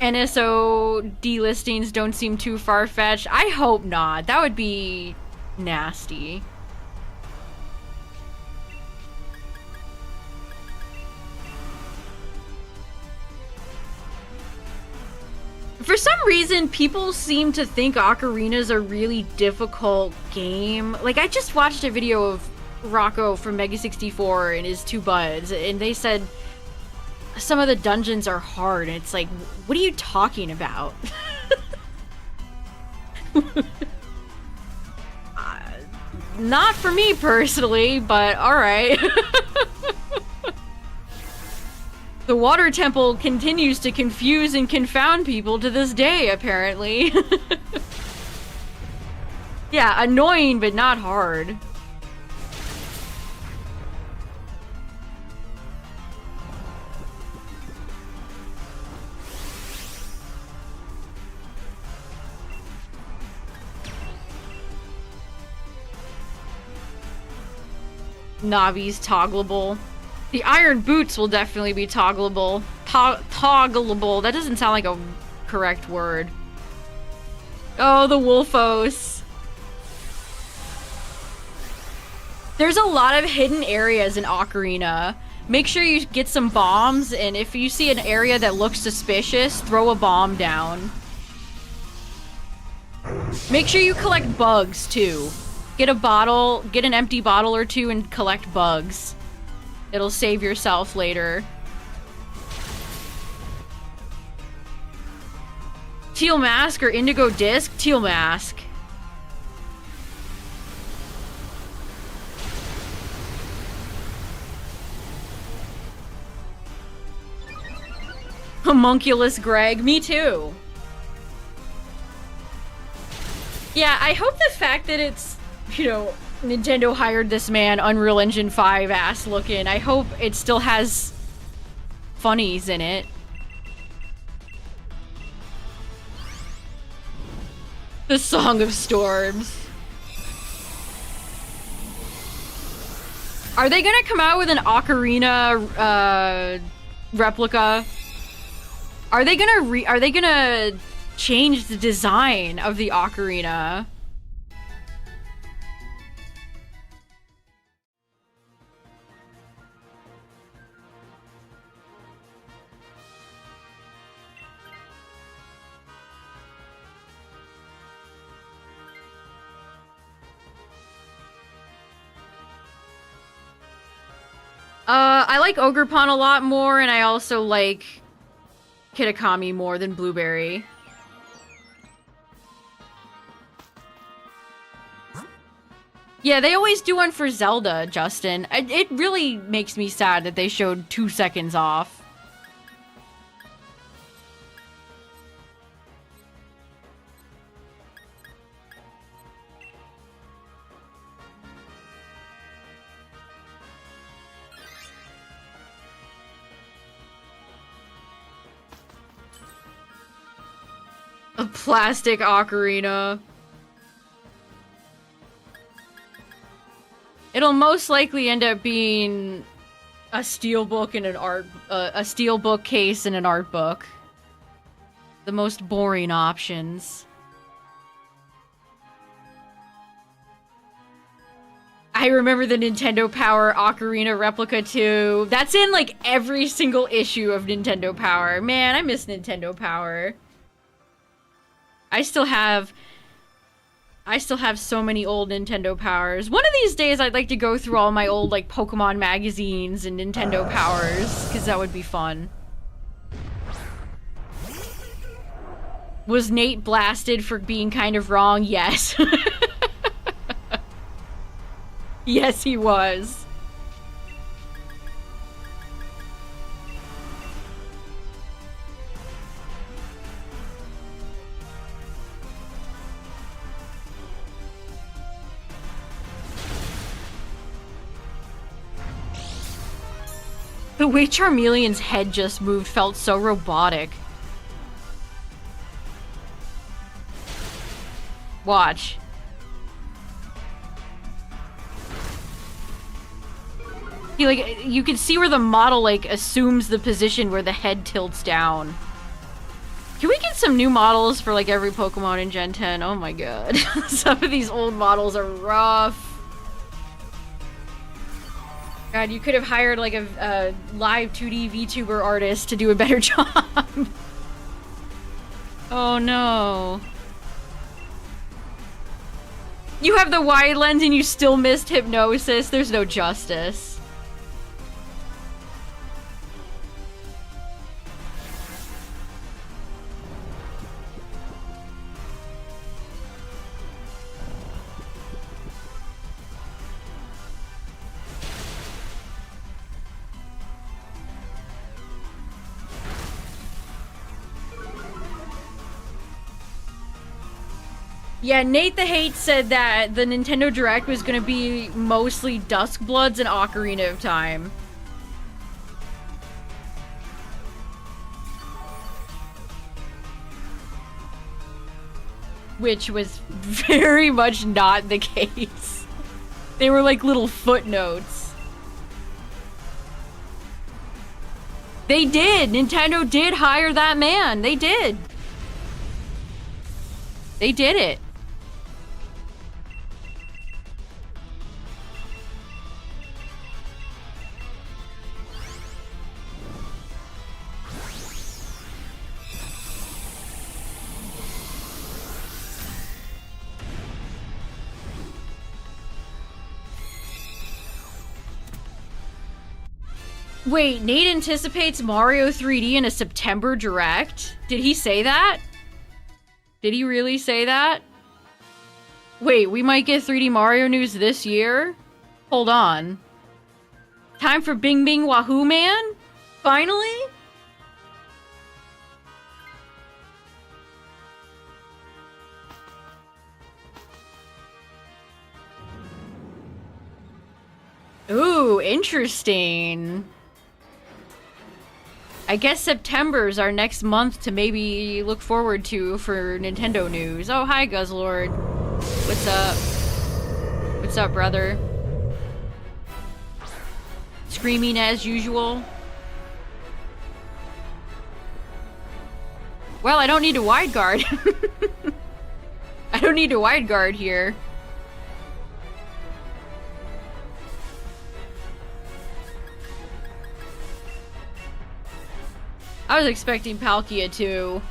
NSO delistings don't seem too far-fetched. I hope not. That would be nasty. For some reason, people seem to think Ocarina's a really difficult game. Like, I just watched a video of Rocco from Mega 64 and his two buds, and they said some of the dungeons are hard, and it's like, what are you talking about? Not for me personally, but alright. The water temple continues to confuse and confound people to this day, apparently. Yeah, annoying, but not hard. Navi's toggleable. The iron boots will definitely be toggleable. Toggleable. That doesn't sound like a correct word. Oh, the Wolfos. There's a lot of hidden areas in Ocarina. Make sure you get some bombs, and if you see an area that looks suspicious, throw a bomb down. Make sure you collect bugs, too. Get a bottle, get an empty bottle or two, and collect bugs. It'll save yourself later. Teal mask or indigo disc? Teal mask. Homunculus Greg. Me too. Yeah, I hope the fact that it's, you know, Nintendo hired this man, Unreal Engine 5 ass looking. I hope it still has funnies in it. The Song of Storms. Are they gonna come out with an Ocarina replica? Are they gonna change the design of the Ocarina? I like Ogerpon a lot more, and I also like Kitakami more than Blueberry. Yeah, they always do one for Zelda, Justin. It really makes me sad that they showed 2 seconds off. A plastic ocarina. It'll most likely end up being a steelbook and an art, a steelbook case and an art book. The most boring options. I remember the Nintendo Power Ocarina replica too. That's in like every single issue of Nintendo Power. Man, I miss Nintendo Power. I still have so many old Nintendo Powers. One of these days I'd like to go through all my old like Pokemon magazines and Nintendo Powers, because that would be fun. Was Nate blasted for being kind of wrong? Yes. Yes, he was. The way Charmeleon's head just moved felt so robotic. Watch. He, like, you can see where the model, like, assumes the position where the head tilts down. Can we get some new models for like every Pokemon in Gen 10? Oh my god. Some of these old models are rough. God, you could have hired like a live 2D VTuber artist to do a better job. Oh no. You have the wide lens and you still missed Hypnosis. There's no justice. Yeah, Nate the Hate said that the Nintendo Direct was gonna be mostly Dusk Bloods and Ocarina of Time. Which was very much not the case. They were like little footnotes. They did! Nintendo did hire that man! They did! They did it. Wait, Nate anticipates Mario 3D in a September Direct? Did he say that? Did he really say that? Wait, we might get 3D Mario news this year? Hold on. Time for Bing Bing Wahoo Man? Finally? Ooh, interesting. I guess September's our next month to maybe look forward to for Nintendo news. Oh, hi, Guzzlord. What's up? What's up, brother? Screaming as usual. Well, I don't need to wide guard. I don't need to wide guard here. I was expecting Palkia too.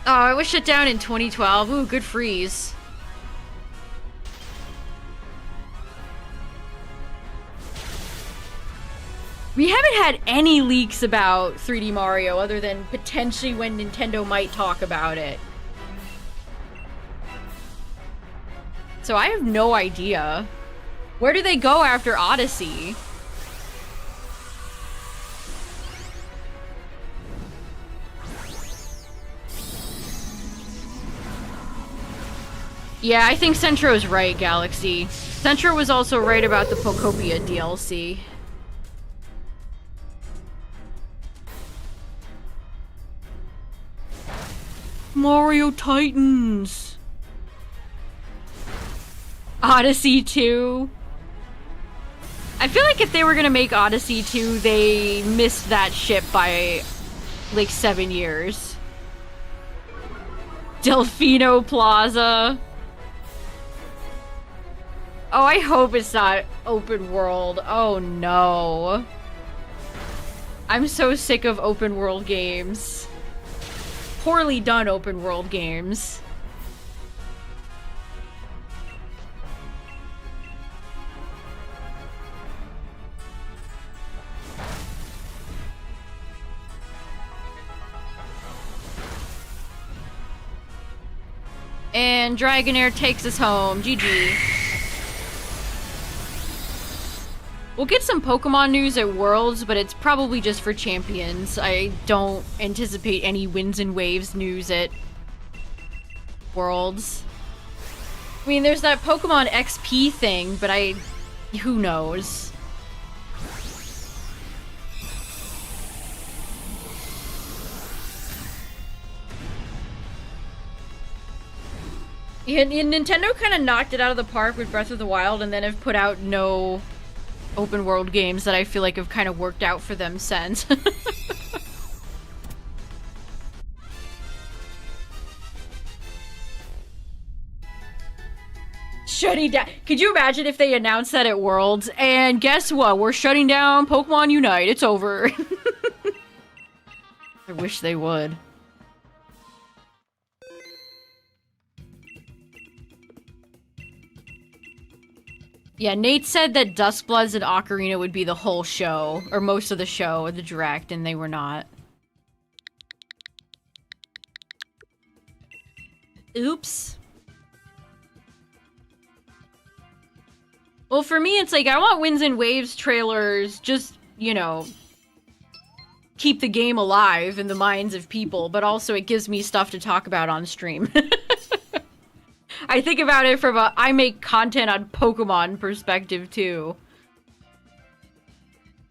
Oh, it was shut down in 2012. Ooh, good freeze. We haven't had any leaks about 3D Mario other than potentially when Nintendo might talk about it. So I have no idea. Where do they go after Odyssey? Yeah, I think Centro's right, Galaxy. Centro was also right about the Pokopia DLC. Mario Titans! Odyssey 2. I feel like if they were gonna make Odyssey 2, they missed that ship by like 7 years. Delfino Plaza. Oh, I hope it's not open world. Oh no. I'm so sick of open world games. Poorly done open world games. And Dragonair takes us home. GG. We'll get some Pokemon news at Worlds, but it's probably just for champions. I don't anticipate any Winds and Waves news at Worlds. I mean, there's that Pokemon XP thing, but who knows? Yeah, Nintendo kind of knocked it out of the park with Breath of the Wild, and then have put out no open world games that I feel like have kind of worked out for them since. Shutting down. Could you imagine if they announced that at Worlds? And guess what? We're shutting down Pokemon Unite. It's over. I wish they would. Yeah, Nate said that Duskbloods and Ocarina would be the whole show, or most of the show, or the direct, and they were not. Oops. Well, for me, it's like, I want Winds and Waves trailers, just, you know, keep the game alive in the minds of people, but also it gives me stuff to talk about on stream. I think about it from a I make content on Pokemon perspective, too.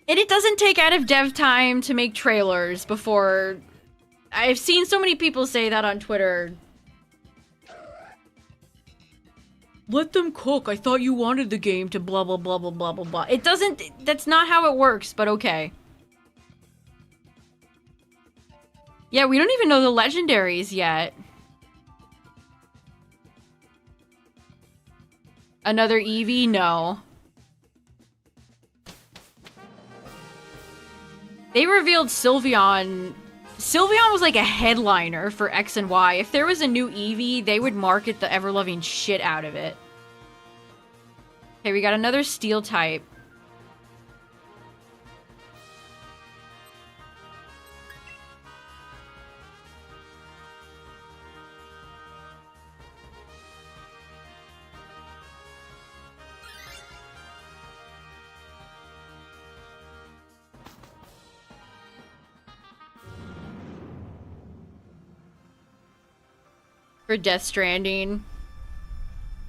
And it doesn't take out of dev time to make trailers before... I've seen so many people say that on Twitter. Let them cook. I thought you wanted the game to blah, blah, blah, blah, blah, blah, blah. It doesn't... That's not how it works, but okay. Yeah, we don't even know the legendaries yet. Another Eevee? No. They revealed Sylveon. Sylveon was like a headliner for X and Y. If there was a new Eevee, they would market the ever-loving shit out of it. Okay, we got another Steel type. For Death Stranding.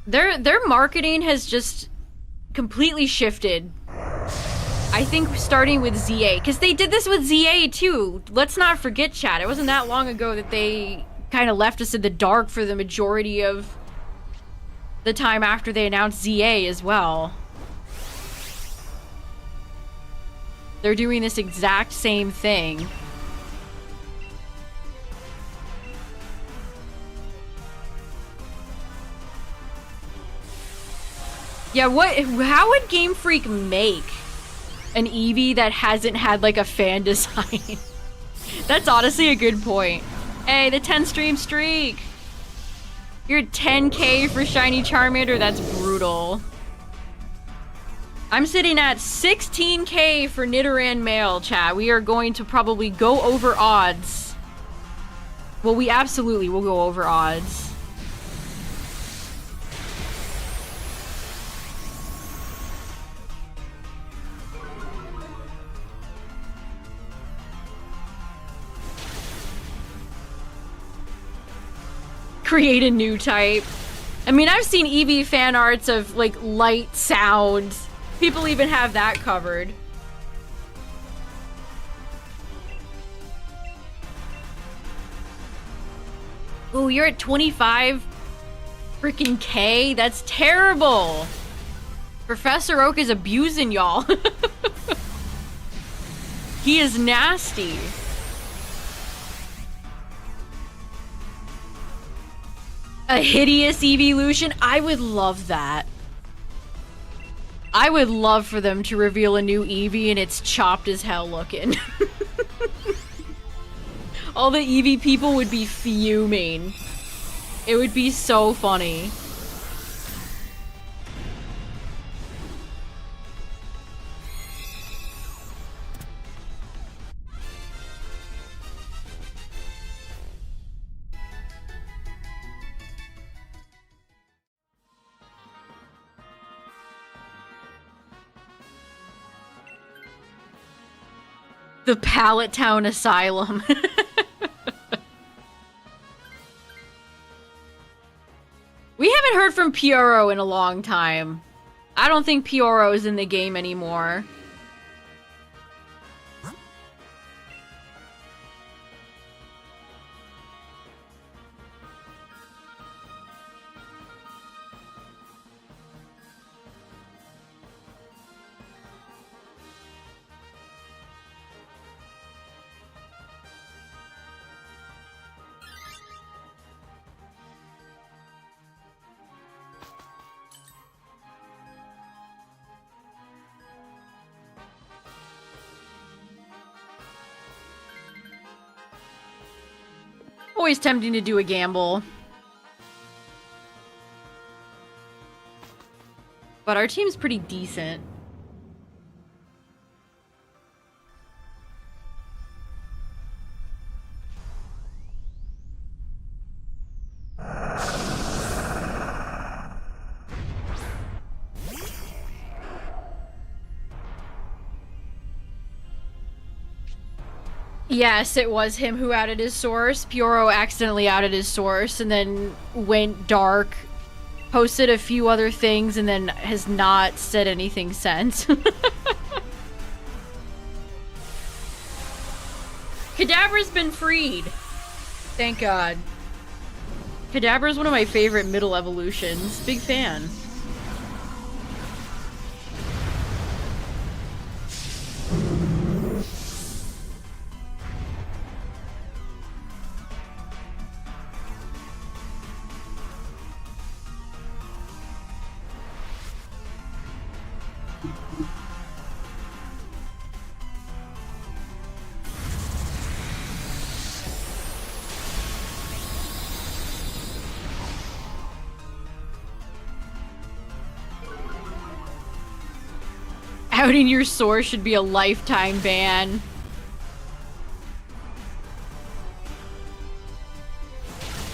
Their marketing has just completely shifted. I think starting with ZA, because they did this with ZA too. Let's not forget, chat. It wasn't that long ago that they kind of left us in the dark for the majority of the time after they announced ZA as well. They're doing this exact same thing. Yeah, how would Game Freak make an Eevee that hasn't had, like, a fan design? That's honestly a good point. Hey, the 10-stream streak! You're at 10k for Shiny Charmander? That's brutal. I'm sitting at 16k for Nidoran Male, chat. We are going to probably go over odds. Well, we absolutely will go over odds. Create a new type. I mean, I've seen Eevee fan arts of, like, light sounds. People even have that covered. Ooh, you're at 25 freaking K? That's terrible. Professor Oak is abusing y'all. He is nasty. A hideous evolution? I would love that. I would love for them to reveal a new Eevee and it's chopped as hell looking. All the Eevee people would be fuming. It would be so funny. The Pallet Town Asylum. We haven't heard from Pyoro in a long time. I don't think Pyoro is in the game anymore. Always tempting to do a gamble. But our team's pretty decent. Yes, it was him who outed his source. Pyoro accidentally outed his source and then went dark, posted a few other things, and then has not said anything since. Kadabra's been freed. Thank God. Kadabra's one of my favorite middle evolutions. Big fan. Outing your source should be a lifetime ban.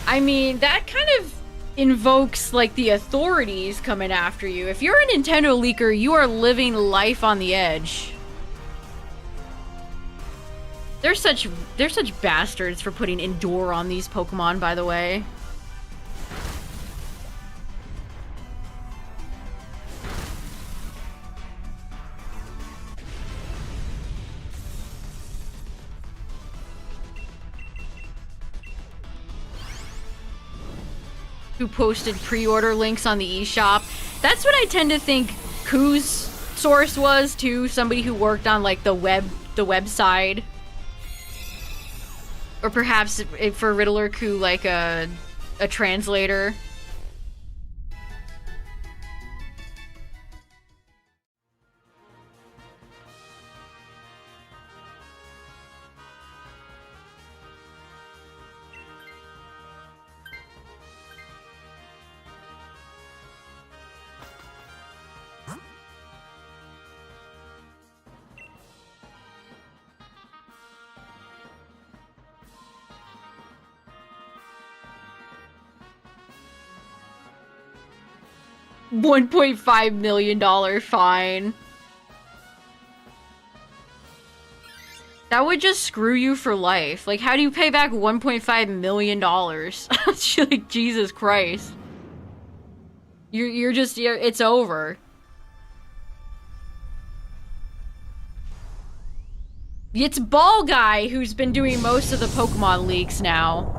I mean, that kind of invokes, like, the authorities coming after you. If you're a Nintendo leaker, you are living life on the edge. They're such bastards for putting Endure on these Pokemon, by the way. Who posted pre-order links on the eShop. That's what I tend to think Ku's source was, too. Somebody who worked on, like, the website. Or perhaps, for Riddler Ku, like, a translator. $1.5 million fine. That would just screw you for life. Like, how do you pay back $1.5 million? Like, Jesus Christ. It's over. It's Ball Guy who's been doing most of the Pokemon leaks now.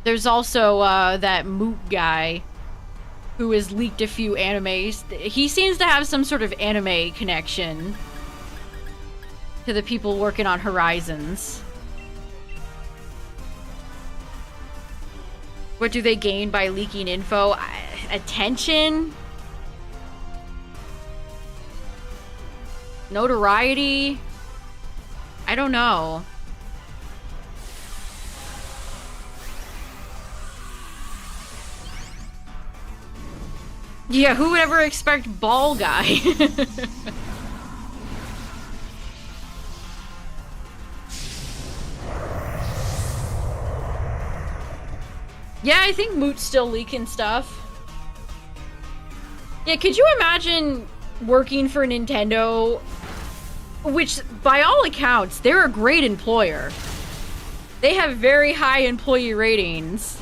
There's also, that Moot guy who has leaked a few animes. He seems to have some sort of anime connection to the people working on Horizons. What do they gain by leaking info? Attention? Notoriety? I don't know. Yeah, who would ever expect Ball Guy? Yeah, I think Moot's still leaking stuff. Yeah, could you imagine working for Nintendo? Which, by all accounts, they're a great employer. They have very high employee ratings.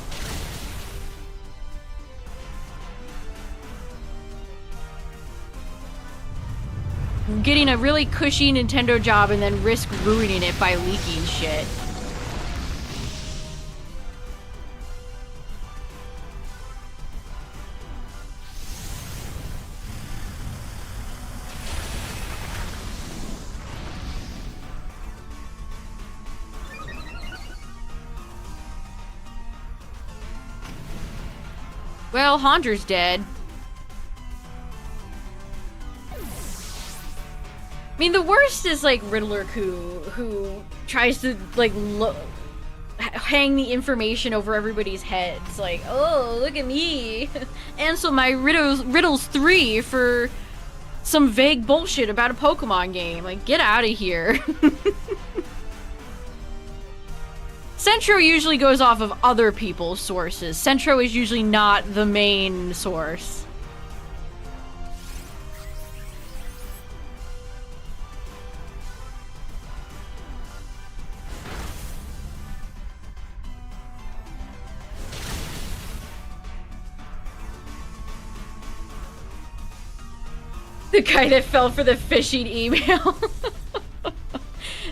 Getting a really cushy Nintendo job and then risk ruining it by leaking shit. Well, Haunter's dead. I mean, the worst is like Riddler who tries to like hang the information over everybody's heads. Like, oh, look at me, answer my riddles 3 for some vague bullshit about a Pokemon game. Like, get out of here. Centro usually goes off of other people's sources. Centro is usually not the main source. The guy that fell for the phishing email.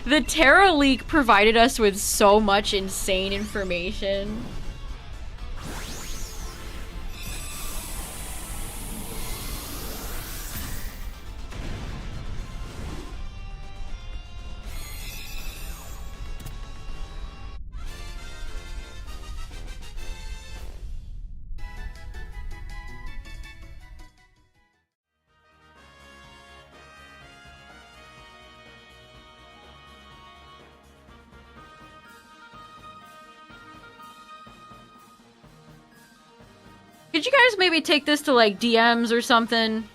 The Terra leak provided us with so much insane information. Could you guys maybe take this to, like, DMs or something?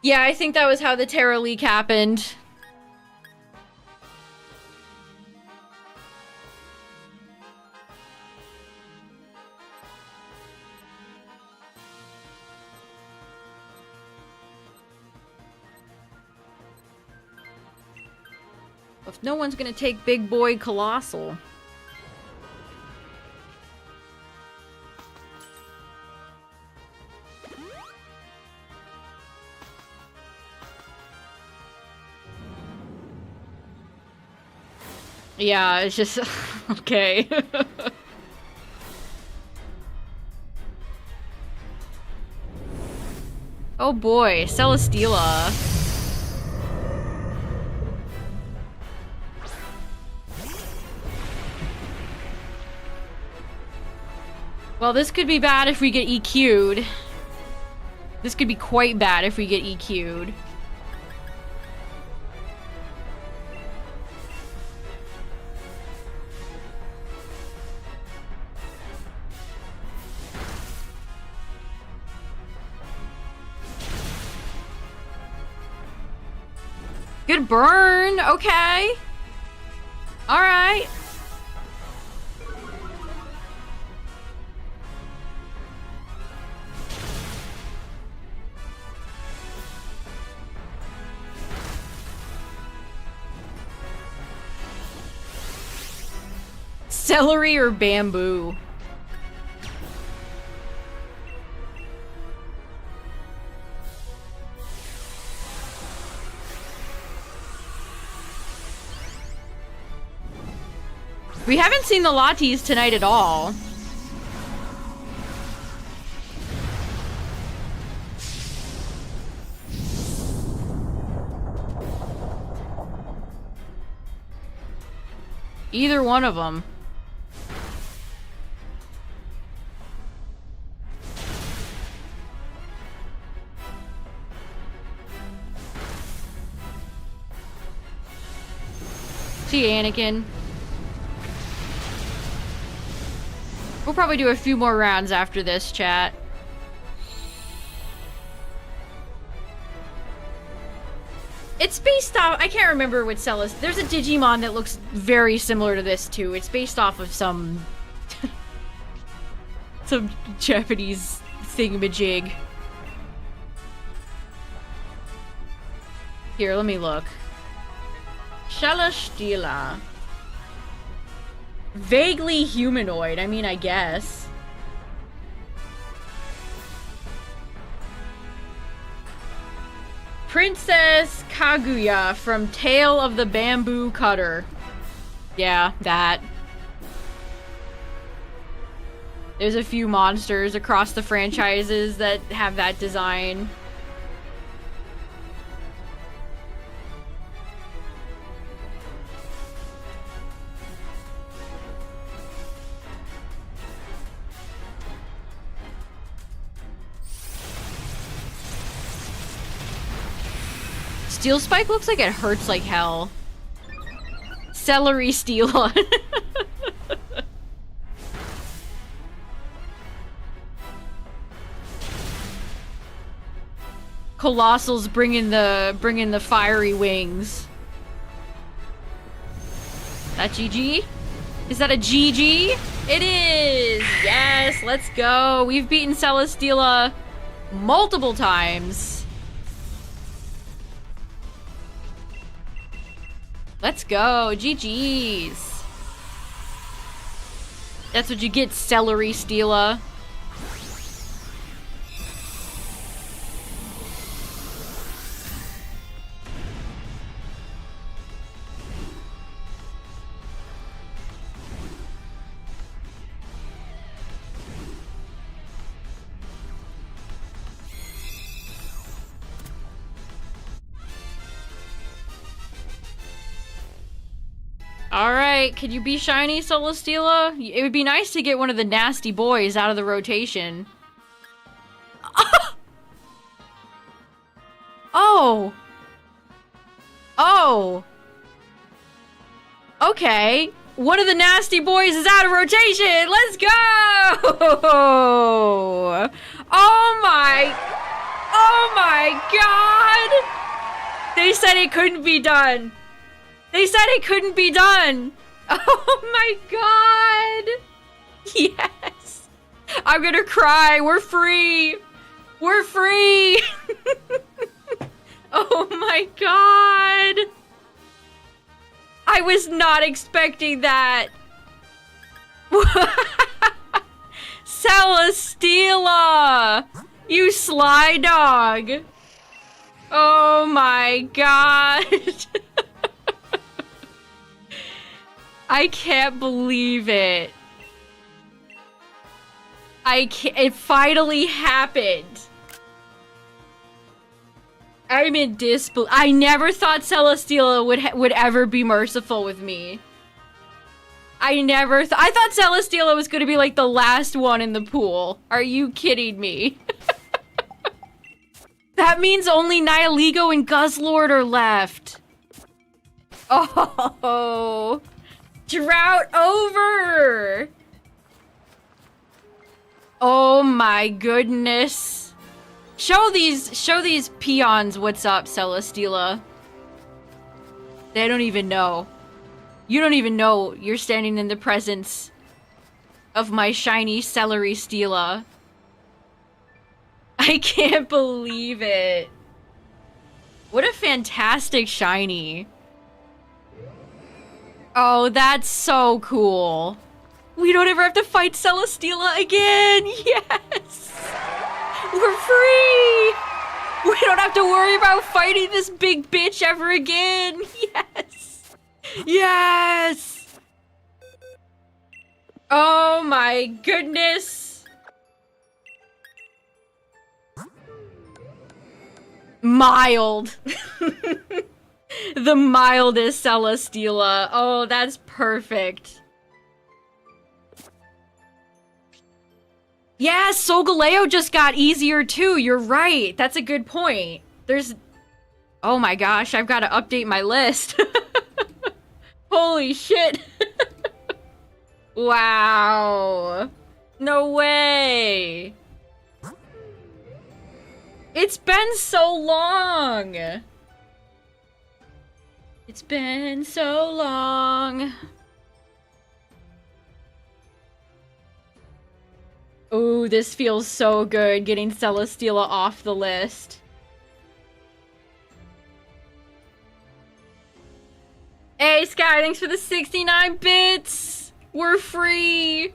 Yeah, I think that was how the Terra leak happened. If no one's gonna take Big Boy Colossal. Yeah, it's just... okay. Oh boy, Celesteela. Well, this could be bad if we get EQ'd. This could be quite bad if we get EQ'd. Good burn, okay. Alright. Celery or bamboo? We haven't seen the Lattes tonight at all. Either one of them. See Anakin. We'll probably do a few more rounds after this, chat. It's based off... I can't remember what Celis... There's a Digimon that looks very similar to this, too. It's based off of some... some Japanese thingamajig. Here, let me look. Celesteela. Vaguely humanoid, I mean, I guess. Princess Kaguya from Tale of the Bamboo Cutter. Yeah, that. There's a few monsters across the franchises that have that design. Steel Spike looks like it hurts like hell. Celery Steela. Colossal's bringing the fiery wings. That GG? Is that a GG? It is! Yes, let's go. We've beaten Celesteela multiple times. Let's go. GG's. That's what you get, Celery Steela. Alright, could you be shiny, Celesteela? It would be nice to get one of the nasty boys out of the rotation. Oh! Oh! Okay. One of the nasty boys is out of rotation! Let's go! Oh my... Oh my god! They said it couldn't be done. They said it couldn't be done! Oh my god! Yes! I'm gonna cry! We're free! We're free! Oh my god! I was not expecting that! Celesteela! You sly dog! Oh my god! I can't believe it. It finally happened. I'm in disbelief. I never thought Celesteela would ever be merciful with me. I thought Celesteela was gonna be like the last one in the pool. Are you kidding me? That means only Nihiligo and Guzzlord are left. Oh. Drought over! Oh my goodness. Show these peons what's up, Celesteela. They don't even know. You don't even know you're standing in the presence of my shiny Celery Steela. I can't believe it. What a fantastic shiny. Oh, that's so cool. We don't ever have to fight Celesteela again. Yes. We're free. We don't have to worry about fighting this big bitch ever again. Yes. Yes. Oh my goodness. Mild. The mildest Celesteela. Oh, that's perfect. Yeah, Solgaleo just got easier too. You're right. That's a good point. Oh my gosh, I've got to update my list. Holy shit. Wow. No way. It's been so long. It's been so long. Ooh, this feels so good, getting Celesteela off the list. Hey, Sky, thanks for the 69 bits! We're free!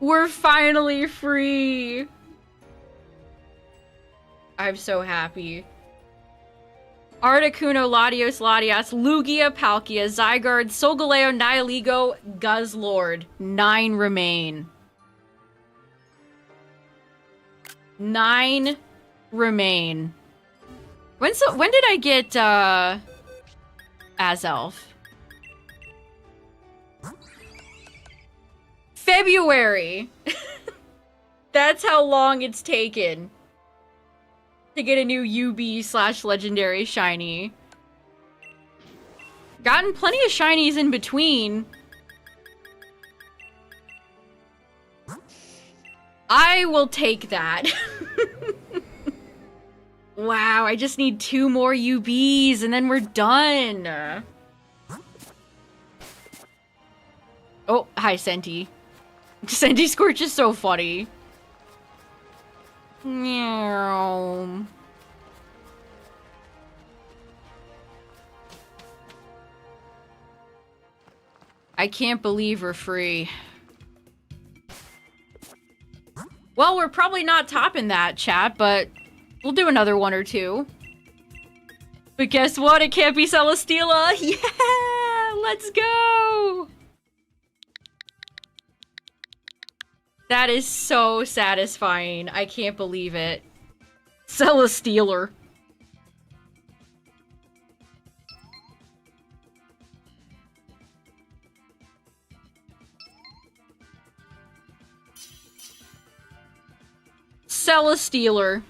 We're finally free! I'm so happy. Articuno, Latios, Latias, Lugia, Palkia, Zygarde, Solgaleo, Nihiligo, Guzzlord. 9 remain. 9 remain. When did I get, Azelf? February! That's how long it's taken. to get a new UB/legendary shiny. Gotten plenty of shinies in between. I will take that. Wow, I just need 2 more UBs and then we're done. Oh, hi, Senti. Senti Scorch is so funny. Meow. I can't believe we're free. Well, we're probably not topping that, chat, but we'll do another 1 or 2. But guess what? It can't be Celesteela. Yeah! Let's go! That is so satisfying. I can't believe it. Celesteela. Celesteela.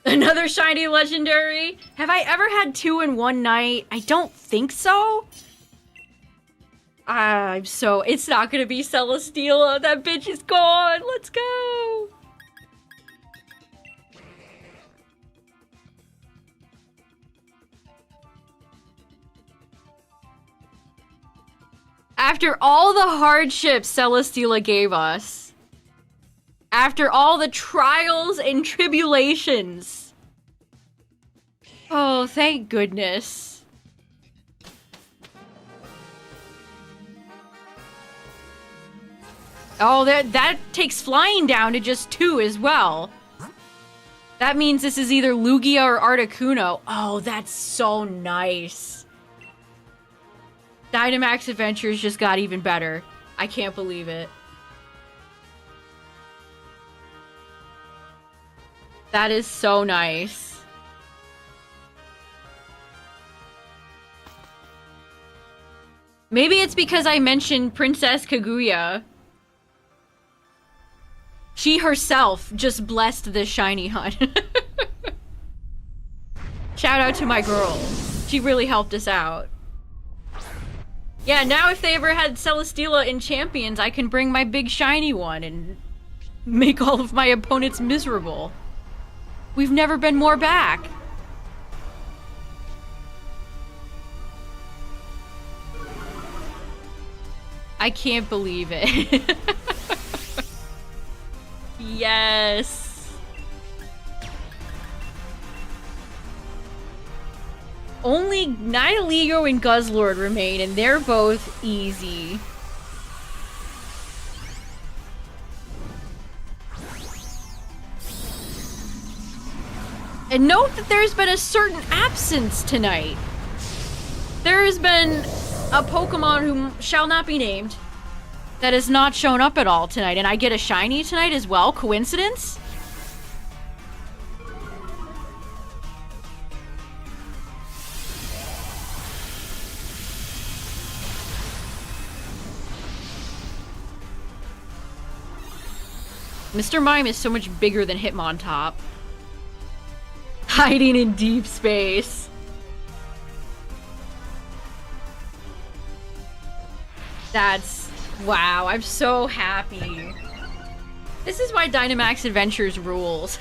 Another shiny legendary? Have I ever had 2 in one night? I don't think so. It's not gonna be Celesteela. That bitch is gone. Let's go. After all the hardships Celesteela gave us, after all the trials and tribulations. Oh, thank goodness. Oh, that takes flying down to just 2 as well. That means this is either Lugia or Articuno. Oh, that's so nice. Dynamax Adventures just got even better. I can't believe it. That is so nice. Maybe it's because I mentioned Princess Kaguya. She herself just blessed this shiny hunt. Shout out to my girl. She really helped us out. Yeah, now if they ever had Celesteela in Champions, I can bring my big shiny one and make all of my opponents miserable. We've never been more back. I can't believe it. Yes. Only Nihilego and Guzzlord remain, and they're both easy. And note that there's been a certain absence tonight. There has been a Pokemon who shall not be named that has not shown up at all tonight, and I get a shiny tonight as well. Coincidence? Mr. Mime is so much bigger than Hitmontop. Hiding in deep space. That's... wow, I'm so happy. This is why Dynamax Adventures rules.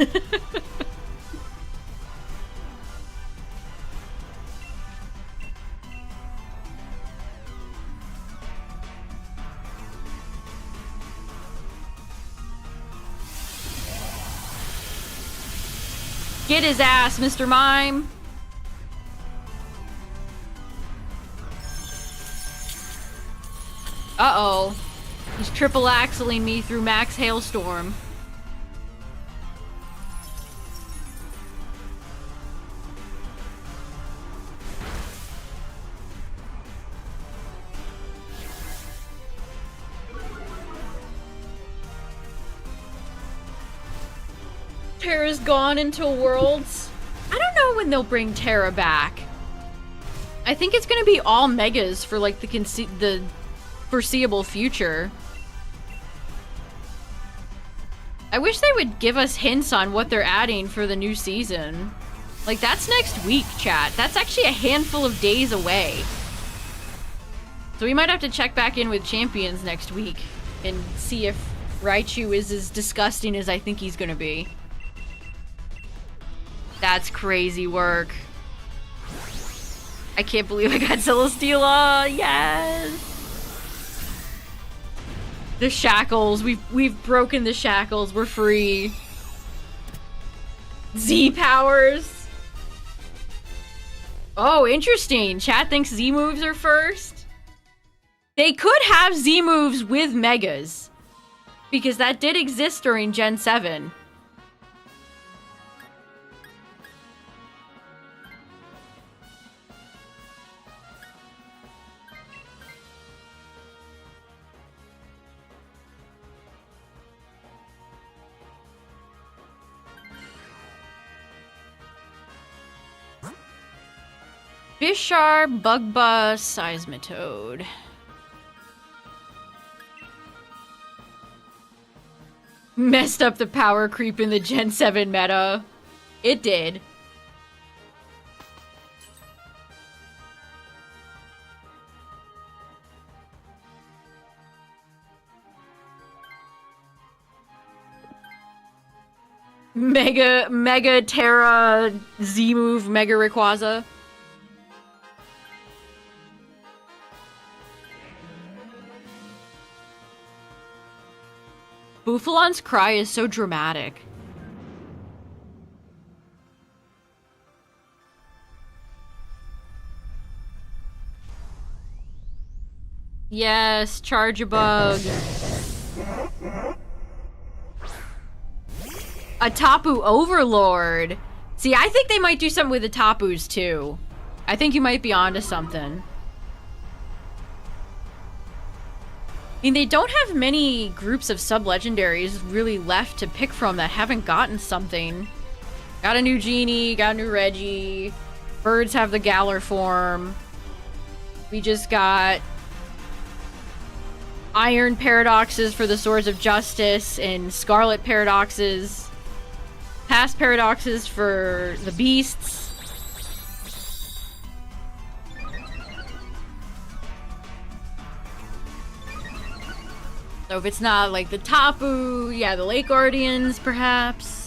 Get his ass, Mr. Mime. Uh-oh. He's triple axling me through Max Hailstorm. Terra's gone until Worlds. I don't know when they'll bring Terra back. I think it's gonna be all Megas for like the foreseeable future. I wish they would give us hints on what they're adding for the new season. Like, that's next week, chat. That's actually a handful of days away. So we might have to check back in with Champions next week and see if Raichu is as disgusting as I think he's gonna be. That's crazy work. I can't believe I got Celesteela. Yes! The shackles. We've broken the shackles. We're free. Z powers. Oh, interesting. Chat thinks Z moves are first. They could have Z moves with Megas, because that did exist during Gen 7. Bisharp, Bugba, Seismitoad. Messed up the power creep in the Gen 7 meta. It did. Mega Terra Z move Mega Rayquaza. Bouffalin's cry is so dramatic. Yes, Charge-a-Bug. A Tapu Overlord. See, I think they might do something with the Tapus too. I think you might be onto something. I mean, they don't have many groups of sub-legendaries really left to pick from that haven't gotten something. Got a new Genie, got a new Reggie. Birds have the Galar form. We just got Iron Paradoxes for the Swords of Justice and Scarlet Paradoxes. Past Paradoxes for the Beasts. So if it's not like the Tapu, yeah, the Lake Guardians, perhaps.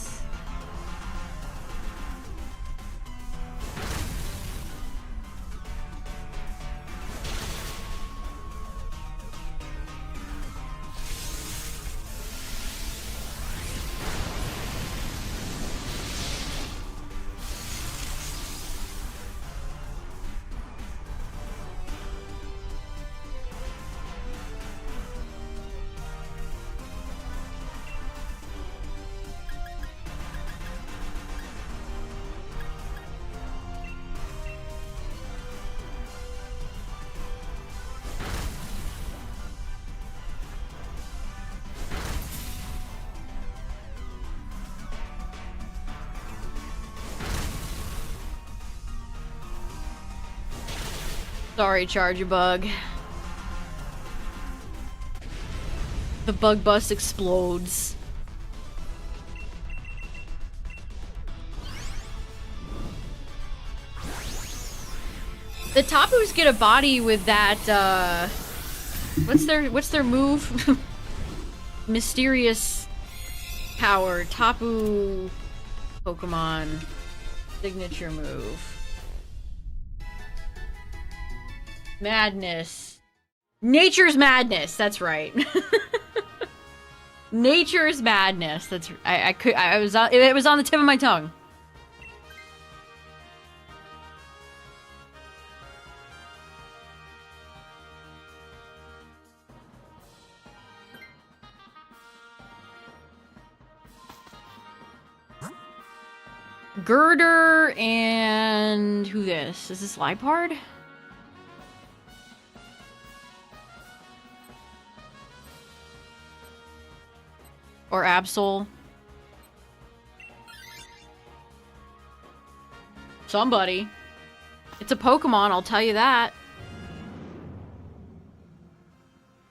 Sorry, Charge-a-Bug. The bug bus explodes. The Tapus get a body with that, what's their move? Mysterious power. Tapu Pokemon signature move. Madness. Nature's Madness, that's right. Nature's Madness. That's it was on the tip of my tongue. Girder and who this? Is this Liepard? Or Absol. Somebody. It's a Pokemon, I'll tell you that.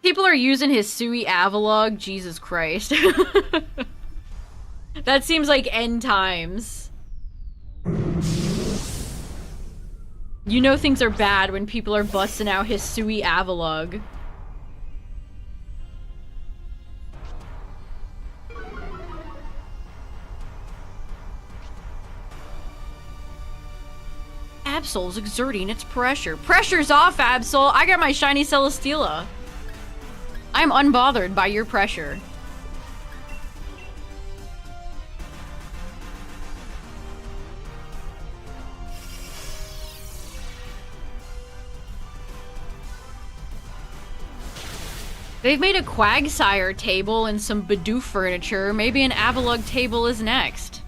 People are using his Sui Avalugg. Jesus Christ. That seems like end times. You know things are bad when people are busting out Hisui Avalugg. Absol's exerting its pressure. Pressure's off, Absol! I got my shiny Celesteela. I'm unbothered by your pressure. They've made a Quagsire table and some Bidoof furniture. Maybe an Avalugg table is next.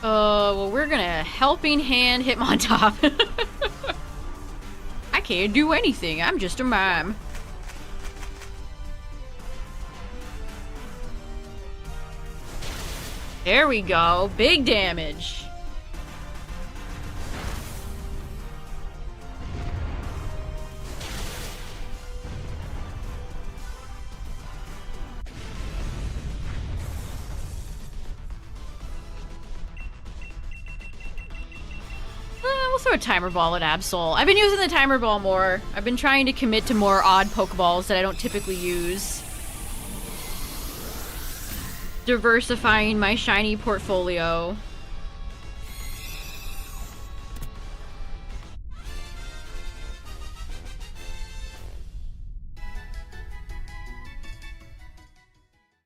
Well, we're gonna helping hand Hitmontop. I can't do anything. I'm just a mime. There we go. Big damage. We'll throw a timer ball at Absol. I've been using the timer ball more. I've been trying to commit to more odd Pokeballs that I don't typically use. Diversifying my shiny portfolio.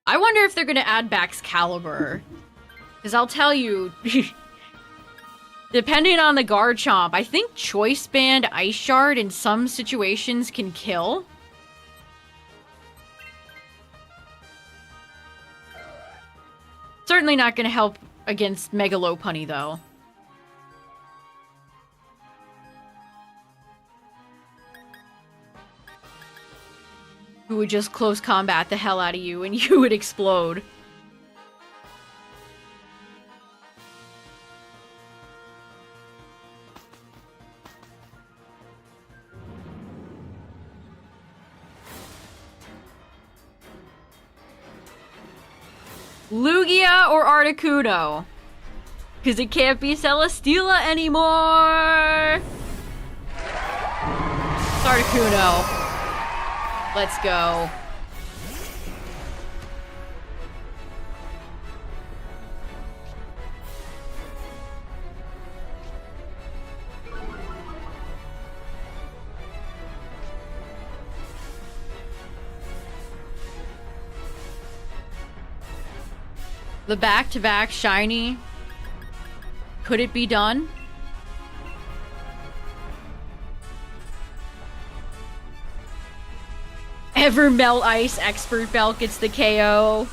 I wonder if they're gonna add Baxcalibur. Because I'll tell you... Depending on the Garchomp, I think Choice Band Ice Shard in some situations can kill. Certainly not going to help against Mega Lopunny, though. Who would just close combat the hell out of you and you would explode. Lugia or Articuno? Because it can't be Celesteela anymore! It's Articuno. Let's go. The back-to-back shiny. Could it be done? Ever Melt Ice Expert Belt gets the KO.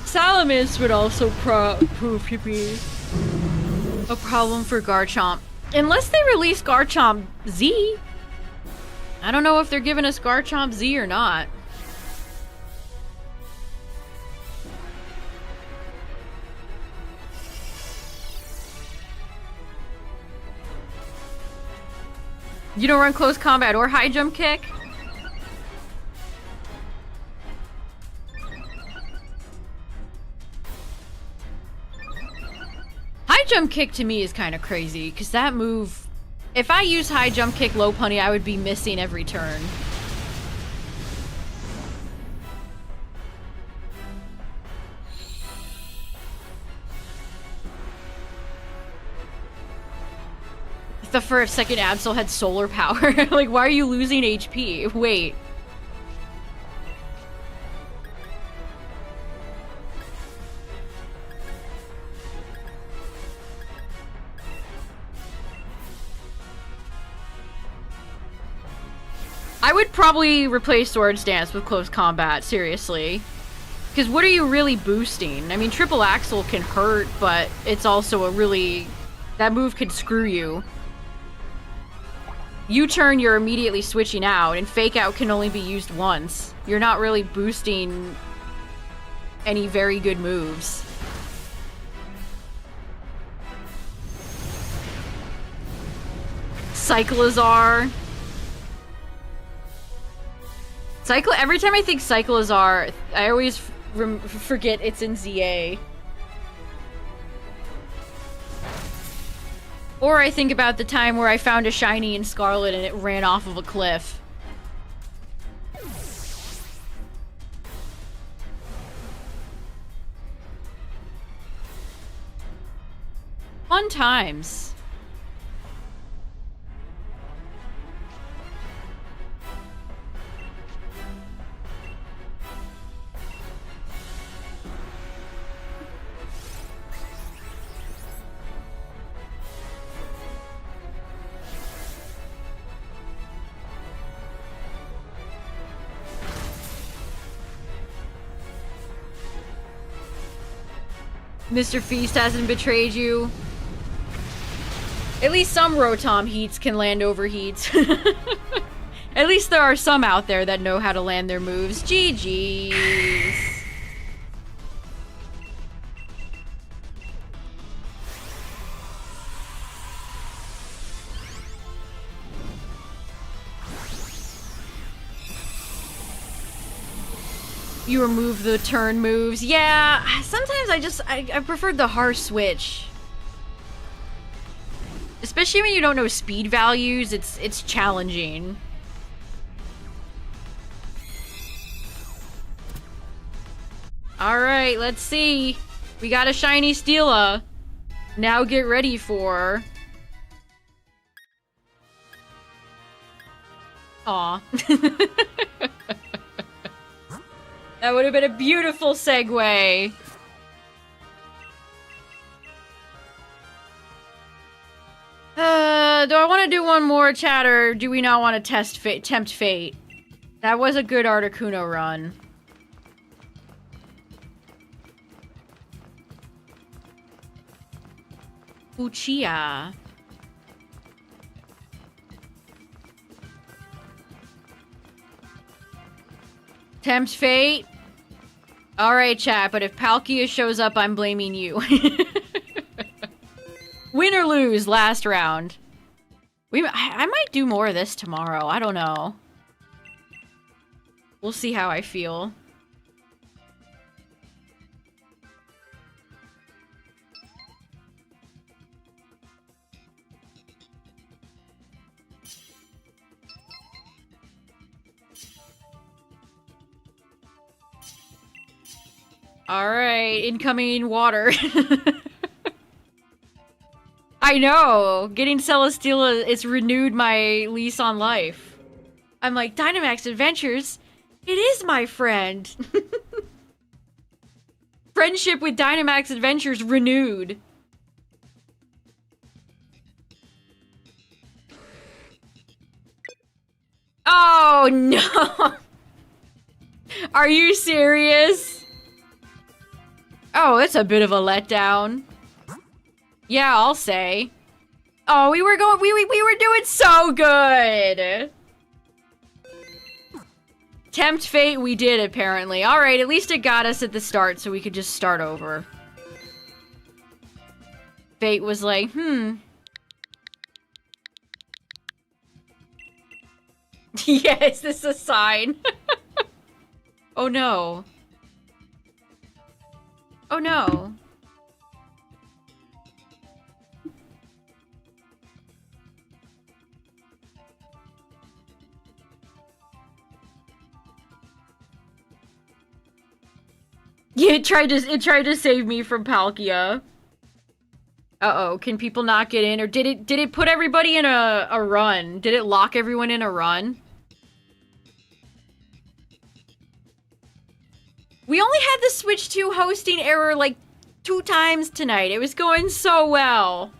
Salamis would also prove to be a problem for Garchomp. Unless they release Garchomp Z. I don't know if they're giving us Garchomp Z or not. You don't run close combat or high jump kick? High jump kick to me is kind of crazy, because that move... If I use high jump kick Lopunny, I would be missing every turn. If the first second Absol had solar power. Like, why are you losing HP? Wait. I would probably replace Swords Dance with Close Combat, seriously. Because what are you really boosting? I mean, Triple Axle can hurt, but it's also a really That move could screw you. U-turn, you're immediately switching out, and fake out can only be used once. You're not really boosting any very good moves. Cyclizar. Every time I think Cyclizar, I always forget it's in ZA. Or I think about the time where I found a shiny in Scarlet and it ran off of a cliff. Fun times. Mr. Feast hasn't betrayed you. At least some Rotom heats can land over heats. At least there are some out there that know how to land their moves. GG's. You remove the turn moves. Yeah, sometimes I preferred the harsh switch. Especially when you don't know speed values, it's challenging. Alright, let's see. We got a shiny Steela. Now get ready for... Aw. That would have been a beautiful segue. Do I want to do one more, chat, or do we not want to tempt fate? That was a good Articuno run. Uchiha. Tempt fate? Alright, chat, but if Palkia shows up, I'm blaming you. Win or lose, last round. I might do more of this tomorrow. I don't know. We'll see how I feel. Alright, incoming water. I know! Getting Celesteela, it's renewed my lease on life. I'm like, Dynamax Adventures? It is my friend! Friendship with Dynamax Adventures renewed. Oh no! Are you serious? Oh, it's a bit of a letdown. Yeah, I'll say. Oh, we were doing so good. Tempt fate, we did apparently. All right, at least it got us at the start, so we could just start over. Fate was like, Yeah, is this a sign? Oh no. Oh no. Yeah, it tried to save me from Palkia. Uh-oh, can people not get in? Or did it put everybody in a run? Did it lock everyone in a run? We only had the Switch 2 hosting error like 2 times tonight. It was going so well.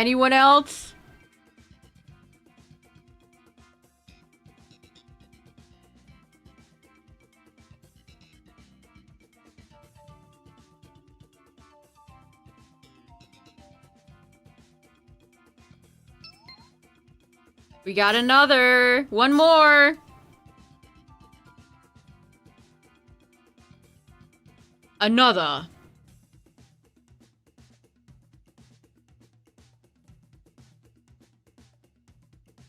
Anyone else? We got another. One more. Another.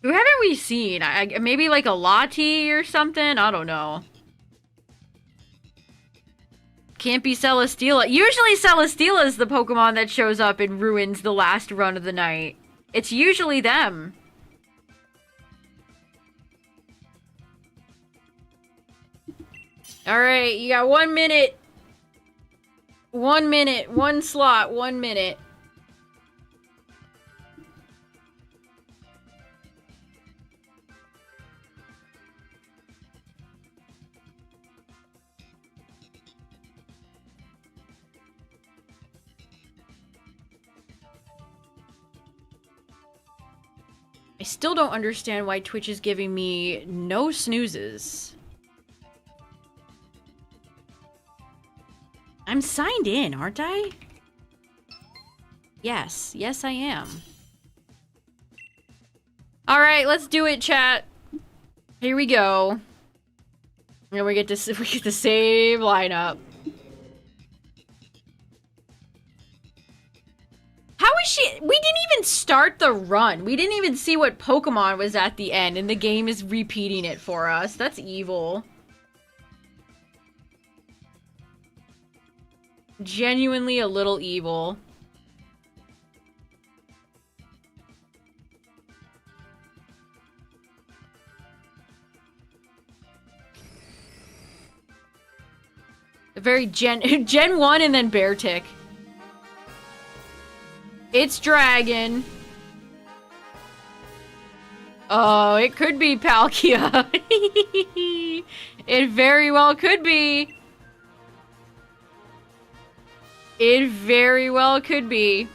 Who haven't we seen? Maybe like a Lati or something? I don't know. Can't be Celesteela. Usually Celesteela is the Pokemon that shows up and ruins the last run of the night. It's usually them. Alright, you got 1 minute. 1 minute. One slot. 1 minute. I still don't understand why Twitch is giving me no snoozes. I'm signed in, aren't I? Yes. Yes, I am. Alright, let's do it, chat. Here we go. And we get the same lineup. How is she? We didn't even start the run. We didn't even see what Pokemon was at the end, and the game is repeating it for us. That's evil. Genuinely a little evil. A very Gen 1 and then Beartick. It's Dragon. Oh, it could be Palkia. It very well could be. It very well could be.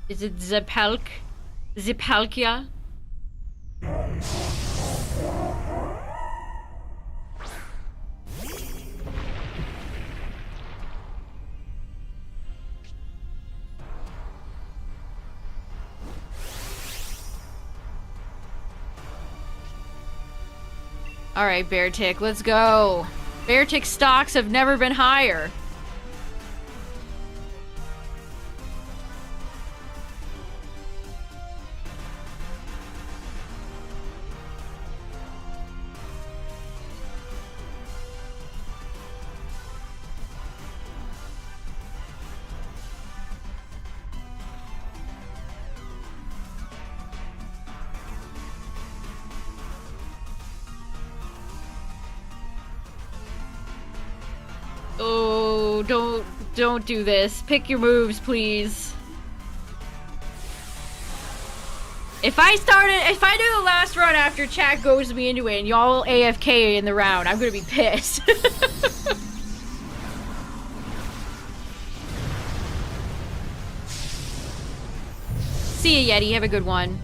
Is it Zipalkia? Alright, Beartick, let's go. Beartick stocks have never been higher. Oh, don't do this. Pick your moves, please. If I do the last run after chat goes me into it and y'all AFK in the round, I'm gonna be pissed. See ya, Yeti. Have a good one.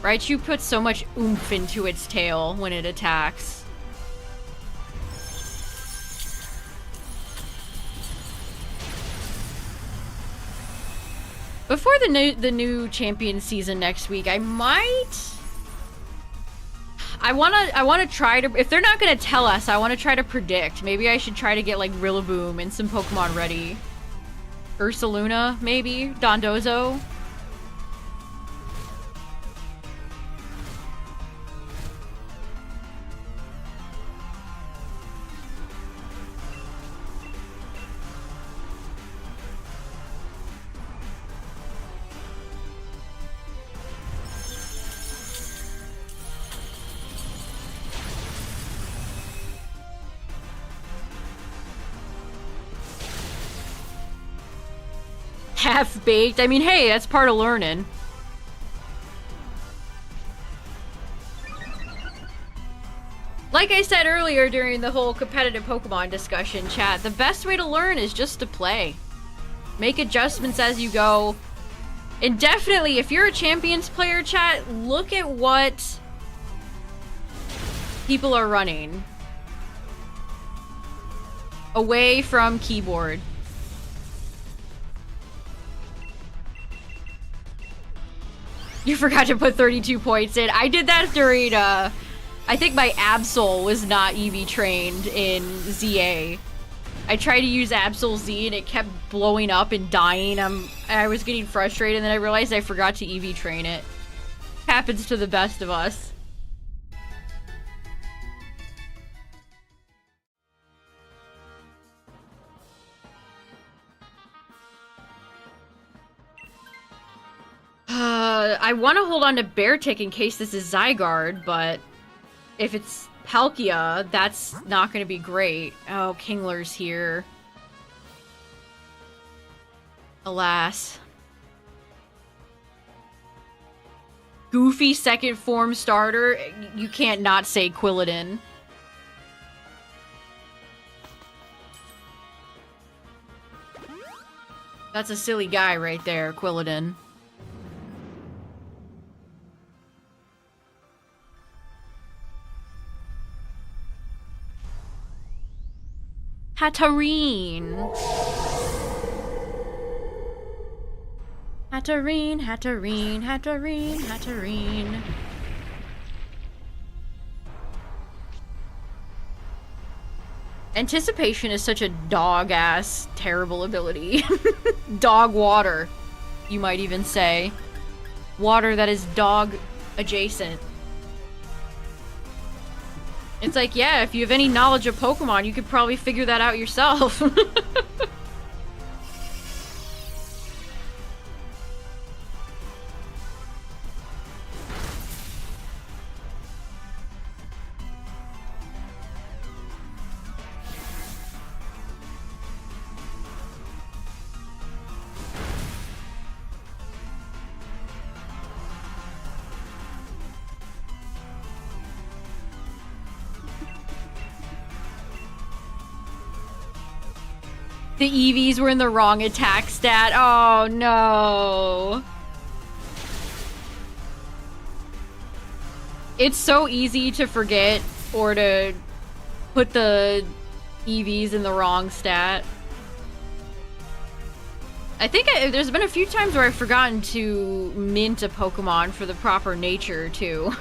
Raichu puts so much oomph into its tail when it attacks. Before the new champion season next week, I wanna try to, if they're not gonna tell us, I wanna try to predict. Maybe I should try to get like Rillaboom and some Pokemon ready. Ursaluna, maybe? Dondozo? half-baked. I mean, hey, that's part of learning. Like I said earlier during the whole competitive Pokemon discussion, chat, the best way to learn is just to play. Make adjustments as you go. And definitely, if you're a Champions player, chat, look at what people are running. Away from keyboard. You forgot to put 32 points in. I did that during, I think my Absol was not EV trained in ZA. I tried to use Absol Z and it kept blowing up and dying. I was getting frustrated and then I realized I forgot to EV train it. Happens to the best of us. I want to hold on to Beartick in case this is Zygarde, but if it's Palkia, that's not going to be great. Oh, Kingler's here. Alas. Goofy second form starter. You can't not say Quilladin. That's a silly guy right there, Quilladin. Hatterene. Hatterene, Hatterene, Hatterene, Hatterene. Anticipation is such a dog-ass terrible ability. Dog water, you might even say. Water that is dog adjacent. It's like, yeah, if you have any knowledge of Pokemon, you could probably figure that out yourself. The EVs were in the wrong attack stat. Oh, no. It's so easy to forget or to put the EVs in the wrong stat. I think there's been a few times where I've forgotten to mint a Pokemon for the proper nature, too.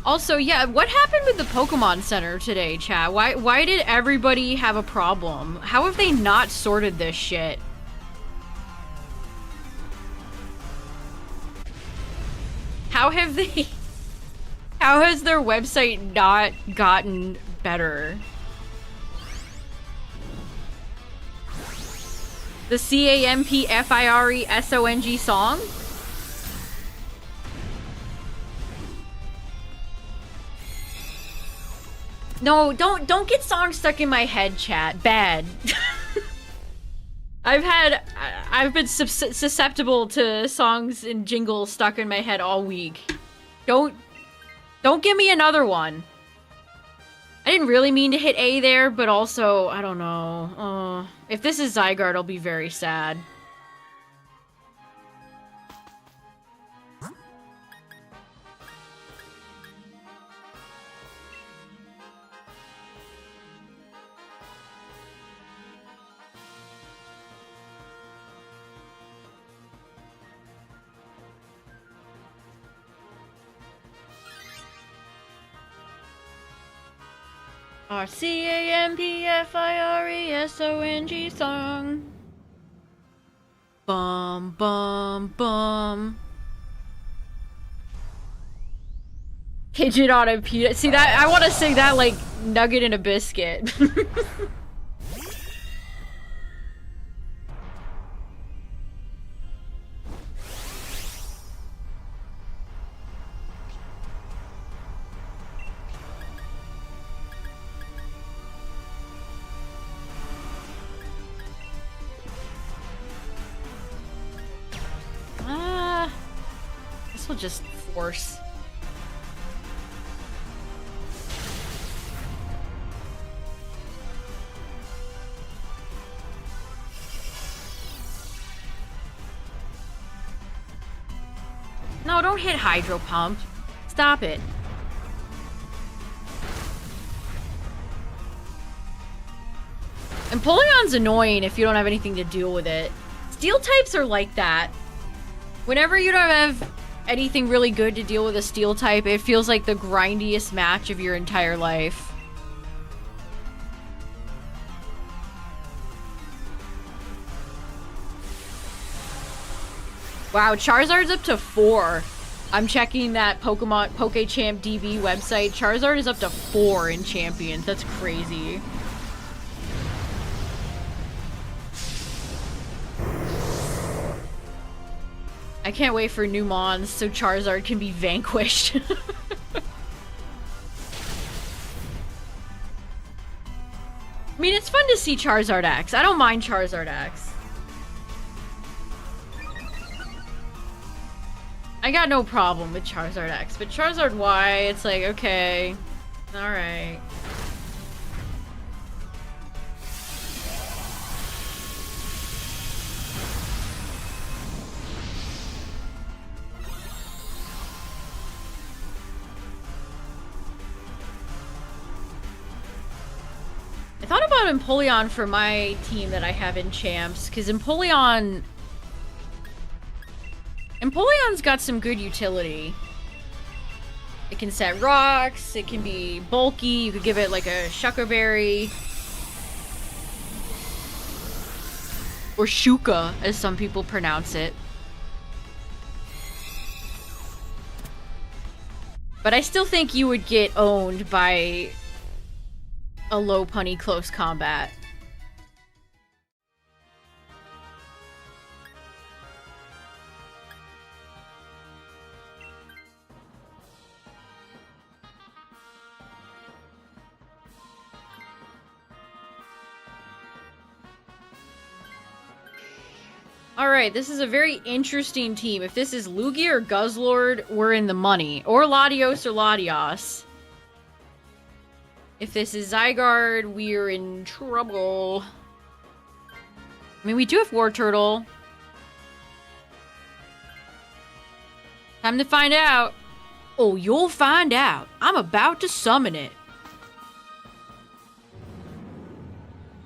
Also, yeah, what happened with the Pokemon Center today, chat? Why did everybody have a problem? How have they not sorted this shit? How have they... How has their website not gotten better? The CAMPFIRESONG song? No, don't get songs stuck in my head, chat. Bad. I've been susceptible to songs and jingles stuck in my head all week. Don't give me another one. I didn't really mean to hit A there, but also, I don't know. If this is Zygarde, I'll be very sad. Our CAMPFIRESONG song. Bum, bum, bum. Pigeon on a pita. See that? I want to sing that like nugget in a biscuit. This will just force. No, don't hit Hydro Pump. Stop it. Empoleon's annoying if you don't have anything to deal with it. Steel types are like that. Whenever you don't have anything really good to deal with a steel type, it feels like the grindiest match of your entire life. Wow, Charizard's up to 4. I'm checking that Pokemon PokeChamp DB website. Charizard is up to 4 in Champions. That's crazy. I can't wait for new Mons so Charizard can be vanquished. I mean, it's fun to see Charizard X. I don't mind Charizard X. I got no problem with Charizard X, but Charizard Y, it's like, okay, alright. I thought about Empoleon for my team that I have in Champs, because Empoleon's got some good utility. It can set rocks, it can be bulky, you could give it like a Shuckerberry. Or Shuka, as some people pronounce it. But I still think you would get owned by a low punny close combat. Alright, this is a very interesting team. If this is Lugia or Guzzlord, we're in the money. Or Latios or Latios. If this is Zygarde, we're in trouble. I mean, we do have War Turtle. Time to find out. Oh, you'll find out. I'm about to summon it.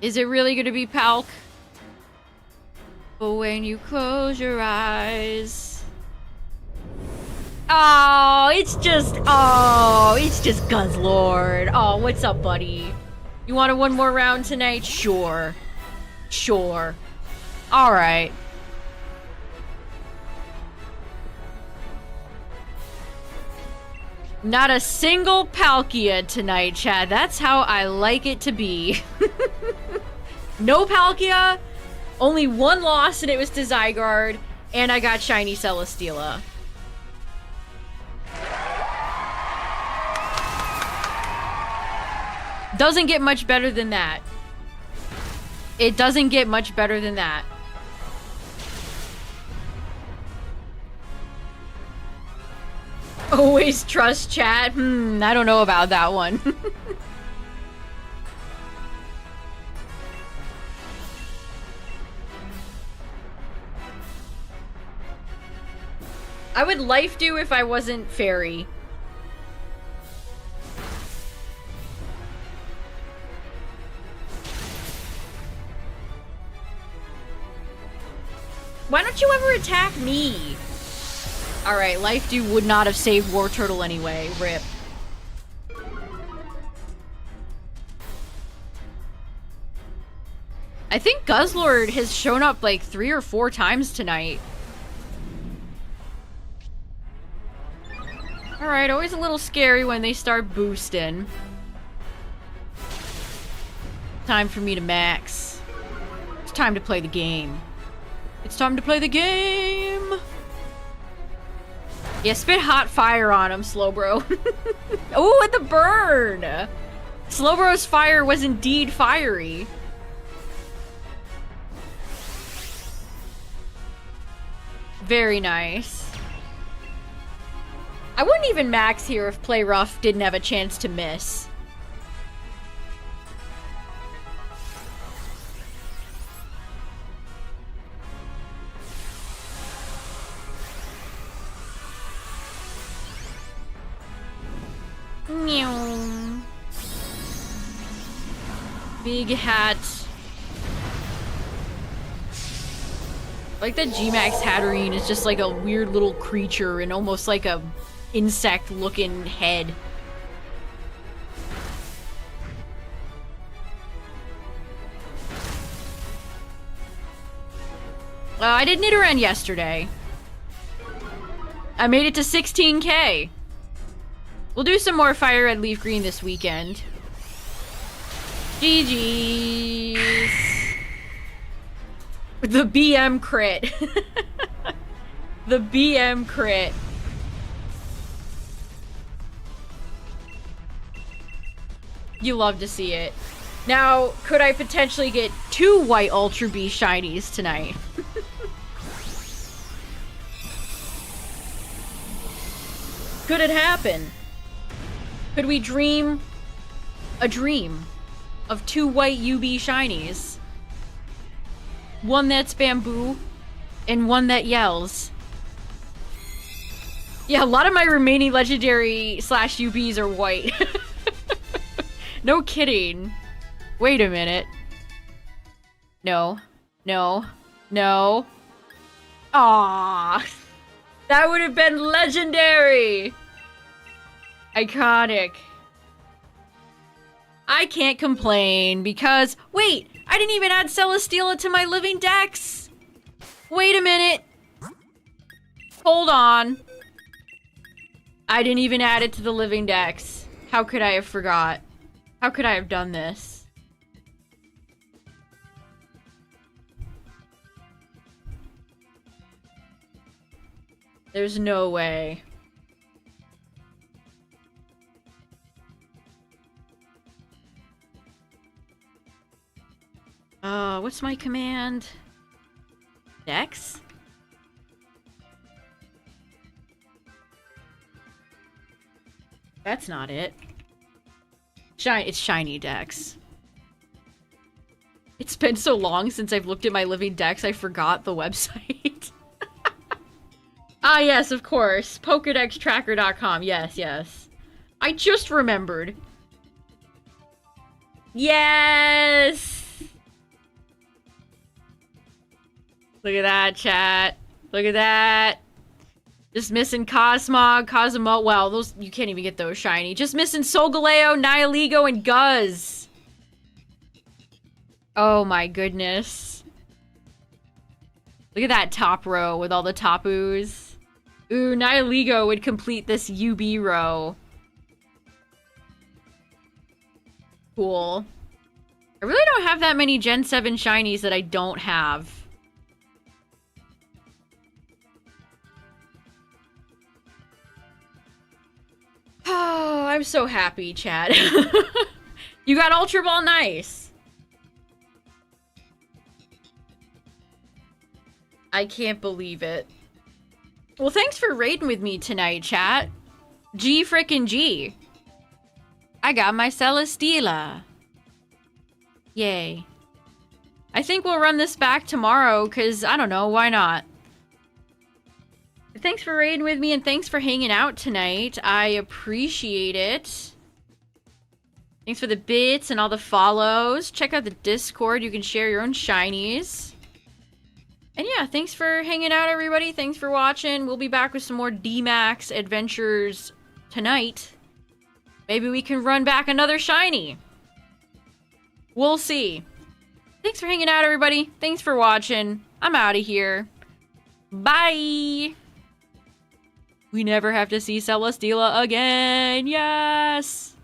Is it really gonna be Palk? But when you close your eyes... Oh, it's just Guzzlord. Oh, what's up, buddy? You wanted one more round tonight? Sure. Sure. Alright. Not a single Palkia tonight, Chad. That's how I like it to be. No Palkia, only one loss, and it was to Zygarde, and I got Shiny Celesteela. Doesn't get much better than that. It doesn't get much better than that. Always trust chat. I don't know about that one. I would life do if I wasn't fairy. Why don't you ever attack me? Alright, Life Dew would not have saved War Turtle anyway. RIP. I think Guzzlord has shown up like 3 or 4 times tonight. Alright, always a little scary when they start boosting. Time for me to max. It's time to play the game. It's time to play the game! Yeah, spit hot fire on him, Slowbro. Oh, at the burn! Slowbro's fire was indeed fiery. Very nice. I wouldn't even max here if Play Rough didn't have a chance to miss. Meow. Big hat. Like that G-Max Hatterene is just like a weird little creature and almost like a insect-looking head. I did Nidoran yesterday. I made it to 16K. We'll do some more Fire Red Leaf Green this weekend. GG's. The BM crit. The BM crit. You love to see it. Now, could I potentially get 2 white Ultra B shinies tonight? Could it happen? Could we dream a dream of 2 white UB shinies? One that's bamboo and one that yells. Yeah, a lot of my remaining legendary slash UBs are white. No kidding. Wait a minute. No. No. No. Aww. That would have been legendary. Iconic. I can't complain because... Wait! I didn't even add Celesteela to my living dex! Wait a minute. Hold on. I didn't even add it to the living dex. How could I have forgot? How could I have done this? There's no way. What's my command? Dex? That's not it. It's shiny Dex. It's been so long since I've looked at my living Dex, I forgot the website. Ah, yes, of course. PokédexTracker.com. Yes, yes. I just remembered. Yes! Look at that, chat. Look at that. Just missing Cosmog, Cosmo. Well, those you can't even get those shiny. Just missing Solgaleo, Nihilego, and Guzz. Oh my goodness. Look at that top row with all the Tapus. Ooh, Nihilego would complete this UB row. Cool. I really don't have that many Gen 7 shinies that I don't have. Oh, I'm so happy, Chad. You got Ultra Ball, nice. I can't believe it. Well, thanks for raiding with me tonight, chat. G frickin' G. I got my Celesteela. Yay. I think we'll run this back tomorrow, because, I don't know, why not? Thanks for raiding with me, and thanks for hanging out tonight. I appreciate it. Thanks for the bits and all the follows. Check out the Discord. You can share your own shinies. And yeah, thanks for hanging out, everybody. Thanks for watching. We'll be back with some more D-Max adventures tonight. Maybe we can run back another shiny. We'll see. Thanks for hanging out, everybody. Thanks for watching. I'm out of here. Bye. We never have to see Celesteela again. Yes!